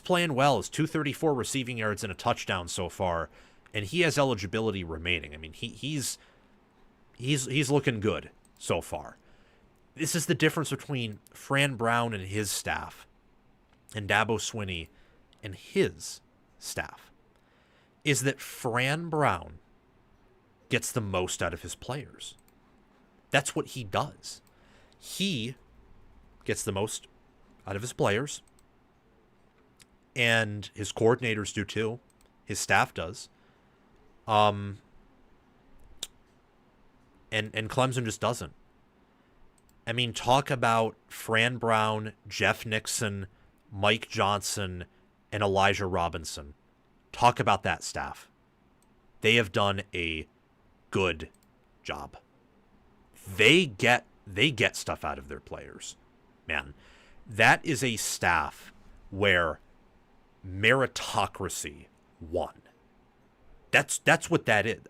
playing well. His 234 receiving yards and a touchdown so far, and he has eligibility remaining. I mean, he's looking good so far. This is the difference between Fran Brown and his staff and Dabo Swinney and his staff, is that Fran Brown gets the most out of his players. That's what he does. He gets the most out of his players, and his coordinators do too. His staff does. And Clemson just doesn't. I mean, talk about Fran Brown, Jeff Nixon, Mike Johnson, and Elijah Robinson. Talk about that staff. They have done a good job. They get stuff out of their players. Man, that is a staff where meritocracy won. That's what that is.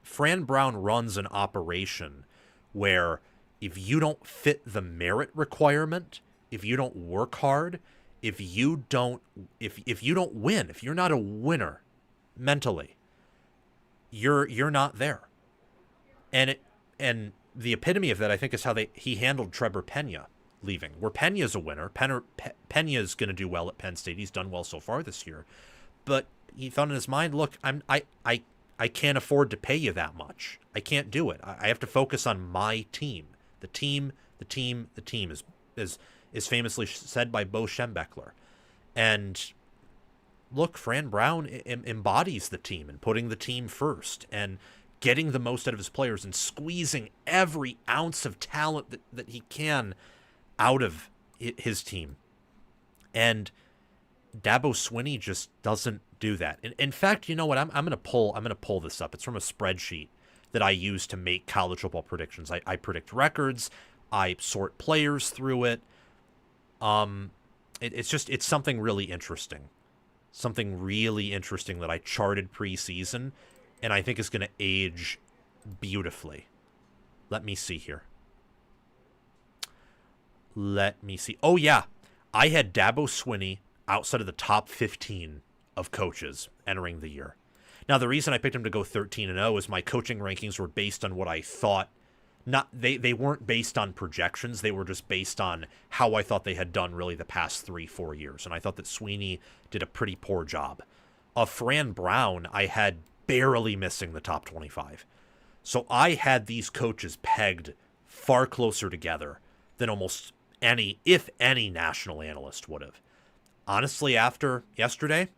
Fran Brown runs an operation where if you don't fit the merit requirement, if you don't work hard, if you don't win, if you're not a winner mentally, you're not there. And the epitome of that, I think, is how he handled Trevor Pena leaving. Where Pena's a winner, Pena's going to do well at Penn State. He's done well so far this year, but he thought in his mind, look, I can't afford to pay you that much. I can't do it. I have to focus on my team. The team is famously said by Bo Schembechler. And look, Fran Brown embodies the team and putting the team first and getting the most out of his players and squeezing every ounce of talent that he can out of his team. And Dabo Swinney just doesn't do that. In fact, you know what? I'm gonna pull this up. It's from a spreadsheet that I use to make college football predictions. I predict records. I sort players through it. It's something really interesting. Something really interesting that I charted preseason, and I think is going to age beautifully. Let me see here. Let me see. Oh, yeah. I had Dabo Swinney outside of the top 15 of coaches entering the year. Now, the reason I picked him to go 13-0 is my coaching rankings were based on what I thought. They weren't based on projections. They were just based on how I thought they had done really the past 3-4 years. And I thought that Swinney did a pretty poor job. Of Fran Brown, I had barely missing the top 25. So I had these coaches pegged far closer together than almost any, if any, national analyst would have. Honestly, after yesterday,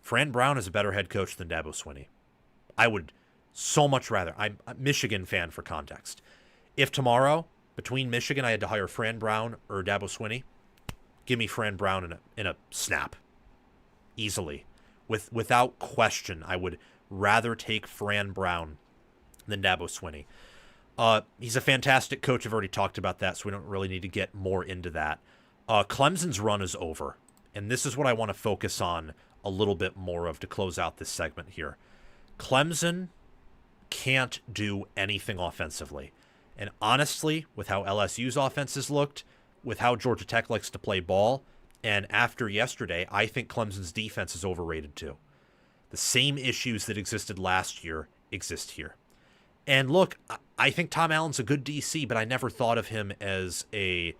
Fran Brown is a better head coach than Dabo Swinney. I would so much rather. I'm a Michigan fan for context. If tomorrow, between Michigan, I had to hire Fran Brown or Dabo Swinney, give me Fran Brown in a snap. Easily. Without question, I would rather take Fran Brown than Dabo Swinney. He's a fantastic coach. I've already talked about that, so we don't really need to get more into that. Clemson's run is over, and this is what I want to focus on a little bit more of to close out this segment here. Clemson can't do anything offensively. And honestly, with how LSU's offenses looked, with how Georgia Tech likes to play ball, and after yesterday, I think Clemson's defense is overrated too. The same issues that existed last year exist here. And look, I think Tom Allen's a good DC, but I never thought of him as a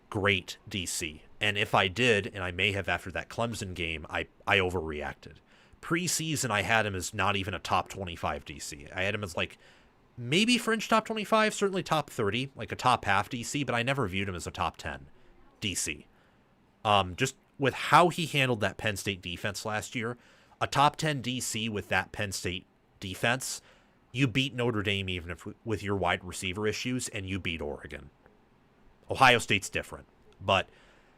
great DC. And if I did, and I may have after that Clemson game, I overreacted. Preseason, I had him as not even a top 25 DC. I had him as like maybe fringe top 25, certainly top 30, like a top half DC, but I never viewed him as a top 10 DC. Just with how he handled that Penn State defense last year, a top 10 DC with that Penn State defense, you beat Notre Dame even if with your wide receiver issues, and you beat Oregon. Ohio State's different, but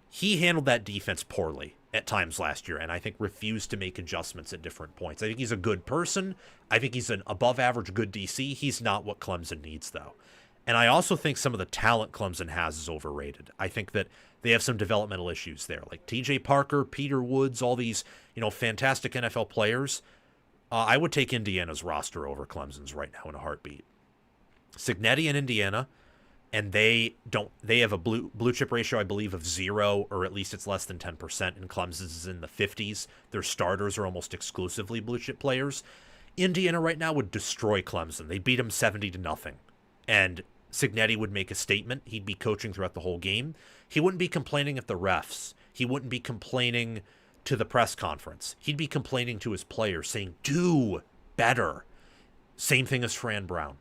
he handled that defense poorly at times last year, and I think refused to make adjustments at different points. I think he's a good person. I think he's an above-average good DC. He's not what Clemson needs, though. And I also think some of the talent Clemson has is overrated. I think that they have some developmental issues there, like TJ Parker, Peter Woods, all these, fantastic NFL players. I would take Indiana's roster over Clemson's right now in a heartbeat. Cignetti in Indiana, and they have a blue chip ratio, I believe, of 0, or at least it's less than 10%, and Clemson's is in the 50s. Their starters are almost exclusively blue chip players. Indiana right now would destroy Clemson. They'd beat them 70-0. And Cignetti would make a statement. He'd be coaching throughout the whole game. He wouldn't be complaining at the refs. He wouldn't be complaining to the press conference. He'd be complaining to his players, saying, do better. Same thing as Fran Brown.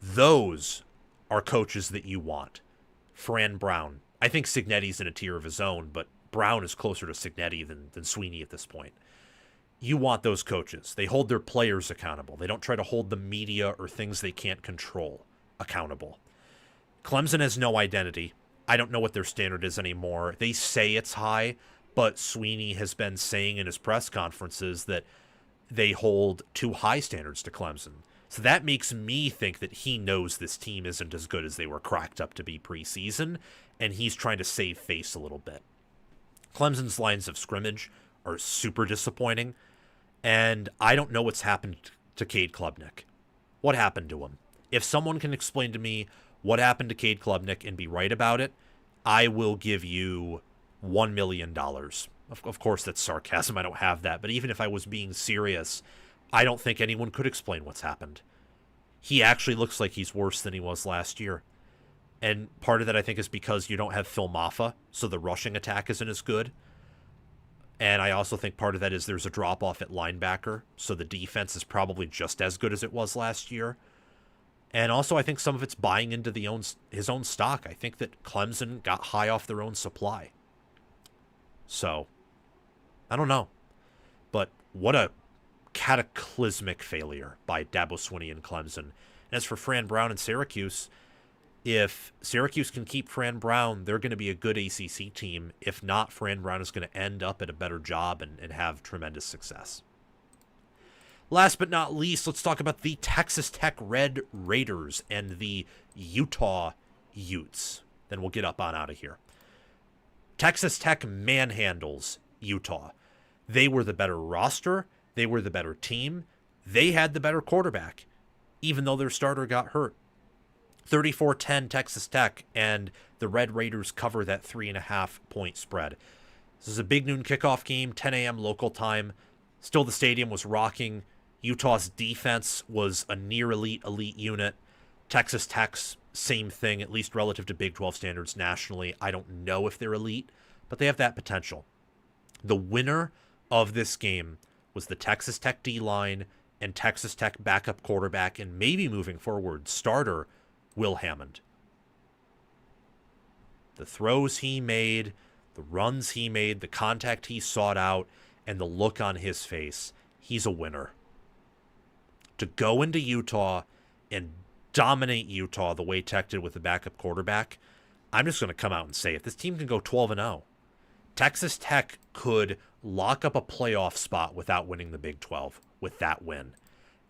Those are coaches that you want. Fran Brown. I think Cignetti's in a tier of his own, but Brown is closer to Cignetti than Swinney at this point. You want those coaches. They hold their players accountable. They don't try to hold the media or things they can't control accountable. Clemson has no identity. I don't know what their standard is anymore. They say it's high, but Swinney has been saying in his press conferences that they hold too high standards to Clemson. So that makes me think that he knows this team isn't as good as they were cracked up to be preseason, and he's trying to save face a little bit. Clemson's lines of scrimmage are super disappointing, and I don't know what's happened to Cade Klubnik. What happened to him? If someone can explain to me what happened to Cade Klubnik and be right about it, I will give you $1 million. Of course, that's sarcasm. I don't have that. But even if I was being serious, I don't think anyone could explain what's happened. He actually looks like he's worse than he was last year. And part of that, I think, is because you don't have Phil Maffa, so the rushing attack isn't as good. And I also think part of that is there's a drop-off at linebacker, so the defense is probably just as good as it was last year. And also I think some of it's buying into his own stock. I think that Clemson got high off their own supply. So I don't know. But what a cataclysmic failure by Dabo Swinney and Clemson. And as for Fran Brown and Syracuse, if Syracuse can keep Fran Brown, they're going to be a good ACC team. If not, Fran Brown is going to end up at a better job and have tremendous success. Last but not least, let's talk about the Texas Tech Red Raiders and the Utah Utes. Then we'll get up on out of here. Texas Tech manhandles Utah. They were the better roster. They were the better team. They had the better quarterback, even though their starter got hurt. 34-10 Texas Tech, and the Red Raiders cover that 3.5 point spread. This is a big noon kickoff game, 10 a.m. local time. Still, the stadium was rocking. Utah's defense was a near elite unit. Texas Tech's same thing, at least relative to Big 12 standards nationally. I don't know if they're elite, but they have that potential. The winner of this game was the Texas Tech D-line and Texas Tech backup quarterback and maybe moving forward starter Will Hammond. The throws he made, the runs he made, the contact he sought out, and the look on his face, he's a winner. To go into Utah and dominate Utah the way Tech did with the backup quarterback, I'm just going to come out and say if this team can go 12-0, Texas Tech could lock up a playoff spot without winning the Big 12 with that win.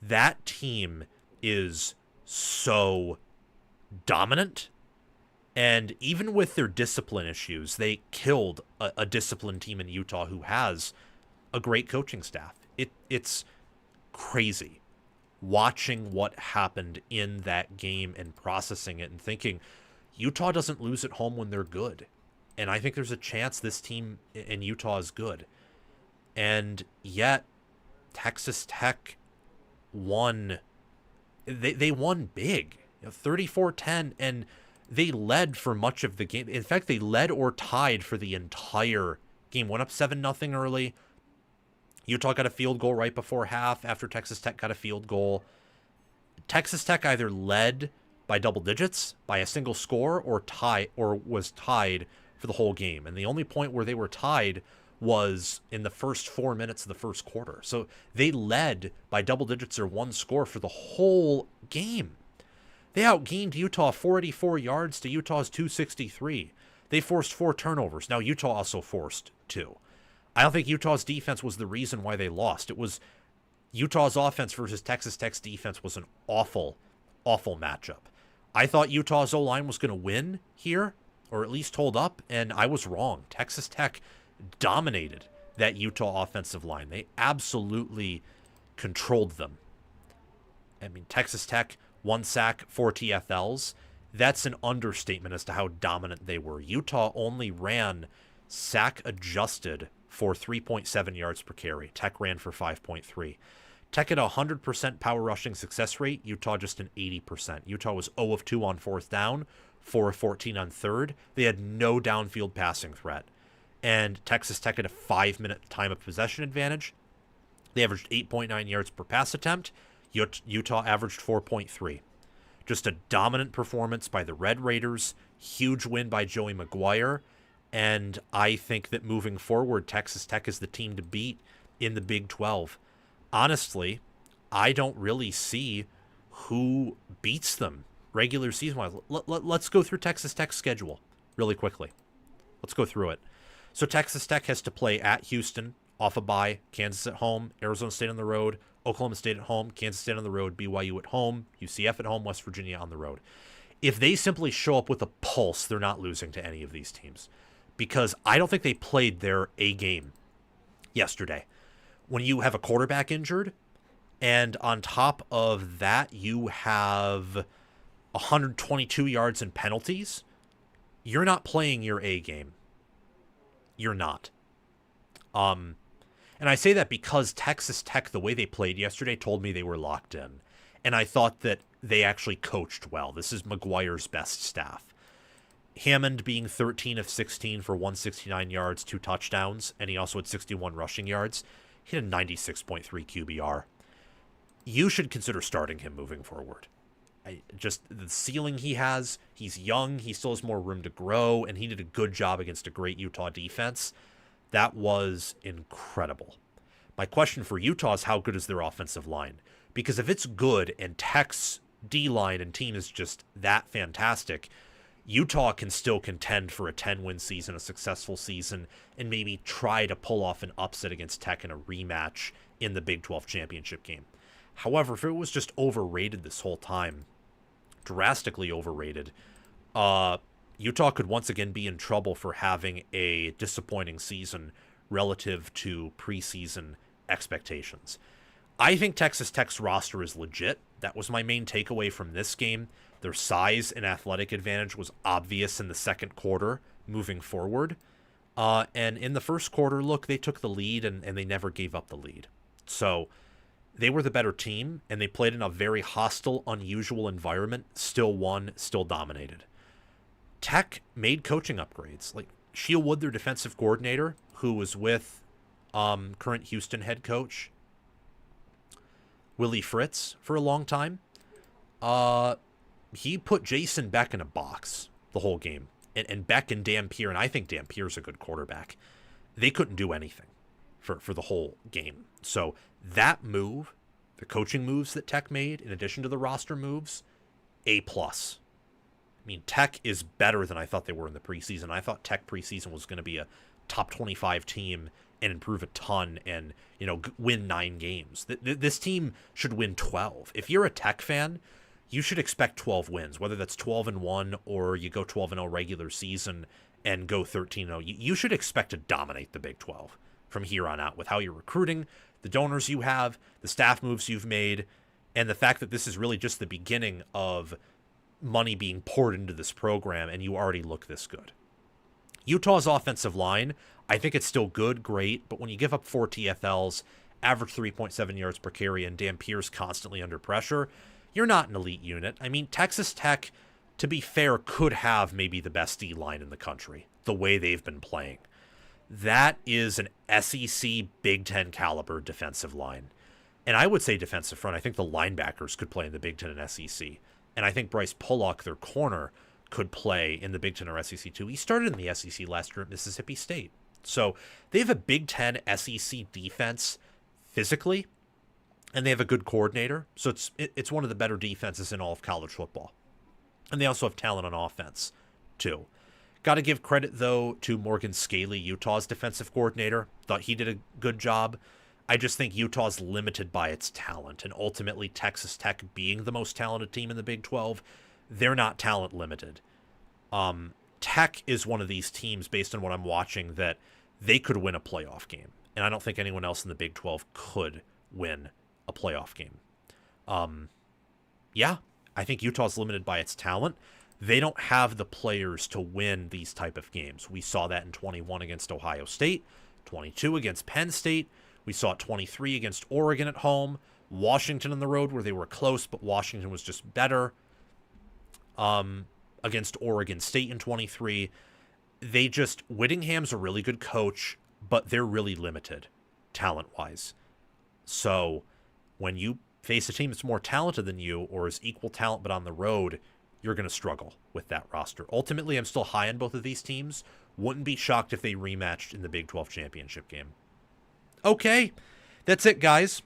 That team is so dominant, and even with their discipline issues, they killed a disciplined team in Utah who has a great coaching staff. It's crazy watching what happened in that game and processing it and thinking Utah doesn't lose at home when they're good. And I think there's a chance this team in Utah is good. And yet, Texas Tech won. They won big, 34-10, and they led for much of the game. In fact, they led or tied for the entire game. Went up 7-0 early. Utah got a field goal right before half after Texas Tech got a field goal. Texas Tech either led by double digits, by a single score, or was tied for the whole game. And the only point where they were tied was in the first 4 minutes of the first quarter. So they led by double digits or one score for the whole game. They outgained Utah 484 yards to Utah's 263. They forced 4 turnovers. Now, Utah also forced 2. I don't think Utah's defense was the reason why they lost. It was Utah's offense versus Texas Tech's defense was an awful, awful matchup. I thought Utah's O-line was going to win here, or at least hold up, and I was wrong. Texas Tech dominated that Utah offensive line. They absolutely controlled them. I mean, Texas Tech, 1 sack, 4 TFLs. That's an understatement as to how dominant they were. Utah only ran sack adjusted for 3.7 yards per carry. Tech ran for 5.3. Tech had a 100% power rushing success rate. Utah just an 80%. Utah was 0 of 2 on 4th down, 4 of 14 on 3rd. They had no downfield passing threat. And Texas Tech had a 5-minute time of possession advantage. They averaged 8.9 yards per pass attempt. Utah averaged 4.3. Just a dominant performance by the Red Raiders. Huge win by Joey McGuire. And I think that moving forward, Texas Tech is the team to beat in the Big 12. Honestly, I don't really see who beats them regular season-wise. Let's go through Texas Tech's schedule really quickly. Let's go through it. So Texas Tech has to play at Houston, off a bye, Kansas at home, Arizona State on the road, Oklahoma State at home, Kansas State on the road, BYU at home, UCF at home, West Virginia on the road. If they simply show up with a pulse, they're not losing to any of these teams. Because I don't think they played their A game yesterday. When you have a quarterback injured, and on top of that, you have 122 yards in penalties, you're not playing your A game. You're not. And I say that because Texas Tech, the way they played yesterday, told me they were locked in. And I thought that they actually coached well. This is McGuire's best staff. Hammond being 13 of 16 for 169 yards, 2 touchdowns, and he also had 61 rushing yards. He had a 96.3 QBR. You should consider starting him moving forward. Just the ceiling he has, he's young, he still has more room to grow, and he did a good job against a great Utah defense. That was incredible. My question for Utah is, how good is their offensive line? Because if it's good and Tech's D-line and team is just that fantastic, Utah can still contend for a 10-win season, a successful season, and maybe try to pull off an upset against Tech in a rematch in the Big 12 championship game. However, if it was just overrated this whole time, drastically overrated, Utah could once again be in trouble for having a disappointing season relative to preseason expectations. I think Texas Tech's roster is legit. That was my main takeaway from this game. Their size and athletic advantage was obvious in the second quarter moving forward. And in the first quarter, look, they took the lead and they never gave up the lead. So they were the better team, and they played in a very hostile, unusual environment, still won, still dominated. Tech made coaching upgrades. Like Sheil Wood, their defensive coordinator, who was with current Houston head coach Willie Fritz for a long time. He put Jason Beck in a box the whole game. And Beck and Napier, and I think Nampier's a good quarterback, they couldn't do anything for the whole game. So that move, the coaching moves that Tech made, in addition to the roster moves, A+. I mean, Tech is better than I thought they were in the preseason. I thought Tech preseason was going to be a top 25 team and improve a ton and, win 9 games. This team should win 12. If you're a Tech fan, you should expect 12 wins, whether that's 12-1 or you go 12-0 regular season and go 13-0. You should expect to dominate the Big 12 from here on out with how you're recruiting, the donors you have, the staff moves you've made, and the fact that this is really just the beginning of money being poured into this program, and you already look this good. Utah's offensive line, I think it's still good, great, but when you give up 4 TFLs, average 3.7 yards per carry, and Nampier's constantly under pressure, you're not an elite unit. I mean, Texas Tech, to be fair, could have maybe the best D-line in the country, the way they've been playing. That is an SEC Big Ten caliber defensive line. And I would say defensive front. I think the linebackers could play in the Big Ten and SEC. And I think Bryce Pollock, their corner, could play in the Big Ten or SEC too. He started in the SEC last year at Mississippi State. So they have a Big Ten SEC defense physically, and they have a good coordinator. So it's one of the better defenses in all of college football. And they also have talent on offense too. Got to give credit, though, to Morgan Scaley, Utah's defensive coordinator. Thought he did a good job. I just think Utah's limited by its talent, and ultimately Texas Tech being the most talented team in the Big 12, they're not talent limited. Tech is one of these teams, based on what I'm watching, that they could win a playoff game, and I don't think anyone else in the Big 12 could win a playoff game. Yeah, I think Utah's limited by its talent. They don't have the players to win these type of games. We saw that in 21 against Ohio State, 22 against Penn State. We saw it 23 against Oregon at home, Washington on the road where they were close, but Washington was just better. Against Oregon State in 23. Whittingham's a really good coach, but they're really limited talent-wise. So when you face a team that's more talented than you or is equal talent but on the road, you're going to struggle with that roster. Ultimately, I'm still high on both of these teams. Wouldn't be shocked if they rematched in the Big 12 championship game. Okay, that's it, guys.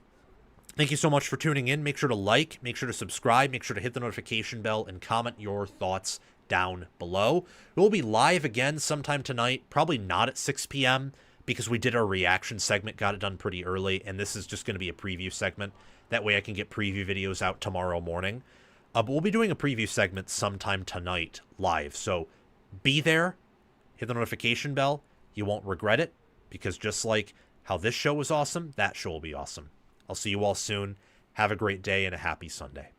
Thank you so much for tuning in. Make sure to like, make sure to subscribe, make sure to hit the notification bell, and comment your thoughts down below. We'll be live again sometime tonight, probably not at 6 p.m., because we did our reaction segment, got it done pretty early, and this is just going to be a preview segment. That way I can get preview videos out tomorrow morning. But we'll be doing a preview segment sometime tonight live, so be there, hit the notification bell. You won't regret it, because just like how this show was awesome, that show will be awesome. I'll see you all soon. Have a great day and a happy Sunday.